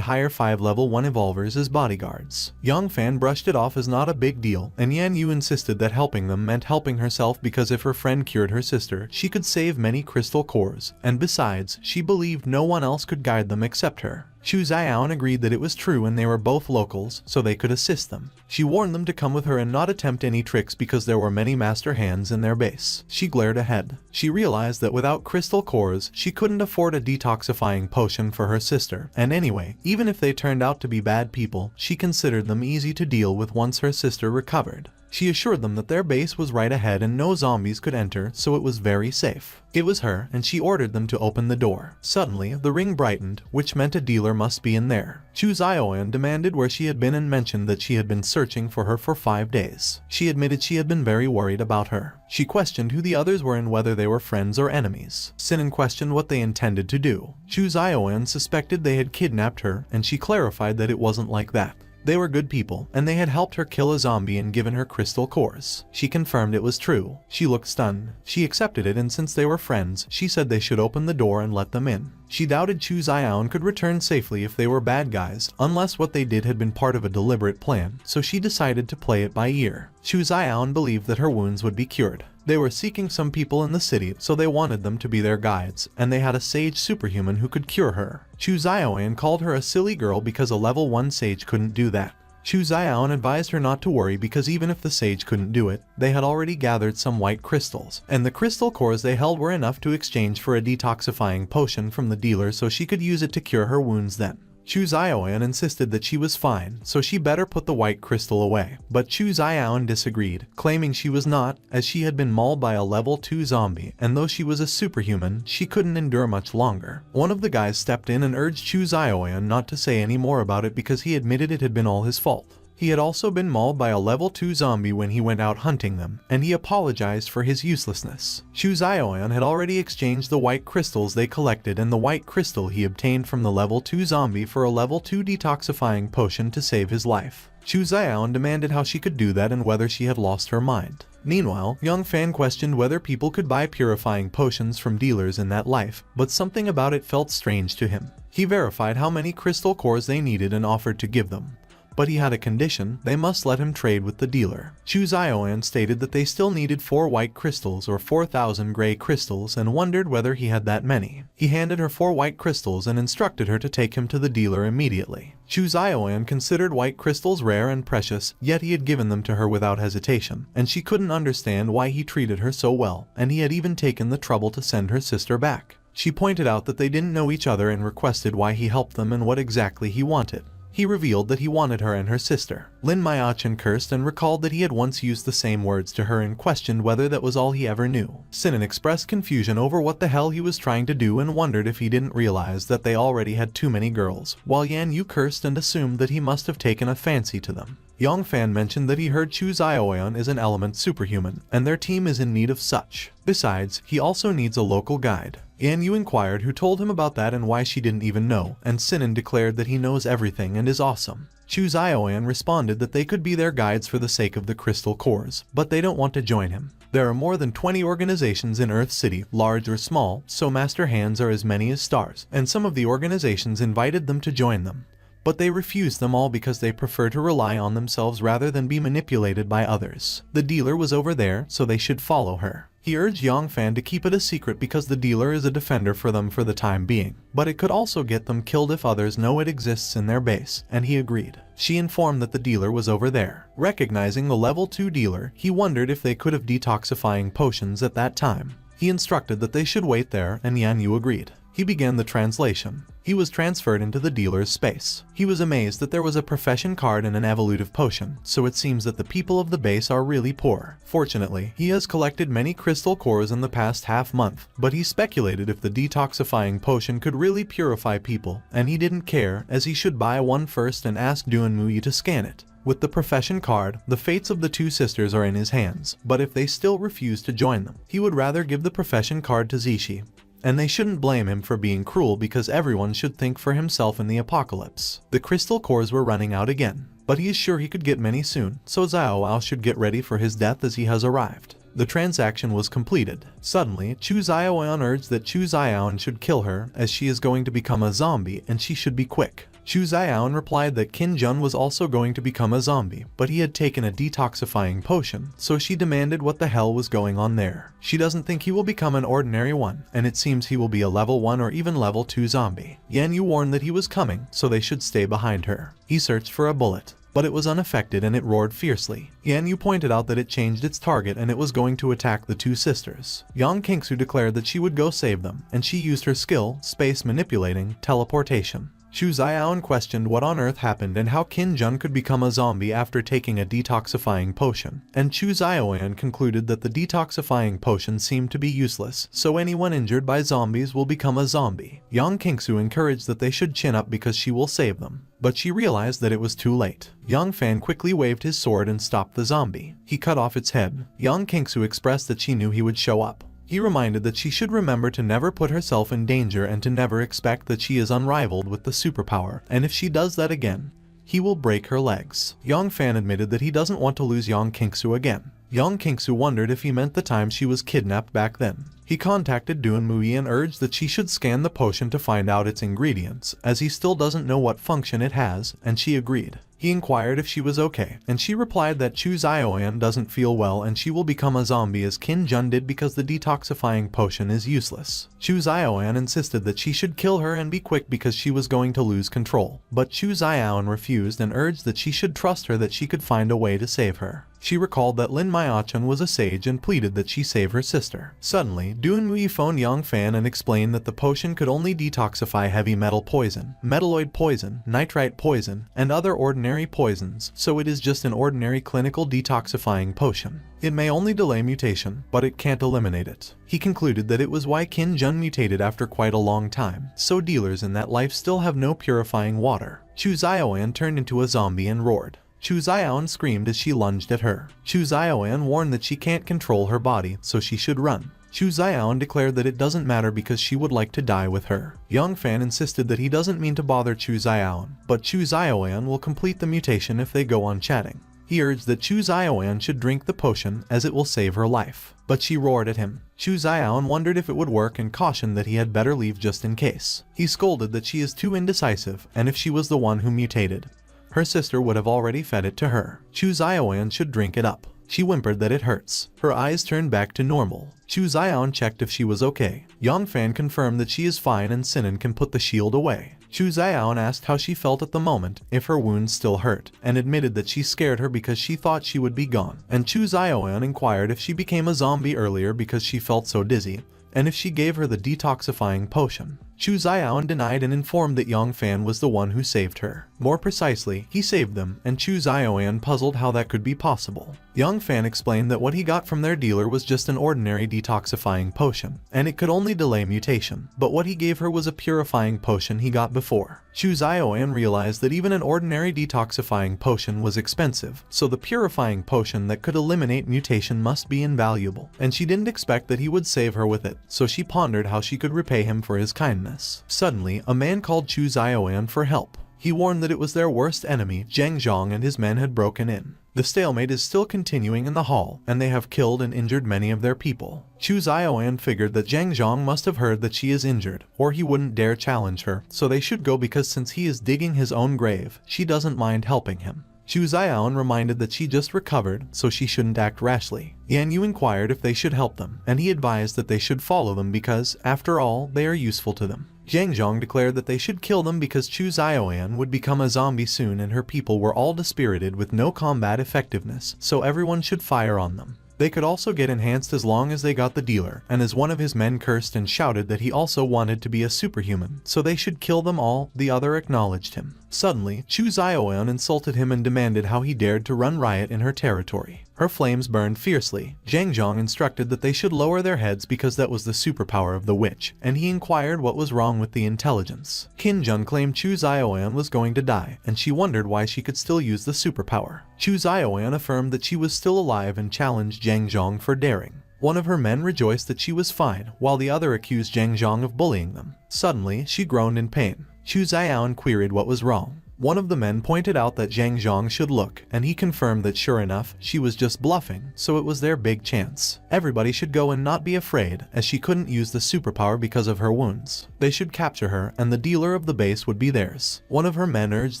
hire 5 level 1 evolvers as bodyguards. Yang Fan brushed it off as not a big deal, and Yan Yu insisted that helping them meant helping herself because if her friend cured her sister, she could save many crystal cores, and besides, she believed no one else could guide them except her. Chu Xiaoan agreed that it was true and they were both locals, so they could assist them. She warned them to come with her and not attempt any tricks because there were many master hands in their base. She glared ahead. She realized that without crystal cores, she couldn't afford a detoxifying potion for her sister, and anyway, even if they turned out to be bad people, she considered them easy to deal with once her sister recovered. She assured them that their base was right ahead and no zombies could enter, so it was very safe. It was her, and she ordered them to open the door. Suddenly, the ring brightened, which meant a dealer must be in there. Chu Xiaoan demanded where she had been and mentioned that she had been searching for her for 5 days. She admitted she had been very worried about her. She questioned who the others were and whether they were friends or enemies. Sinan questioned what they intended to do. Chu Xiaoan suspected they had kidnapped her, and she clarified that it wasn't like that. They were good people, and they had helped her kill a zombie and given her crystal cores. She confirmed it was true. She looked stunned. She accepted it, and since they were friends, she said they should open the door and let them in. She doubted Chu Xiaoan could return safely if they were bad guys, unless what they did had been part of a deliberate plan, so she decided to play it by ear. Chu Xiaoan believed that her wounds would be cured. They were seeking some people in the city, so they wanted them to be their guides, and they had a sage superhuman who could cure her. Chu Xiaoan called her a silly girl because a level 1 sage couldn't do that. Chu Xiaoan advised her not to worry because even if the sage couldn't do it, they had already gathered some white crystals, and the crystal cores they held were enough to exchange for a detoxifying potion from the dealer so she could use it to cure her wounds then. Chu Xiaoan insisted that she was fine, so she better put the white crystal away, but Chu Xiaoan disagreed, claiming she was not, as she had been mauled by a level 2 zombie, and though she was a superhuman, she couldn't endure much longer. One of the guys stepped in and urged Chu Xiaoan not to say any more about it because he admitted it had been all his fault. He had also been mauled by a level 2 zombie when he went out hunting them, and he apologized for his uselessness. Chu Xiaoan had already exchanged the white crystals they collected and the white crystal he obtained from the level 2 zombie for a level 2 detoxifying potion to save his life. Chu Xiaoan demanded how she could do that and whether she had lost her mind. Meanwhile, Yang Fan questioned whether people could buy purifying potions from dealers in that life, but something about it felt strange to him. He verified how many crystal cores they needed and offered to give them. But he had a condition: they must let him trade with the dealer. Chu Xiaoan stated that they still needed 4 white crystals or 4,000 gray crystals and wondered whether he had that many. He handed her 4 white crystals and instructed her to take him to the dealer immediately. Chu Xiaoan considered white crystals rare and precious, yet he had given them to her without hesitation, and she couldn't understand why he treated her so well, and he had even taken the trouble to send her sister back. She pointed out that they didn't know each other and requested why he helped them and what exactly he wanted. He revealed that he wanted her and her sister. Lin Mayachan cursed and recalled that he had once used the same words to her and questioned whether that was all he ever knew. Sinan expressed confusion over what the hell he was trying to do and wondered if he didn't realize that they already had too many girls, while Yan Yu cursed and assumed that he must have taken a fancy to them. Yang Fan mentioned that he heard Chu Zioyan is an element superhuman, and their team is in need of such. Besides, he also needs a local guide. Yan Yu inquired who told him about that and why she didn't even know, and Sinan declared that he knows everything and is awesome. Chu Zioyan responded that they could be their guides for the sake of the crystal cores, but they don't want to join him. There are more than 20 organizations in Earth City, large or small, so master hands are as many as stars, and some of the organizations invited them to join them. But they refused them all because they prefer to rely on themselves rather than be manipulated by others. The dealer was over there, so they should follow her. He urged Yang Fan to keep it a secret because the dealer is a defender for them for the time being, but it could also get them killed if others know it exists in their base, and he agreed. She informed that the dealer was over there. Recognizing the level 2 dealer, he wondered if they could have detoxifying potions at that time. He instructed that they should wait there, and Yan Yu agreed. He began the translation. He was transferred into the dealer's space. He was amazed that there was a profession card and an evolutive potion, so it seems that the people of the base are really poor. Fortunately, he has collected many crystal cores in the past half-month, but he speculated if the detoxifying potion could really purify people, and he didn't care, as he should buy one first and ask Duan Muyi to scan it. With the profession card, the fates of the two sisters are in his hands, but if they still refuse to join them, he would rather give the profession card to Zishi. And they shouldn't blame him for being cruel because everyone should think for himself in the apocalypse. The crystal cores were running out again, but he is sure he could get many soon, so Xiao Ao should get ready for his death as he has arrived. The transaction was completed. Suddenly, Chu Zioyan urged that Chu Zioyan should kill her as she is going to become a zombie and she should be quick. Chu Zioyan replied that Qin Jun was also going to become a zombie, but he had taken a detoxifying potion, so she demanded what the hell was going on there. She doesn't think he will become an ordinary one, and it seems he will be a level 1 or even level 2 zombie. Yan Yu warned that he was coming, so they should stay behind her. He searched for a bullet, but it was unaffected and it roared fiercely. Yan Yu pointed out that it changed its target and it was going to attack the two sisters. Yang Kingsu declared that she would go save them, and she used her skill, space manipulating, teleportation. Chu Zioyan questioned what on earth happened and how Qin Jun could become a zombie after taking a detoxifying potion, and Chu Zioyan concluded that the detoxifying potion seemed to be useless, so anyone injured by zombies will become a zombie. Yang Kingsu encouraged that they should chin up because she will save them, but she realized that it was too late. Yang Fan quickly waved his sword and stopped the zombie. He cut off its head. Yang Kingsu expressed that she knew he would show up. He reminded that she should remember to never put herself in danger and to never expect that she is unrivaled with the superpower, and if she does that again, he will break her legs. Yang Fan admitted that he doesn't want to lose Yang Kingsu again. Yang Kingsu wondered if he meant the time she was kidnapped back then. He contacted Duan Muyi and urged that she should scan the potion to find out its ingredients, as he still doesn't know what function it has, and she agreed. He inquired if she was okay, and she replied that Chu Zioyan doesn't feel well and she will become a zombie as Qin Jun did because the detoxifying potion is useless. Chu Zioyan insisted that she should kill her and be quick because she was going to lose control, but Chu Zioyan refused and urged that she should trust her that she could find a way to save her. She recalled that Lin Mayachan was a sage and pleaded that she save her sister. Suddenly, Duan Muyi phoned Yang Fan and explained that the potion could only detoxify heavy metal poison, metalloid poison, nitrite poison, and other ordinary poisons, so it is just an ordinary clinical detoxifying potion. It may only delay mutation, but it can't eliminate it. He concluded that it was why Qin Jun mutated after quite a long time, so dealers in that life still have no purifying water. Chu Zioyan turned into a zombie and roared. Chu Zioyan screamed as she lunged at her. Chu Zioyan warned that she can't control her body, so she should run. Chu Zioyan declared that it doesn't matter because she would like to die with her. Yang Fan insisted that he doesn't mean to bother Chu Zioyan, but Chu Zioyan will complete the mutation if they go on chatting. He urged that Chu Zioyan should drink the potion as it will save her life, but she roared at him. Chu Zioyan wondered if it would work and cautioned that he had better leave just in case. He scolded that she is too indecisive, and if she was the one who mutated, her sister would have already fed it to her. Chu Zioyan should drink it up. She whimpered that it hurts. Her eyes turned back to normal. Chu Zioyan checked if she was okay. Yang Fan confirmed that she is fine and Sinan can put the shield away. Chu Zioyan asked how she felt at the moment, if her wounds still hurt, and admitted that she scared her because she thought she would be gone. And Chu Zioyan inquired if she became a zombie earlier because she felt so dizzy, and if she gave her the detoxifying potion. Chu Xiaoan denied and informed that Yang Fan was the one who saved her. More precisely, he saved them, and Chu Xiaoan puzzled how that could be possible. Yang Fan explained that what he got from their dealer was just an ordinary detoxifying potion, and it could only delay mutation, but what he gave her was a purifying potion he got before. Chu Xiaoan realized that even an ordinary detoxifying potion was expensive, so the purifying potion that could eliminate mutation must be invaluable, and she didn't expect that he would save her with it, so she pondered how she could repay him for his kindness. Suddenly, a man called Chu Xiaoan for help. He warned that it was their worst enemy, Zhang Zhong, and his men had broken in. The stalemate is still continuing in the hall, and they have killed and injured many of their people. Chu Xiaoan figured that Zhang Zhong must have heard that she is injured, or he wouldn't dare challenge her, so they should go because since he is digging his own grave, she doesn't mind helping him. Chu Xiaoan reminded that she just recovered, so she shouldn't act rashly. Yan Yu inquired if they should help them, and he advised that they should follow them because, after all, they are useful to them. Zhang Zhong declared that they should kill them because Chu Xiaoan would become a zombie soon and her people were all dispirited with no combat effectiveness, so everyone should fire on them. They could also get enhanced as long as they got the dealer, and as one of his men cursed and shouted that he also wanted to be a superhuman, so they should kill them all, the other acknowledged him. Suddenly, Chu Xiaoan insulted him and demanded how he dared to run riot in her territory. Her flames burned fiercely. Zhang Zhong instructed that they should lower their heads because that was the superpower of the witch, and he inquired what was wrong with the intelligence. Qin Jun claimed Chu Xiaoan was going to die, and she wondered why she could still use the superpower. Chu Xiaoan affirmed that she was still alive and challenged Zhang Zhong for daring. One of her men rejoiced that she was fine, while the other accused Zhang Zhong of bullying them. Suddenly, she groaned in pain. Chu Xiaoan queried what was wrong. One of the men pointed out that Zhang Zhong should look, and he confirmed that sure enough, she was just bluffing, so it was their big chance. Everybody should go and not be afraid, as she couldn't use the superpower because of her wounds. They should capture her, and the dealer of the base would be theirs. One of her men urged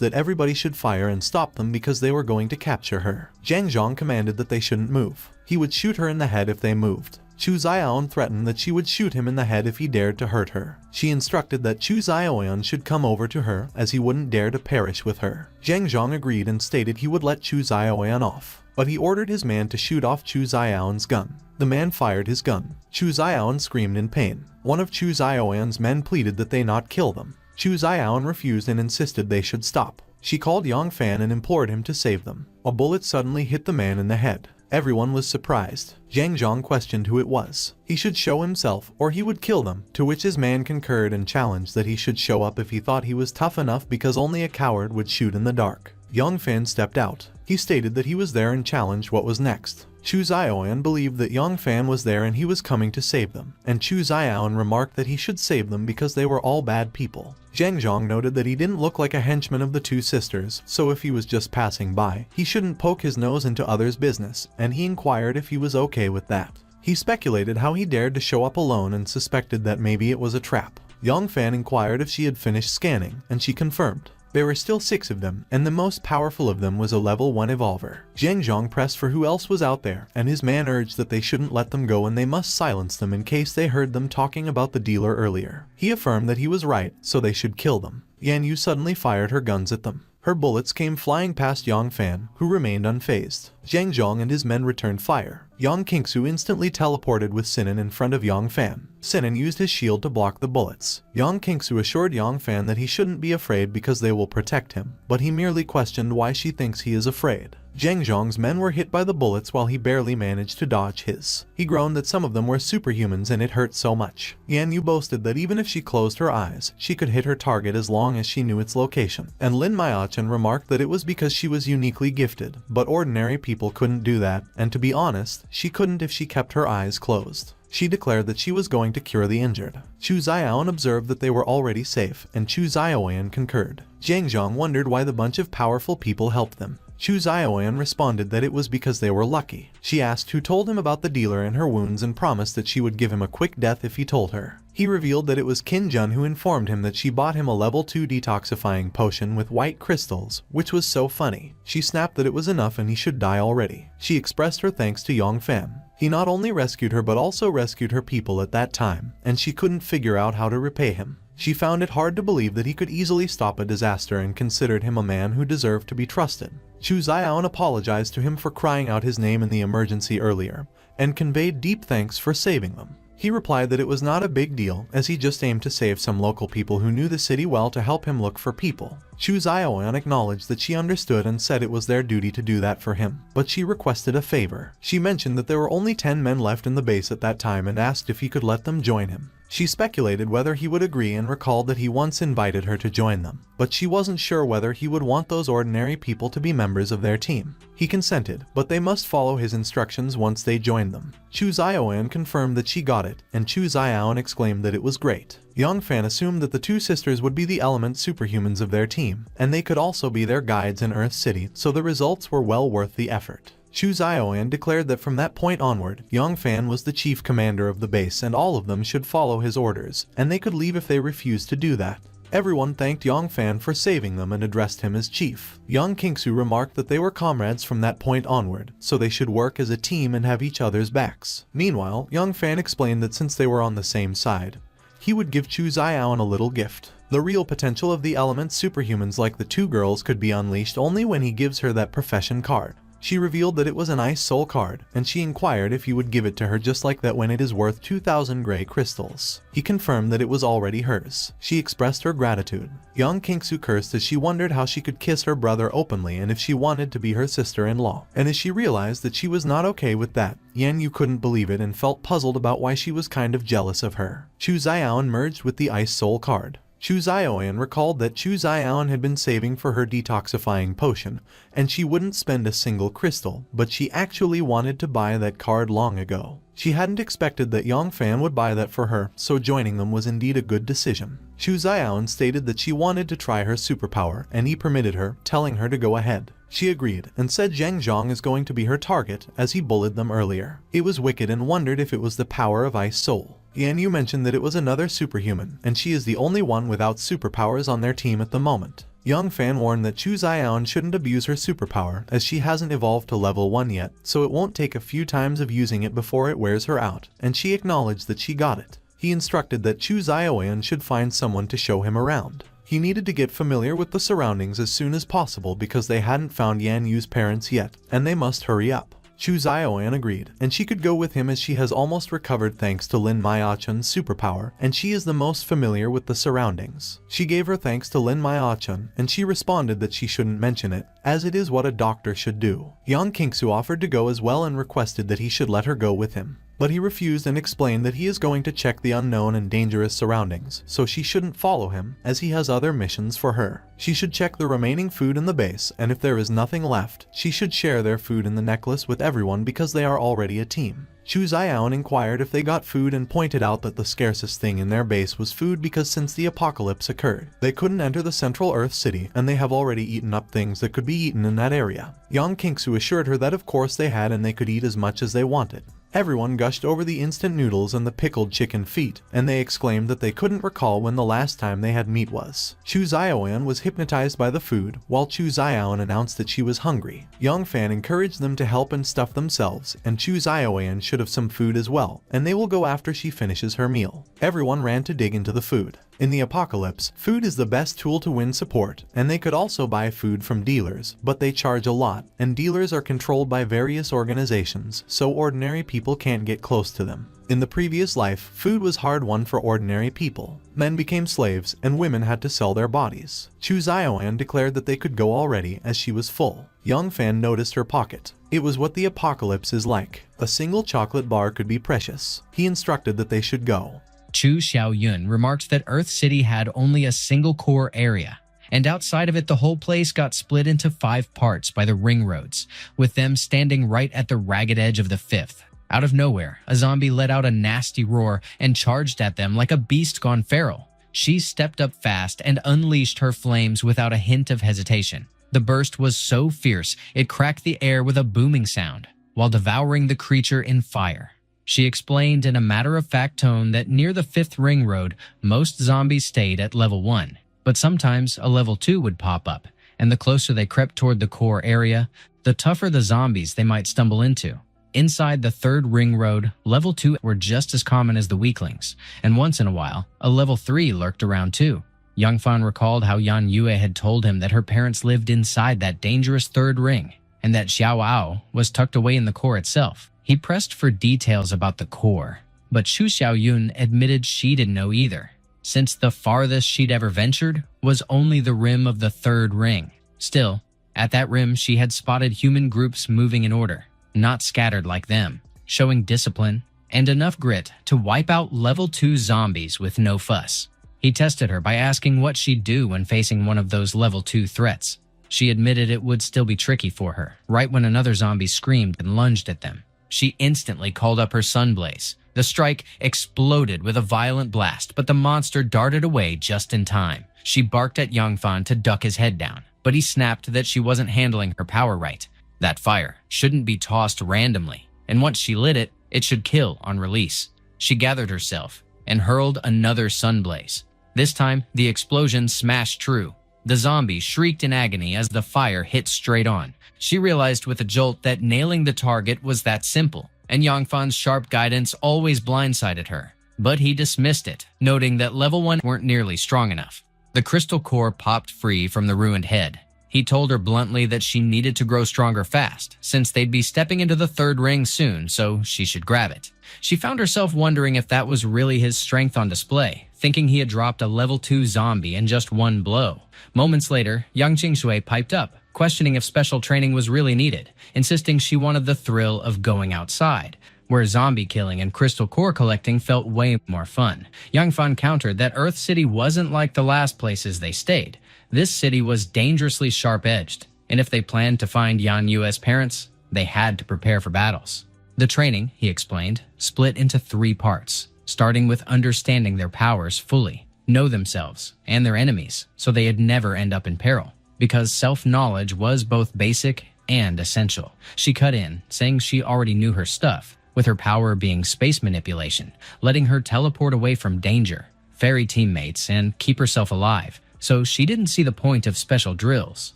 that everybody should fire and stop them because they were going to capture her. Zhang Zhong commanded that they shouldn't move. He would shoot her in the head if they moved. Chu Xiaoan threatened that she would shoot him in the head if he dared to hurt her. She instructed that Chu Xiaoan should come over to her as he wouldn't dare to perish with her. Zhang Zhong agreed and stated he would let Chu Xiaoan off, but he ordered his man to shoot off Chu Xiaoan's gun. The man fired his gun. Chu Xiaoan screamed in pain. One of Chu Xiaoan's men pleaded that they not kill them. Chu Xiaoan refused and insisted they should stop. She called Yang Fan and implored him to save them. A bullet suddenly hit the man in the head. Everyone was surprised. Zhang Zhong questioned who it was. He should show himself or he would kill them, to which his man concurred and challenged that he should show up if he thought he was tough enough because only a coward would shoot in the dark. Yang Fan stepped out. He stated that he was there and challenged what was next. Chu Xiaoan believed that Yang Fan was there and he was coming to save them, and Chu Xiaoan remarked that he should save them because they were all bad people. Zhang Zhong noted that he didn't look like a henchman of the two sisters, so if he was just passing by, he shouldn't poke his nose into others' business, and he inquired if he was okay with that. He speculated how he dared to show up alone and suspected that maybe it was a trap. Yang Fan inquired if she had finished scanning, and she confirmed. There were still 6 of them, and the most powerful of them was a level 1 evolver. Zhang Zhong pressed for who else was out there, and his man urged that they shouldn't let them go and they must silence them in case they heard them talking about the dealer earlier. He affirmed that he was right, so they should kill them. Yan Yu suddenly fired her guns at them. Her bullets came flying past Yang Fan, who remained unfazed. Zhang Zhong and his men returned fire. Yang Qingsu instantly teleported with Sinan in front of Yang Fan. Sinan used his shield to block the bullets. Yang Qingsu assured Yang Fan that he shouldn't be afraid because they will protect him, but he merely questioned why she thinks he is afraid. Zhang Zhong's men were hit by the bullets while he barely managed to dodge his. He groaned that some of them were superhumans and it hurt so much. Yan Yu boasted that even if she closed her eyes, she could hit her target as long as she knew its location. And Lin Maiachen remarked that it was because she was uniquely gifted, but ordinary people couldn't do that, and to be honest, she couldn't if she kept her eyes closed. She declared that she was going to cure the injured. Chu Xiaoan observed that they were already safe, and Chu Xiaoan concurred. Zhang Zhong wondered why the bunch of powerful people helped them. Chu Xiaoan responded that it was because they were lucky. She asked who told him about the dealer and her wounds and promised that she would give him a quick death if he told her. He revealed that it was Qin Jun who informed him that she bought him a level 2 detoxifying potion with white crystals, which was so funny. She snapped that it was enough and he should die already. She expressed her thanks to Yang Fan. He not only rescued her but also rescued her people at that time, and she couldn't figure out how to repay him. She found it hard to believe that he could easily stop a disaster and considered him a man who deserved to be trusted. Chu Xiaoan apologized to him for crying out his name in the emergency earlier, and conveyed deep thanks for saving them. He replied that it was not a big deal, as he just aimed to save some local people who knew the city well to help him look for people. Chu Zioan acknowledged that she understood and said it was their duty to do that for him, but she requested a favor. She mentioned that there were only 10 men left in the base at that time and asked if he could let them join him. She speculated whether he would agree and recalled that he once invited her to join them, but she wasn't sure whether he would want those ordinary people to be members of their team. He consented, but they must follow his instructions once they joined them. Chu Zioan confirmed that she got it, and Chu Zioan exclaimed that it was great. Yang Fan assumed that the two sisters would be the element superhumans of their team, and they could also be their guides in Earth City, so the results were well worth the effort. Chu Zioan declared that from that point onward, Yang Fan was the chief commander of the base and all of them should follow his orders, and they could leave if they refused to do that. Everyone thanked Yang Fan for saving them and addressed him as chief. Yang Kingsu remarked that they were comrades from that point onward, so they should work as a team and have each other's backs. Meanwhile, Yang Fan explained that since they were on the same side, he would give Chu Zioan a little gift. The real potential of the element superhumans like the two girls could be unleashed only when he gives her that profession card. She revealed that it was an Ice Soul card, and she inquired if he would give it to her just like that when it is worth 2,000 gray crystals. He confirmed that it was already hers. She expressed her gratitude. Young Kingsu cursed as she wondered how she could kiss her brother openly and if she wanted to be her sister-in-law. And as she realized that she was not okay with that, Yan Yu couldn't believe it and felt puzzled about why she was kind of jealous of her. Chu Zioan merged with the Ice Soul card. Chu Zioan recalled that Chu Zioan had been saving for her detoxifying potion, and she wouldn't spend a single crystal, but she actually wanted to buy that card long ago. She hadn't expected that Yang Fan would buy that for her, so joining them was indeed a good decision. Chu Zioan stated that she wanted to try her superpower, and he permitted her, telling her to go ahead. She agreed, and said Zhang Zhang is going to be her target, as he bullied them earlier. It was wicked and wondered if it was the power of Ice Soul. Yan Yu mentioned that it was another superhuman, and she is the only one without superpowers on their team at the moment. Young Fan warned that Chu Zioan shouldn't abuse her superpower, as she hasn't evolved to level 1 yet, so it won't take a few times of using it before it wears her out, and she acknowledged that she got it. He instructed that Chu Zioan should find someone to show him around. He needed to get familiar with the surroundings as soon as possible because they hadn't found Yan Yu's parents yet, and they must hurry up. Chu Zioan agreed, and she could go with him as she has almost recovered thanks to Lin Maiachun's superpower, and she is the most familiar with the surroundings. She gave her thanks to Lin Maiachun, and she responded that she shouldn't mention it, as it is what a doctor should do. Yang Kingsu offered to go as well and requested that he should let her go with him. But he refused and explained that he is going to check the unknown and dangerous surroundings, so she shouldn't follow him, as he has other missions for her. She should check the remaining food in the base, and if there is nothing left, she should share their food in the necklace with everyone because they are already a team. Chu Zioan inquired if they got food and pointed out that the scarcest thing in their base was food because since the apocalypse occurred, they couldn't enter the central Earth city and they have already eaten up things that could be eaten in that area. Yang Kingsu assured her that of course they had and they could eat as much as they wanted. Everyone gushed over the instant noodles and the pickled chicken feet, and they exclaimed that they couldn't recall when the last time they had meat was. Chu Zioan was hypnotized by the food, while Chu Zioan announced that she was hungry. Young Fan encouraged them to help and stuff themselves, and Chu Zioan should have some food as well, and they will go after she finishes her meal. Everyone ran to dig into the food. In the apocalypse, food is the best tool to win support, and they could also buy food from dealers, but they charge a lot, and dealers are controlled by various organizations, so ordinary people can't get close to them. In the previous life, food was hard won for ordinary people. Men became slaves, and women had to sell their bodies. Chu Zioan declared that they could go already, as she was full. Young Fan noticed her pocket. It was what the apocalypse is like. A single chocolate bar could be precious. He instructed that they should go. Chu Xiaoyun remarked that Earth City had only a single core area, and outside of it the whole place got split into 5 parts by the ring roads, with them standing right at the ragged edge of the 5th. Out of nowhere, a zombie let out a nasty roar and charged at them like a beast gone feral. She stepped up fast and unleashed her flames without a hint of hesitation. The burst was so fierce, it cracked the air with a booming sound, while devouring the creature in fire. She explained in a matter-of-fact tone that near the 5th ring road, most zombies stayed at level 1, but sometimes a level 2 would pop up, and the closer they crept toward the core area, the tougher the zombies they might stumble into. Inside the 3rd ring road, level 2 were just as common as the weaklings, and once in a while, a level 3 lurked around too. Yang Fan recalled how Yan Yue had told him that her parents lived inside that dangerous 3rd ring, and that Xiao Ao was tucked away in the core itself. He pressed for details about the core, but Chu Xiaoyun admitted she didn't know either, since the farthest she'd ever ventured was only the rim of the third ring. Still, at that rim she had spotted human groups moving in order, not scattered like them, showing discipline and enough grit to wipe out level 2 zombies with no fuss. He tested her by asking what she'd do when facing one of those level 2 threats. She admitted it would still be tricky for her, right when another zombie screamed and lunged at them. She instantly called up her Sunblaze. The strike exploded with a violent blast, but the monster darted away just in time. She barked at Yangfan to duck his head down, but he snapped that she wasn't handling her power right. That fire shouldn't be tossed randomly, and once she lit it, it should kill on release. She gathered herself and hurled another Sunblaze. This time, the explosion smashed true. The zombie shrieked in agony as the fire hit straight on. She realized with a jolt that nailing the target was that simple, and Yangfan's sharp guidance always blindsided her. But he dismissed it, noting that level 1 weren't nearly strong enough. The crystal core popped free from the ruined head. He told her bluntly that she needed to grow stronger fast, since they'd be stepping into the third ring soon, so she should grab it. She found herself wondering if that was really his strength on display, thinking he had dropped a level 2 zombie in just one blow. Moments later, Yang Qingshui piped up, questioning if special training was really needed, insisting she wanted the thrill of going outside, where zombie killing and crystal core collecting felt way more fun. Yangfan countered that Earth City wasn't like the last places they stayed. This city was dangerously sharp-edged, and if they planned to find Yan Yue's parents, they had to prepare for battles. The training, he explained, split into 3 parts, starting with understanding their powers fully, know themselves and their enemies, so they'd never end up in peril, because self-knowledge was both basic and essential. She cut in, saying she already knew her stuff, with her power being space manipulation, letting her teleport away from danger, ferry teammates, and keep herself alive, so she didn't see the point of special drills.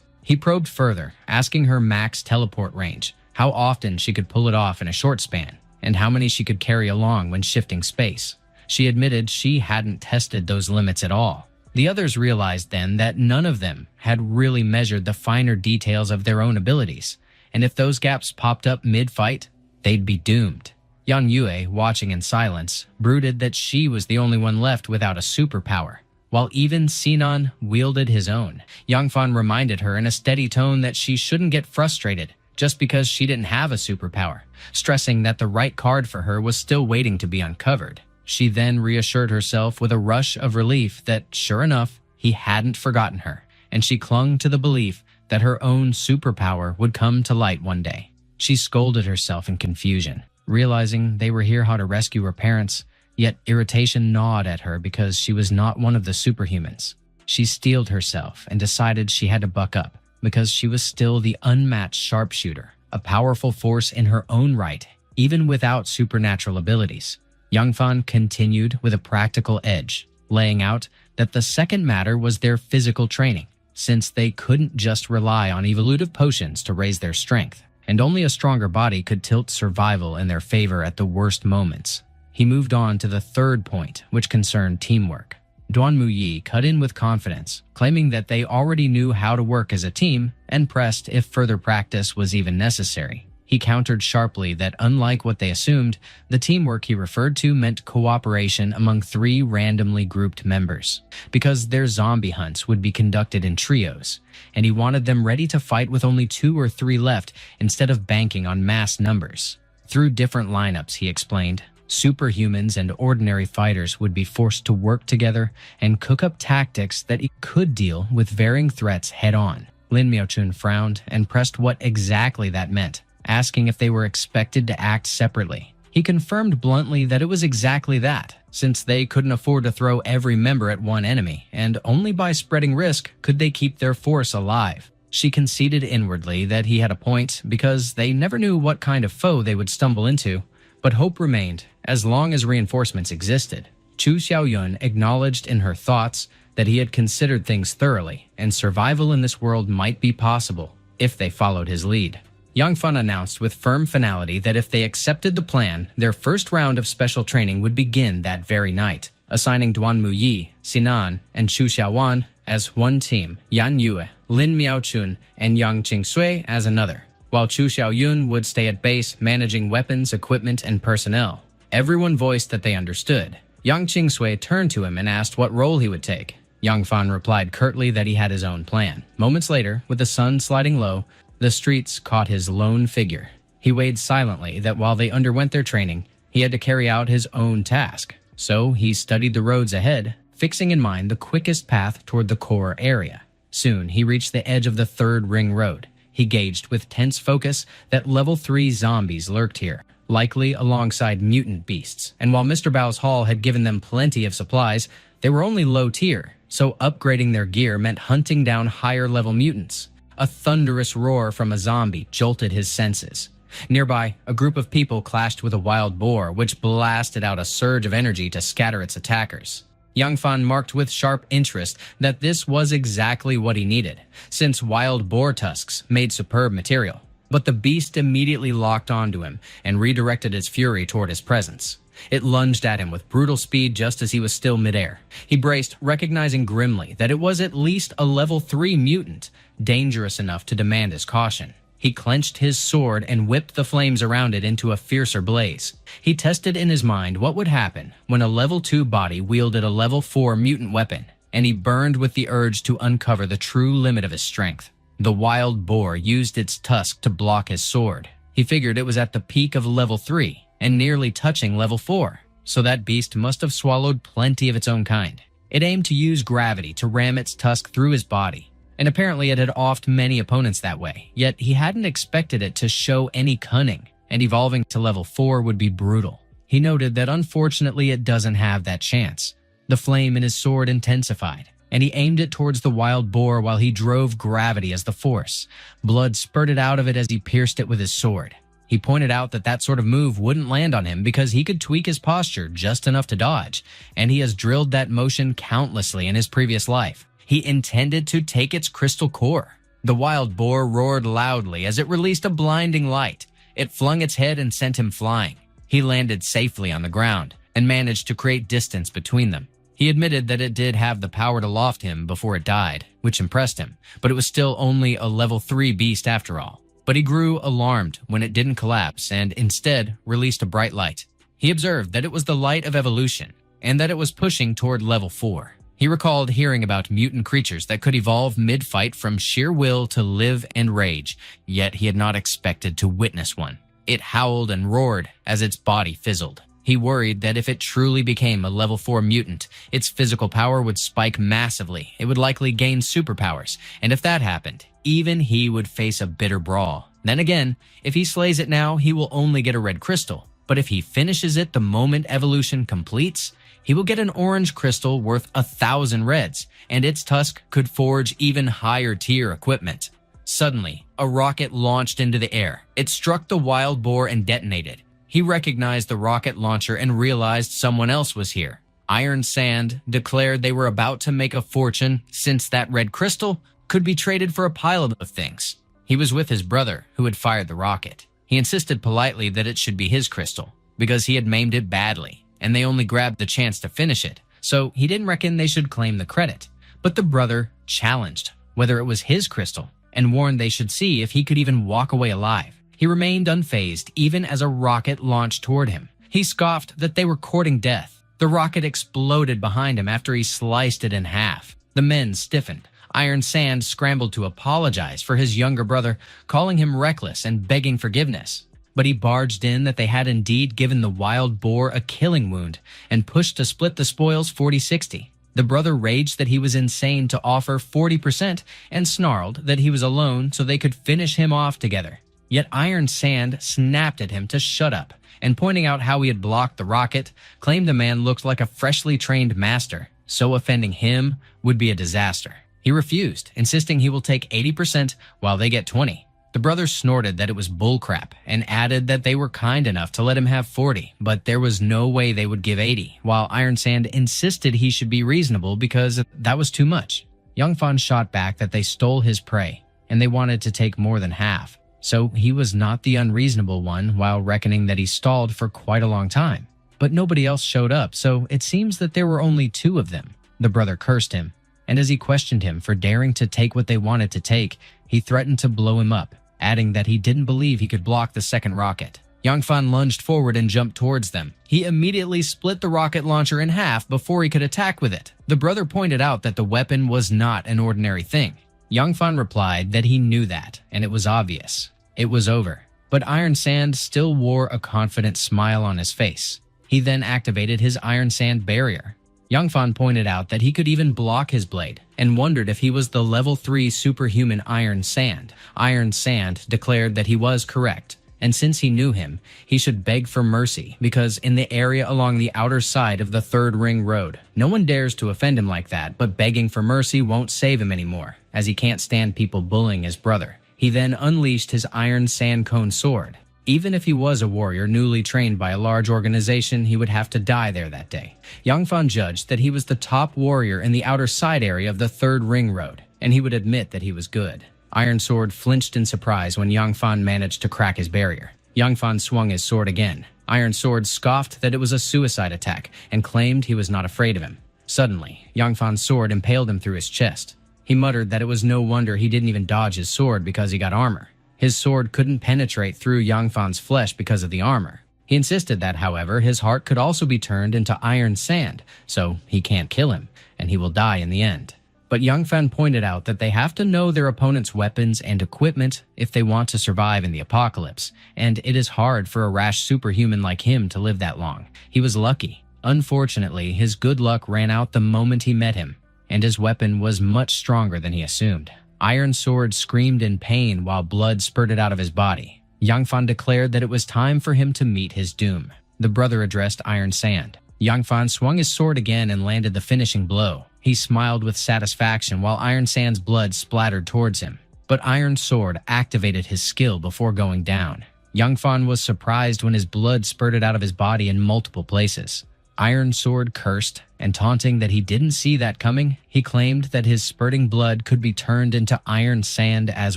He probed further, asking her max teleport range, how often she could pull it off in a short span, and how many she could carry along when shifting space. She admitted she hadn't tested those limits at all. The others realized then that none of them had really measured the finer details of their own abilities, and if those gaps popped up mid-fight, they'd be doomed. Yan Yue, watching in silence, brooded that she was the only one left without a superpower, while even Sinan wielded his own. Yangfan reminded her in a steady tone that she shouldn't get frustrated just because she didn't have a superpower, stressing that the right card for her was still waiting to be uncovered. She then reassured herself with a rush of relief that, sure enough, he hadn't forgotten her, and she clung to the belief that her own superpower would come to light one day. She scolded herself in confusion, realizing they were here how to rescue her parents, yet irritation gnawed at her because she was not one of the superhumans. She steeled herself and decided she had to buck up, because she was still the unmatched sharpshooter, a powerful force in her own right, even without supernatural abilities. Yangfan continued with a practical edge, laying out that the second matter was their physical training, since they couldn't just rely on evolutive potions to raise their strength, and only a stronger body could tilt survival in their favor at the worst moments. He moved on to the third point, which concerned teamwork. Duan Muyi cut in with confidence, claiming that they already knew how to work as a team and pressed if further practice was even necessary. He countered sharply that unlike what they assumed, the teamwork he referred to meant cooperation among 3 randomly grouped members, because their zombie hunts would be conducted in trios, and he wanted them ready to fight with only 2 or 3 left instead of banking on mass numbers. Through different lineups, he explained, superhumans and ordinary fighters would be forced to work together and cook up tactics that could deal with varying threats head-on. Lin Miaochun frowned and pressed what exactly that meant, asking if they were expected to act separately. He confirmed bluntly that it was exactly that, since they couldn't afford to throw every member at one enemy, and only by spreading risk could they keep their force alive. She conceded inwardly that he had a point, because they never knew what kind of foe they would stumble into, but hope remained as long as reinforcements existed. Chu Xiaoyun acknowledged in her thoughts that he had considered things thoroughly, and survival in this world might be possible if they followed his lead. Yangfan announced with firm finality that if they accepted the plan, their first round of special training would begin that very night, assigning Duan Muyi, Sinan, and Chu Xiaowan as one team, Yan Yue, Lin Miaochun, and Yang Qingshui as another, while Chu Xiaoyun would stay at base managing weapons, equipment, and personnel. Everyone voiced that they understood. Yang Qingsui turned to him and asked what role he would take. Yang Fan replied curtly that he had his own plan. Moments later, with the sun sliding low, the streets caught his lone figure. He weighed silently that while they underwent their training, he had to carry out his own task. So he studied the roads ahead, fixing in mind the quickest path toward the core area. Soon, he reached the edge of the third ring road. He gauged with tense focus that level 3 zombies lurked here, likely alongside mutant beasts. And while Mr. Bao's Hall had given them plenty of supplies, they were only low tier, so upgrading their gear meant hunting down higher-level mutants. A thunderous roar from a zombie jolted his senses. Nearby, a group of people clashed with a wild boar, which blasted out a surge of energy to scatter its attackers. Yang Fan marked with sharp interest that this was exactly what he needed, since wild boar tusks made superb material. But the beast immediately locked onto him and redirected its fury toward his presence. It lunged at him with brutal speed just as he was still midair. He braced, recognizing grimly that it was at least a level 3 mutant, dangerous enough to demand his caution. He clenched his sword and whipped the flames around it into a fiercer blaze. He tested in his mind what would happen when a level 2 body wielded a level 4 mutant weapon, and he burned with the urge to uncover the true limit of his strength. The wild boar used its tusk to block his sword. He figured it was at the peak of level 3 and nearly touching level 4, so that beast must have swallowed plenty of its own kind. It aimed to use gravity to ram its tusk through his body, and apparently it had offed many opponents that way, yet he hadn't expected it to show any cunning, and evolving to level 4 would be brutal. He noted that unfortunately it doesn't have that chance. The flame in his sword intensified, and he aimed it towards the wild boar while he drove gravity as the force. Blood spurted out of it as he pierced it with his sword. He pointed out that that sort of move wouldn't land on him because he could tweak his posture just enough to dodge, and he has drilled that motion countlessly in his previous life. He intended to take its crystal core. The wild boar roared loudly as it released a blinding light. It flung its head and sent him flying. He landed safely on the ground and managed to create distance between them. He admitted that it did have the power to loft him before it died, which impressed him, but it was still only a level 3 beast after all. But he grew alarmed when it didn't collapse and instead released a bright light. He observed that it was the light of evolution and that it was pushing toward level 4. He recalled hearing about mutant creatures that could evolve mid-fight from sheer will to live and rage, yet he had not expected to witness one. It howled and roared as its body fizzled. He worried that if it truly became a level 4 mutant, its physical power would spike massively. It would likely gain superpowers, and if that happened, even he would face a bitter brawl. Then again, if he slays it now, he will only get a red crystal. But if he finishes it the moment evolution completes, he will get an orange crystal worth 1,000 reds, and its tusk could forge even higher tier equipment. Suddenly, a rocket launched into the air. It struck the wild boar and detonated. He recognized the rocket launcher and realized someone else was here. Iron Sand declared they were about to make a fortune since that red crystal could be traded for a pile of things. He was with his brother, who had fired the rocket. He insisted politely that it should be his crystal, because he had maimed it badly, and they only grabbed the chance to finish it, so he didn't reckon they should claim the credit. But the brother challenged whether it was his crystal, and warned they should see if he could even walk away alive. He remained unfazed even as a rocket launched toward him. He scoffed that they were courting death. The rocket exploded behind him after he sliced it in half. The men stiffened. Iron Sand scrambled to apologize for his younger brother, calling him reckless and begging forgiveness. But he barged in that they had indeed given the wild boar a killing wound and pushed to split the spoils 40-60. The brother raged that he was insane to offer 40% and snarled that he was alone so they could finish him off together. Yet Iron Sand snapped at him to shut up, and pointing out how he had blocked the rocket, claimed the man looked like a freshly trained master, so offending him would be a disaster. He refused, insisting he will take 80% while they get 20. The brothers snorted that it was bullcrap and added that they were kind enough to let him have 40, but there was no way they would give 80, while Iron Sand insisted he should be reasonable because that was too much. Young Fan shot back that they stole his prey, and they wanted to take more than half. So he was not the unreasonable one while reckoning that he stalled for quite a long time. But nobody else showed up, so it seems that there were only 2 of them. The brother cursed him, and as he questioned him for daring to take what they wanted to take, he threatened to blow him up, adding that he didn't believe he could block the second rocket. Yang Fan lunged forward and jumped towards them. He immediately split the rocket launcher in half before he could attack with it. The brother pointed out that the weapon was not an ordinary thing. Yang Fan replied that he knew that, and it was obvious. It was over. But Iron Sand still wore a confident smile on his face. He then activated his Iron Sand barrier. Yang Fan pointed out that he could even block his blade, and wondered if he was the level 3 superhuman Iron Sand. Iron Sand declared that he was correct, and since he knew him, he should beg for mercy, because in the area along the outer side of the Third Ring Road, no one dares to offend him like that, but begging for mercy won't save him anymore, as he can't stand people bullying his brother. He then unleashed his Iron Sand Cone sword. Even if he was a warrior newly trained by a large organization, he would have to die there that day. Yang Fan judged that he was the top warrior in the outer side area of the Third Ring Road, and he would admit that he was good. Iron Sword flinched in surprise when Yang Fan managed to crack his barrier. Yang Fan swung his sword again. Iron Sword scoffed that it was a suicide attack and claimed he was not afraid of him. Suddenly, Yang Fan's sword impaled him through his chest. He muttered that it was no wonder he didn't even dodge his sword because he got armor. His sword couldn't penetrate through Yang Fan's flesh because of the armor. He insisted that, however, his heart could also be turned into iron sand, so he can't kill him, and he will die in the end. But Yang Fan pointed out that they have to know their opponent's weapons and equipment if they want to survive in the apocalypse, and it is hard for a rash superhuman like him to live that long. He was lucky. Unfortunately, his good luck ran out the moment he met him, and his weapon was much stronger than he assumed. Iron Sword screamed in pain while blood spurted out of his body. Yang Fan declared that it was time for him to meet his doom. The brother addressed Iron Sand. Yang Fan swung his sword again and landed the finishing blow. He smiled with satisfaction while Iron Sand's blood splattered towards him. But Iron Sword activated his skill before going down. Yang Fan was surprised when his blood spurted out of his body in multiple places. Iron Sword cursed, and taunting that he didn't see that coming, he claimed that his spurting blood could be turned into iron sand as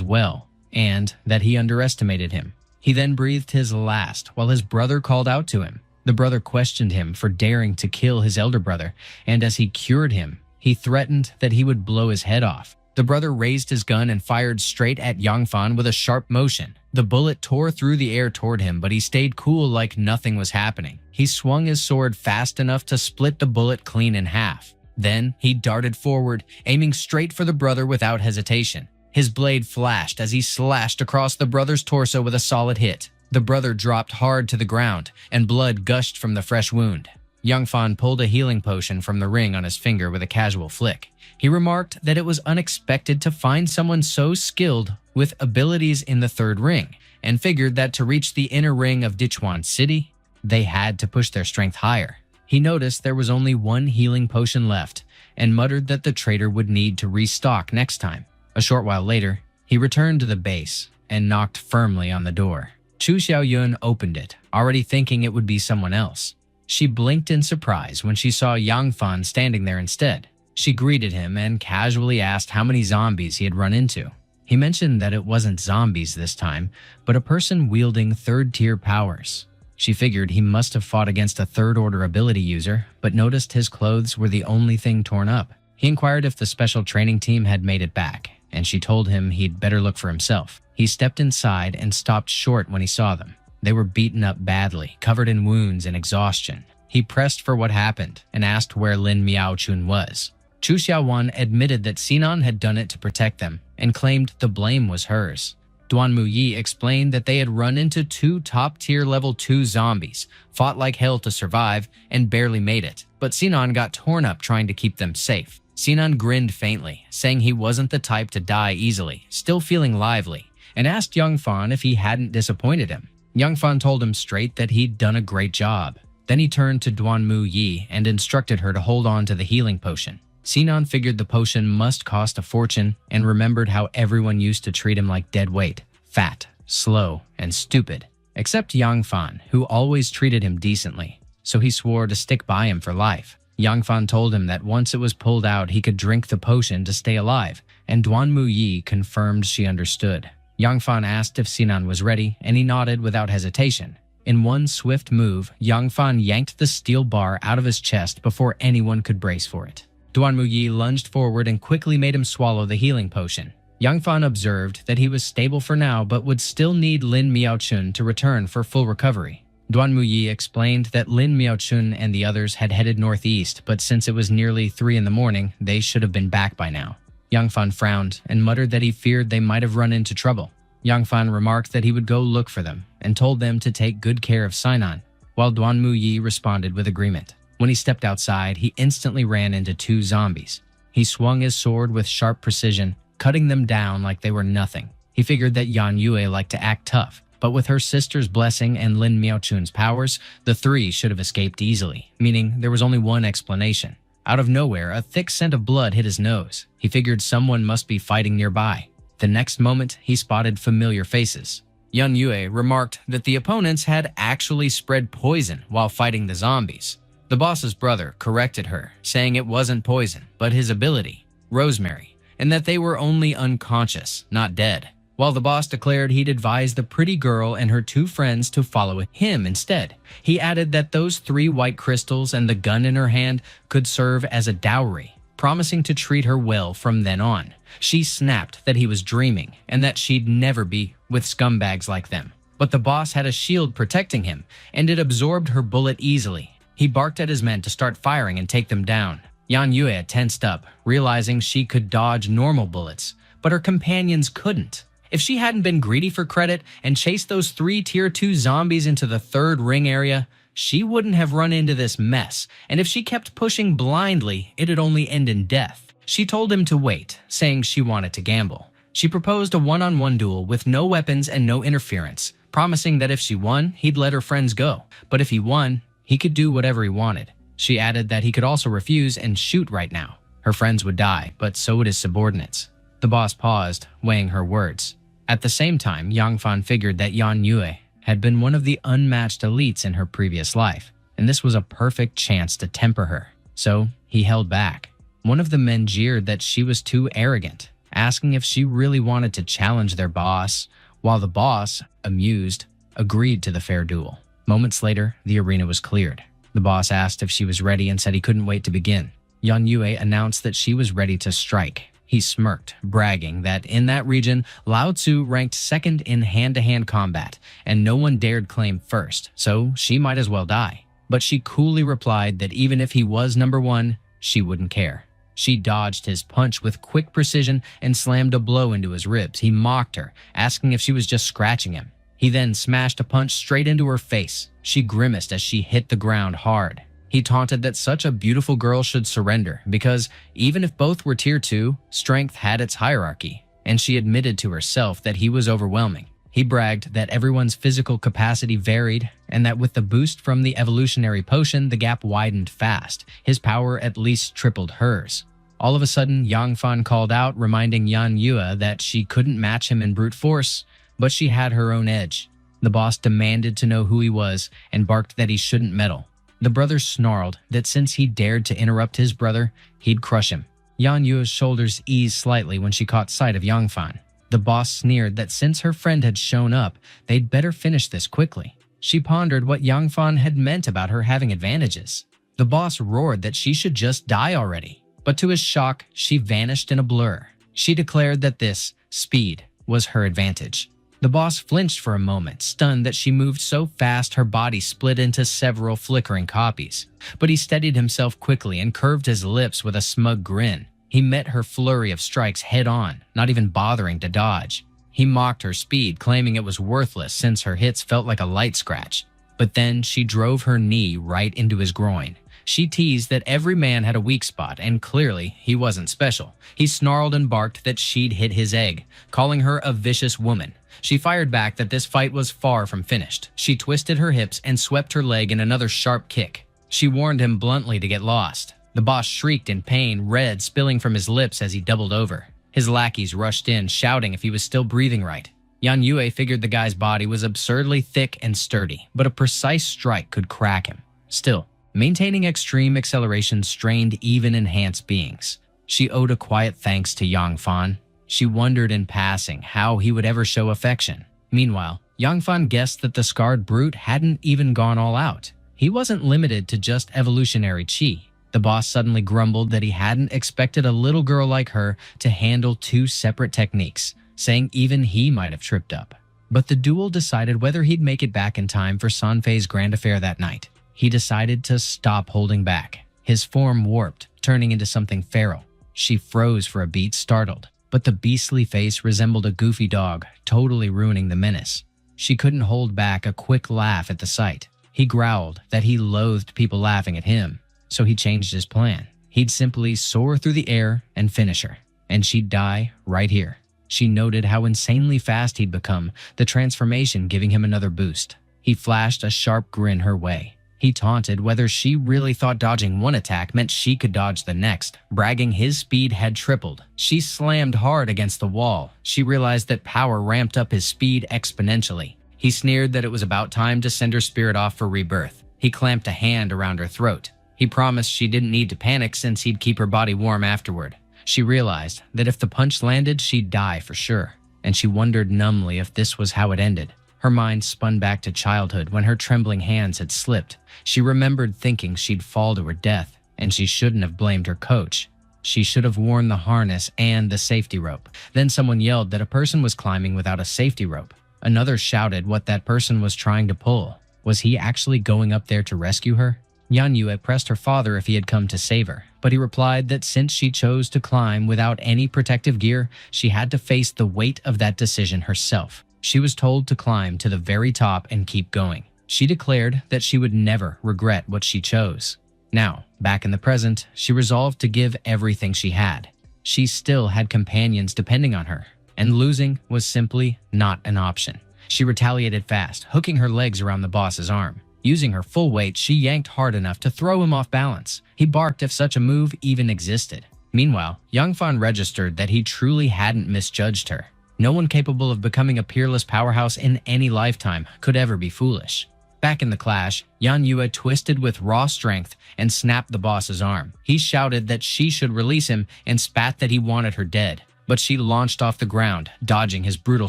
well, and that he underestimated him. He then breathed his last while his brother called out to him. The brother questioned him for daring to kill his elder brother, and as he cured him, he threatened that he would blow his head off. The brother raised his gun and fired straight at Yang Fan with a sharp motion. The bullet tore through the air toward him, but he stayed cool like nothing was happening. He swung his sword fast enough to split the bullet clean in half. Then he darted forward, aiming straight for the brother without hesitation. His blade flashed as he slashed across the brother's torso with a solid hit. The brother dropped hard to the ground, and blood gushed from the fresh wound. Yang Fan pulled a healing potion from the ring on his finger with a casual flick. He remarked that it was unexpected to find someone so skilled with abilities in the third ring, and figured that to reach the inner ring of Dichuan City, they had to push their strength higher. He noticed there was only one healing potion left, and muttered that the trader would need to restock next time. A short while later, he returned to the base and knocked firmly on the door. Chu Xiaoyun opened it, already thinking it would be someone else. She blinked in surprise when she saw Yang Fan standing there instead. She greeted him and casually asked how many zombies he had run into. He mentioned that it wasn't zombies this time, but a person wielding third-tier powers. She figured he must have fought against a third-order ability user, but noticed his clothes were the only thing torn up. He inquired if the special training team had made it back, and she told him he'd better look for himself. He stepped inside and stopped short when he saw them. They were beaten up badly, covered in wounds and exhaustion. He pressed for what happened and asked where Lin Miaochun was. Chu Xiaowan admitted that Sinan had done it to protect them and claimed the blame was hers. Duan Muyi explained that they had run into 2 top-tier level 2 zombies, fought like hell to survive, and barely made it. But Sinan got torn up trying to keep them safe. Sinan grinned faintly, saying he wasn't the type to die easily, still feeling lively, and asked Yang Fan if he hadn't disappointed him. Yang Fan told him straight that he'd done a great job. Then he turned to Duan Muyi and instructed her to hold on to the healing potion. Sinan figured the potion must cost a fortune and remembered how everyone used to treat him like dead weight, fat, slow, and stupid, except Yang Fan, who always treated him decently, so he swore to stick by him for life. Yang Fan told him that once it was pulled out, he could drink the potion to stay alive, and Duan Muyi confirmed she understood. Yang Fan asked if Sinan was ready, and he nodded without hesitation. In one swift move, Yang Fan yanked the steel bar out of his chest before anyone could brace for it. Duan Muyi lunged forward and quickly made him swallow the healing potion. Yang Fan observed that he was stable for now but would still need Lin Miaochun to return for full recovery. Duan Muyi explained that Lin Miaochun and the others had headed northeast, but since it was nearly 3 in the morning, they should have been back by now. Yang Fan frowned and muttered that he feared they might have run into trouble. Yang Fan remarked that he would go look for them and told them to take good care of Sainan, while Duan Muyi responded with agreement. When he stepped outside, he instantly ran into 2 zombies. He swung his sword with sharp precision, cutting them down like they were nothing. He figured that Yan Yue liked to act tough, but with her sister's blessing and Lin Miaochun's powers, the 3 should have escaped easily, meaning there was only one explanation. Out of nowhere, a thick scent of blood hit his nose. He figured someone must be fighting nearby. The next moment, he spotted familiar faces. Yan Yue remarked that the opponents had actually spread poison while fighting the zombies. The boss's brother corrected her, saying it wasn't poison, but his ability, rosemary, and that they were only unconscious, not dead. While the boss declared he'd advise the pretty girl and her 2 friends to follow him instead. He added that those 3 white crystals and the gun in her hand could serve as a dowry, promising to treat her well from then on. She snapped that he was dreaming and that she'd never be with scumbags like them. But the boss had a shield protecting him, and it absorbed her bullet easily. He barked at his men to start firing and take them down. Yan Yue tensed up, realizing she could dodge normal bullets, but her companions couldn't. If she hadn't been greedy for credit and chased those 3 tier 2 zombies into the 3rd ring area, she wouldn't have run into this mess, and if she kept pushing blindly, it'd only end in death. She told him to wait, saying she wanted to gamble. She proposed a one-on-one duel with no weapons and no interference, promising that if she won, he'd let her friends go, but if he won, he could do whatever he wanted. She added that he could also refuse and shoot right now. Her friends would die, but so would his subordinates. The boss paused, weighing her words. At the same time, Yang Fan figured that Yan Yue had been one of the unmatched elites in her previous life, and this was a perfect chance to temper her. So he held back. One of the men jeered that she was too arrogant, asking if she really wanted to challenge their boss, while the boss, amused, agreed to the fair duel. Moments later, the arena was cleared. The boss asked if she was ready and said he couldn't wait to begin. Yan Yue announced that she was ready to strike. He smirked, bragging that in that region, Lao Tzu ranked 2nd in hand-to-hand combat, and no one dared claim 1st, so she might as well die. But she coolly replied that even if he was number 1, she wouldn't care. She dodged his punch with quick precision and slammed a blow into his ribs. He mocked her, asking if she was just scratching him. He then smashed a punch straight into her face. She grimaced as she hit the ground hard. He taunted that such a beautiful girl should surrender because even if both were tier 2, strength had its hierarchy, and she admitted to herself that he was overwhelming. He bragged that everyone's physical capacity varied and that with the boost from the evolutionary potion, the gap widened fast. His power at least tripled hers. All of a sudden, Yang Fan called out, reminding Yan Yue that she couldn't match him in brute force, but she had her own edge. The boss demanded to know who he was and barked that he shouldn't meddle. The brother snarled that since he dared to interrupt his brother, he'd crush him. Yan Yue's shoulders eased slightly when she caught sight of Yang Fan. The boss sneered that since her friend had shown up, they'd better finish this quickly. She pondered what Yang Fan had meant about her having advantages. The boss roared that she should just die already, but to his shock, she vanished in a blur. She declared that this, speed, was her advantage. The boss flinched for a moment, stunned that she moved so fast her body split into several flickering copies. But he steadied himself quickly and curved his lips with a smug grin. He met her flurry of strikes head-on, not even bothering to dodge. He mocked her speed, claiming it was worthless since her hits felt like a light scratch. But then she drove her knee right into his groin. She teased that every man had a weak spot, and clearly he wasn't special. He snarled and barked that she'd hit his egg, calling her a vicious woman. She fired back that this fight was far from finished. She twisted her hips and swept her leg in another sharp kick. She warned him bluntly to get lost. The boss shrieked in pain, red spilling from his lips as he doubled over. His lackeys rushed in, shouting if he was still breathing right. Yan Yue figured the guy's body was absurdly thick and sturdy, but a precise strike could crack him. Still, maintaining extreme acceleration strained even enhanced beings. She owed a quiet thanks to Yang Fan. She wondered in passing how he would ever show affection. Meanwhile, Yang Fan guessed that the scarred brute hadn't even gone all out. He wasn't limited to just evolutionary chi. The boss suddenly grumbled that he hadn't expected a little girl like her to handle two separate techniques, saying even he might have tripped up. But the duel decided whether he'd make it back in time for Sanfei's grand affair that night. He decided to stop holding back. His form warped, turning into something feral. She froze for a beat, startled, but the beastly face resembled a goofy dog, totally ruining the menace. She couldn't hold back a quick laugh at the sight. He growled that he loathed people laughing at him, so he changed his plan. He'd simply soar through the air and finish her, and she'd die right here. She noted how insanely fast he'd become, the transformation giving him another boost. He flashed a sharp grin her way. He taunted whether she really thought dodging one attack meant she could dodge the next, bragging his speed had tripled. She slammed hard against the wall. She realized that power ramped up his speed exponentially. He sneered that it was about time to send her spirit off for rebirth. He clamped a hand around her throat. He promised she didn't need to panic since he'd keep her body warm afterward. She realized that if the punch landed, she'd die for sure, and she wondered numbly if this was how it ended. Her mind spun back to childhood when her trembling hands had slipped. She remembered thinking she'd fall to her death, and she shouldn't have blamed her coach. She should have worn the harness and the safety rope. Then someone yelled that a person was climbing without a safety rope. Another shouted what that person was trying to pull. Was he actually going up there to rescue her? Yan Yue pressed her father if he had come to save her, but he replied that since she chose to climb without any protective gear, she had to face the weight of that decision herself. She was told to climb to the very top and keep going. She declared that she would never regret what she chose. Now, back in the present, she resolved to give everything she had. She still had companions depending on her, and losing was simply not an option. She retaliated fast, hooking her legs around the boss's arm. Using her full weight, she yanked hard enough to throw him off balance. He barked if such a move even existed. Meanwhile, Yangfan registered that he truly hadn't misjudged her. No one capable of becoming a peerless powerhouse in any lifetime could ever be foolish. Back in the clash, Yan Yue twisted with raw strength and snapped the boss's arm. He shouted that she should release him and spat that he wanted her dead, but she launched off the ground, dodging his brutal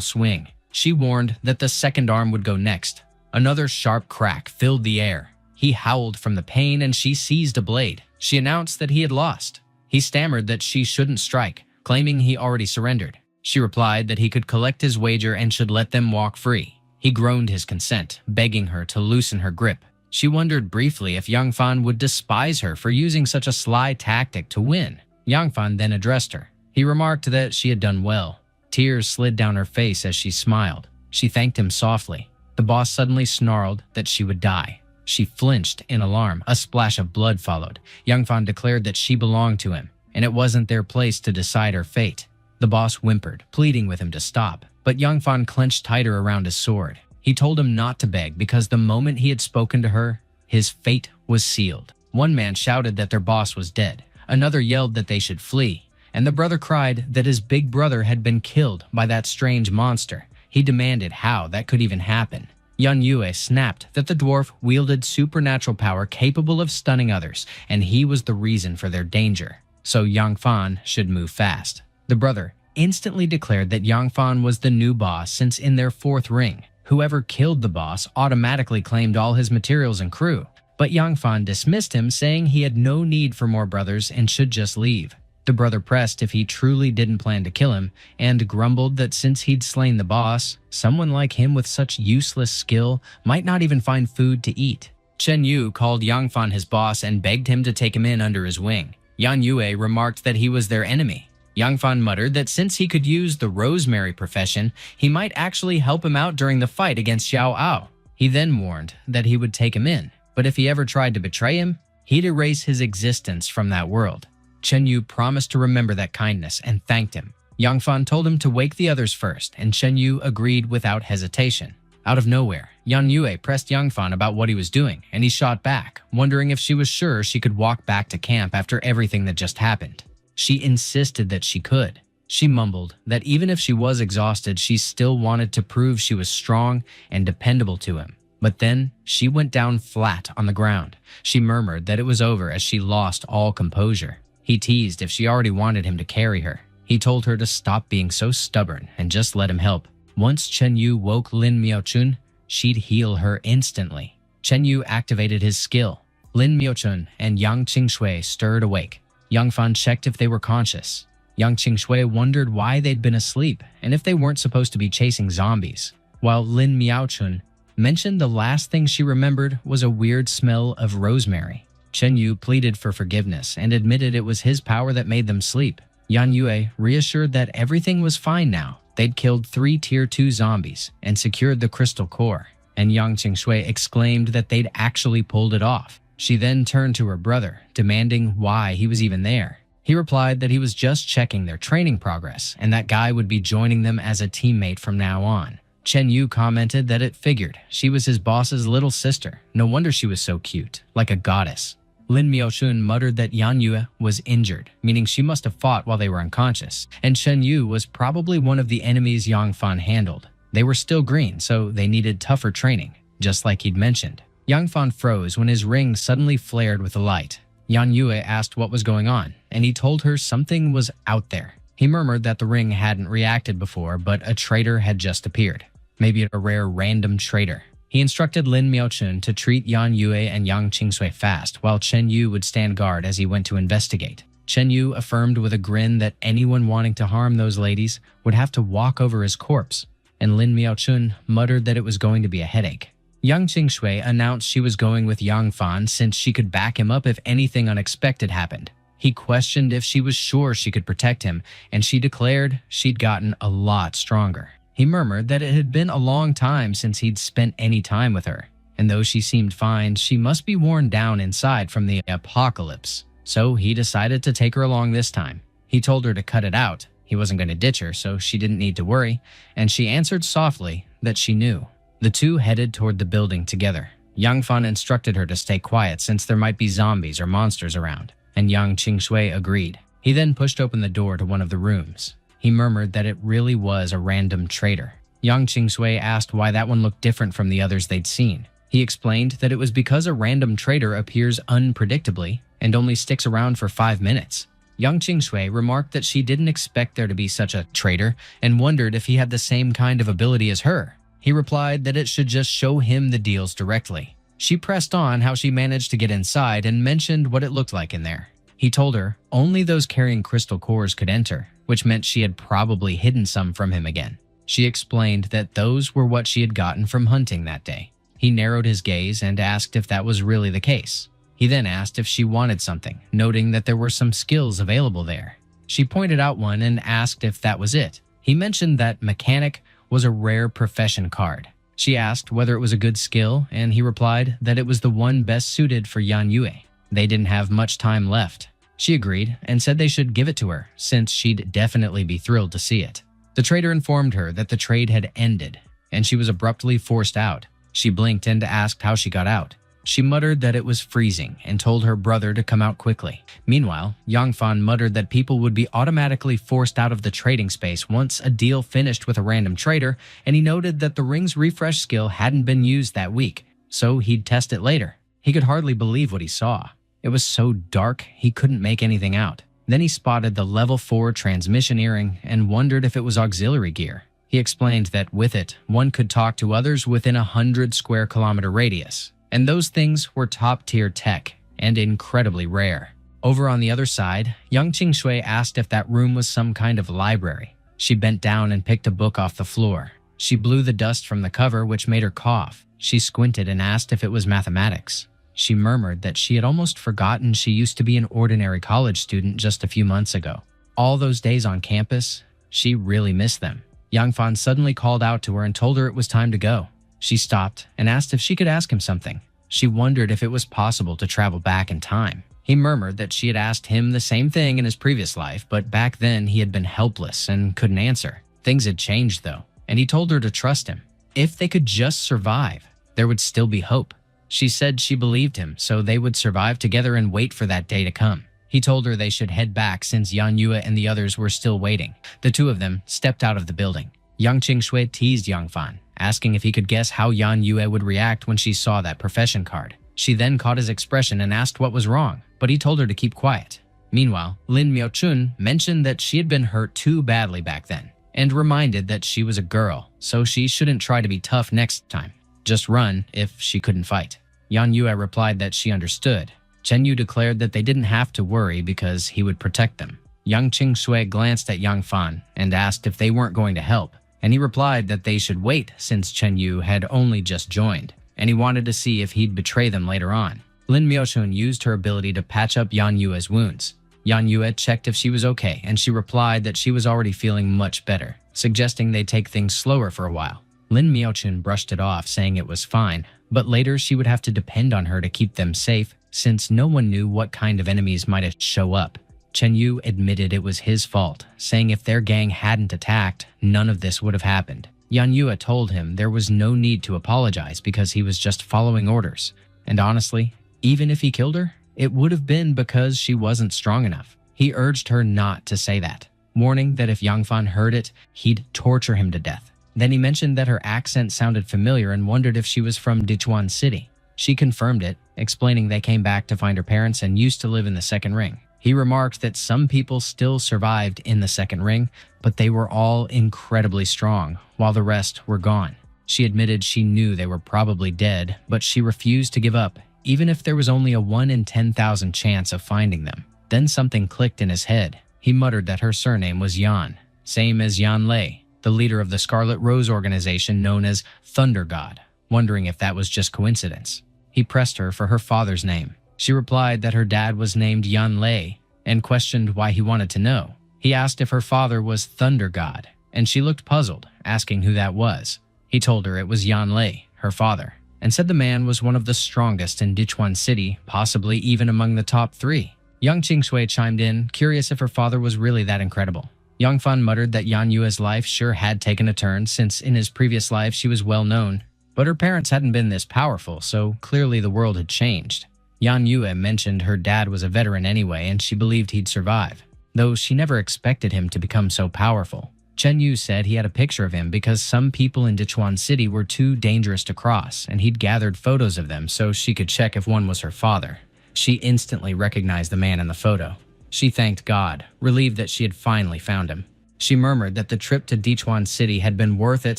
swing. She warned that the second arm would go next. Another sharp crack filled the air. He howled from the pain and she seized a blade. She announced that he had lost. He stammered that she shouldn't strike, claiming he already surrendered. She replied that he could collect his wager and should let them walk free. He groaned his consent, begging her to loosen her grip. She wondered briefly if Yangfan would despise her for using such a sly tactic to win. Yangfan then addressed her. He remarked that she had done well. Tears slid down her face as she smiled. She thanked him softly. The boss suddenly snarled that she would die. She flinched in alarm. A splash of blood followed. Yangfan declared that she belonged to him, and it wasn't their place to decide her fate. The boss whimpered, pleading with him to stop, but Yangfan clenched tighter around his sword. He told him not to beg because the moment he had spoken to her, his fate was sealed. One man shouted that their boss was dead. Another yelled that they should flee, and the brother cried that his big brother had been killed by that strange monster. He demanded how that could even happen. Yan Yue snapped that the dwarf wielded supernatural power capable of stunning others, and he was the reason for their danger. So Yangfan should move fast. The brother instantly declared that Yangfan was the new boss since in their fourth ring, whoever killed the boss automatically claimed all his materials and crew. But Yangfan dismissed him, saying he had no need for more brothers and should just leave. The brother pressed if he truly didn't plan to kill him, and grumbled that since he'd slain the boss, someone like him with such useless skill might not even find food to eat. Chen Yu called Yangfan his boss and begged him to take him in under his wing. Yan Yue remarked that he was their enemy. Yangfan muttered that since he could use the rosemary profession, he might actually help him out during the fight against Xiao Ao. He then warned that he would take him in, but if he ever tried to betray him, he'd erase his existence from that world. Chen Yu promised to remember that kindness and thanked him. Yangfan told him to wake the others first, and Chen Yu agreed without hesitation. Out of nowhere, Yan Yue pressed Yangfan about what he was doing, and he shot back, wondering if she was sure she could walk back to camp after everything that just happened. She insisted that she could. She mumbled that even if she was exhausted, she still wanted to prove she was strong and dependable to him. But then she went down flat on the ground. She murmured that it was over as she lost all composure. He teased if she already wanted him to carry her. He told her to stop being so stubborn and just let him help. Once Chen Yu woke Lin Miaochun, she'd heal her instantly. Chen Yu activated his skill. Lin Miaochun and Yang Qingshui stirred awake. Yang Fan checked if they were conscious. Yang Qingshui wondered why they'd been asleep and if they weren't supposed to be chasing zombies, while Lin Miaochun mentioned the last thing she remembered was a weird smell of rosemary. Chen Yu pleaded for forgiveness and admitted it was his power that made them sleep. Yan Yue reassured that everything was fine now. They'd killed 3 Tier 2 zombies and secured the crystal core, and Yang Qingshui exclaimed that they'd actually pulled it off. She then turned to her brother, demanding why he was even there. He replied that he was just checking their training progress and that Guy would be joining them as a teammate from now on. Chen Yu commented that it figured she was his boss's little sister. No wonder she was so cute, like a goddess. Lin Miaochun muttered that Yan Yue was injured, meaning she must have fought while they were unconscious, and Chen Yu was probably one of the enemies Yang Fan handled. They were still green, so they needed tougher training, just like he'd mentioned. Yang Fan froze when his ring suddenly flared with a light. Yan Yue asked what was going on, and he told her something was out there. He murmured that the ring hadn't reacted before, but a traitor had just appeared. Maybe a rare random traitor. He instructed Lin Miaochun to treat Yan Yue and Yang Qingshui fast, while Chen Yu would stand guard as he went to investigate. Chen Yu affirmed with a grin that anyone wanting to harm those ladies would have to walk over his corpse, and Lin Miaochun muttered that it was going to be a headache. Yang Qingshui announced she was going with Yang Fan since she could back him up if anything unexpected happened. He questioned if she was sure she could protect him, and she declared she'd gotten a lot stronger. He murmured that it had been a long time since he'd spent any time with her, and though she seemed fine, she must be worn down inside from the apocalypse. So he decided to take her along this time. He told her to cut it out. He wasn't going to ditch her, so she didn't need to worry, and she answered softly that she knew. The two headed toward the building together. Yang Fan instructed her to stay quiet since there might be zombies or monsters around, and Yang Qingshui agreed. He then pushed open the door to one of the rooms. He murmured that it really was a random traitor. Yang Qingshui asked why that one looked different from the others they'd seen. He explained that it was because a random traitor appears unpredictably and only sticks around for 5 minutes. Yang Qingshui remarked that she didn't expect there to be such a traitor and wondered if he had the same kind of ability as her. He replied that it should just show him the deals directly. She pressed on how she managed to get inside and mentioned what it looked like in there. He told her only those carrying crystal cores could enter, which meant she had probably hidden some from him again. She explained that those were what she had gotten from hunting that day. He narrowed his gaze and asked if that was really the case. He then asked if she wanted something, noting that there were some skills available there. She pointed out one and asked if that was it. He mentioned that mechanic was a rare profession card. She asked whether it was a good skill, and he replied that it was the one best suited for Yan Yue. They didn't have much time left. She agreed and said they should give it to her, since she'd definitely be thrilled to see it. The trader informed her that the trade had ended, and she was abruptly forced out. She blinked and asked how she got out. She muttered that it was freezing and told her brother to come out quickly. Meanwhile, Yang Fan muttered that people would be automatically forced out of the trading space once a deal finished with a random trader, and he noted that the ring's refresh skill hadn't been used that week, so he'd test it later. He could hardly believe what he saw. It was so dark, he couldn't make anything out. Then he spotted the level 4 transmission earring and wondered if it was auxiliary gear. He explained that with it, one could talk to others within a 100 square kilometer radius. And those things were top-tier tech and incredibly rare. Over on the other side, Yang Qingshui asked if that room was some kind of library. She bent down and picked a book off the floor. She blew the dust from the cover, which made her cough. She squinted and asked if it was mathematics. She murmured that she had almost forgotten she used to be an ordinary college student just a few months ago. All those days on campus, she really missed them. Yang Fan suddenly called out to her and told her it was time to go. She stopped and asked if she could ask him something. She wondered if it was possible to travel back in time. He murmured that she had asked him the same thing in his previous life, but back then he had been helpless and couldn't answer. Things had changed though, and he told her to trust him. If they could just survive, there would still be hope. She said she believed him, so they would survive together and wait for that day to come. He told her they should head back since Yan Yue and the others were still waiting. The two of them stepped out of the building. Yang Qingshui teased Yang Fan, asking if he could guess how Yan Yue would react when she saw that profession card. She then caught his expression and asked what was wrong, but he told her to keep quiet. Meanwhile, Lin Miaochun mentioned that she had been hurt too badly back then, and reminded that she was a girl, so she shouldn't try to be tough next time. Just run if she couldn't fight. Yan Yue replied that she understood. Chen Yu declared that they didn't have to worry because he would protect them. Yang Qingshui glanced at Yang Fan and asked if they weren't going to help, and he replied that they should wait since Chen Yu had only just joined, and he wanted to see if he'd betray them later on. Lin Miaochun used her ability to patch up Yan Yue's wounds. Yan Yue checked if she was okay, and she replied that she was already feeling much better, suggesting they take things slower for a while. Lin Miaochun brushed it off, saying it was fine, but later she would have to depend on her to keep them safe, since no one knew what kind of enemies might show up. Chen Yu admitted it was his fault, saying if their gang hadn't attacked, none of this would have happened. Yan Yue told him there was no need to apologize because he was just following orders. And honestly, even if he killed her, it would have been because she wasn't strong enough. He urged her not to say that, warning that if Yang Fan heard it, he'd torture him to death. Then he mentioned that her accent sounded familiar and wondered if she was from Dichuan City. She confirmed it, explaining they came back to find her parents and used to live in the second ring. He remarked that some people still survived in the second ring, but they were all incredibly strong, while the rest were gone. She admitted she knew they were probably dead, but she refused to give up, even if there was only a 1 in 10,000 chance of finding them. Then something clicked in his head. He muttered that her surname was Yan, same as Yan Lei, the leader of the Scarlet Rose organization known as Thunder God, wondering if that was just coincidence. He pressed her for her father's name. She replied that her dad was named Yan Lei and questioned why he wanted to know. He asked if her father was Thunder God, and she looked puzzled, asking who that was. He told her it was Yan Lei, her father, and said the man was one of the strongest in Dichuan City, possibly even among the top 3. Yang Qingshui chimed in, curious if her father was really that incredible. Yang Fan muttered that Yan Yue's life sure had taken a turn since in his previous life she was well known, but her parents hadn't been this powerful, so clearly the world had changed. Yan Yue mentioned her dad was a veteran anyway and she believed he'd survive, though she never expected him to become so powerful. Chen Yu said he had a picture of him because some people in Dichuan City were too dangerous to cross, and he'd gathered photos of them so she could check if one was her father. She instantly recognized the man in the photo. She thanked God, relieved that she had finally found him. She murmured that the trip to Dichuan City had been worth it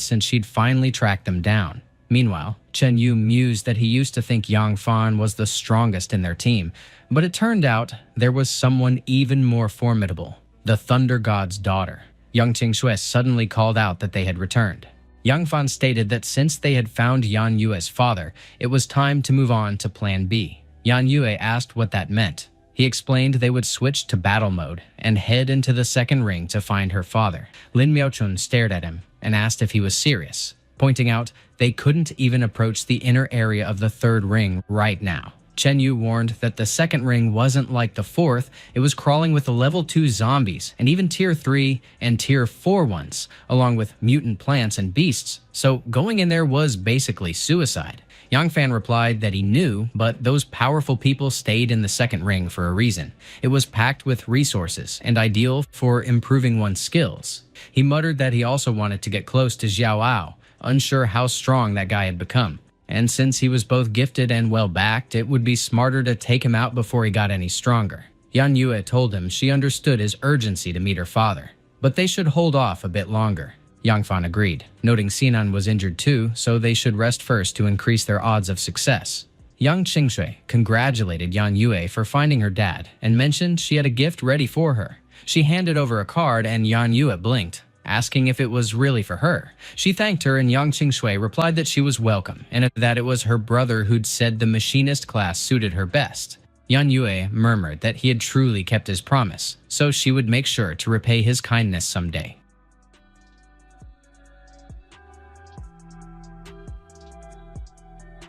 since she'd finally tracked them down. Meanwhile, Chen Yu mused that he used to think Yang Fan was the strongest in their team, but it turned out there was someone even more formidable, the Thunder God's daughter. Yang Qingshui suddenly called out that they had returned. Yang Fan stated that since they had found Yan Yue's father, it was time to move on to Plan B. Yan Yue asked what that meant. He explained they would switch to battle mode and head into the second ring to find her father. Lin Miaochun stared at him and asked if he was serious, pointing out they couldn't even approach the inner area of the third ring right now. Chen Yu warned that the second ring wasn't like the fourth, it was crawling with the level 2 zombies and even tier 3 and tier 4 ones, along with mutant plants and beasts, so going in there was basically suicide. Yang Fan replied that he knew, but those powerful people stayed in the second ring for a reason. It was packed with resources and ideal for improving one's skills. He muttered that he also wanted to get close to Xiao Ao, unsure how strong that guy had become. And since he was both gifted and well-backed, it would be smarter to take him out before he got any stronger. Yan Yue told him she understood his urgency to meet her father, but they should hold off a bit longer. Yang Fan agreed, noting Sinan was injured too, so they should rest first to increase their odds of success. Yang Qingshui congratulated Yan Yue for finding her dad and mentioned she had a gift ready for her. She handed over a card and Yan Yue blinked, asking if it was really for her. She thanked her and Yang Qingshui replied that she was welcome and that it was her brother who'd said the machinist class suited her best. Yan Yue murmured that he had truly kept his promise, so she would make sure to repay his kindness someday.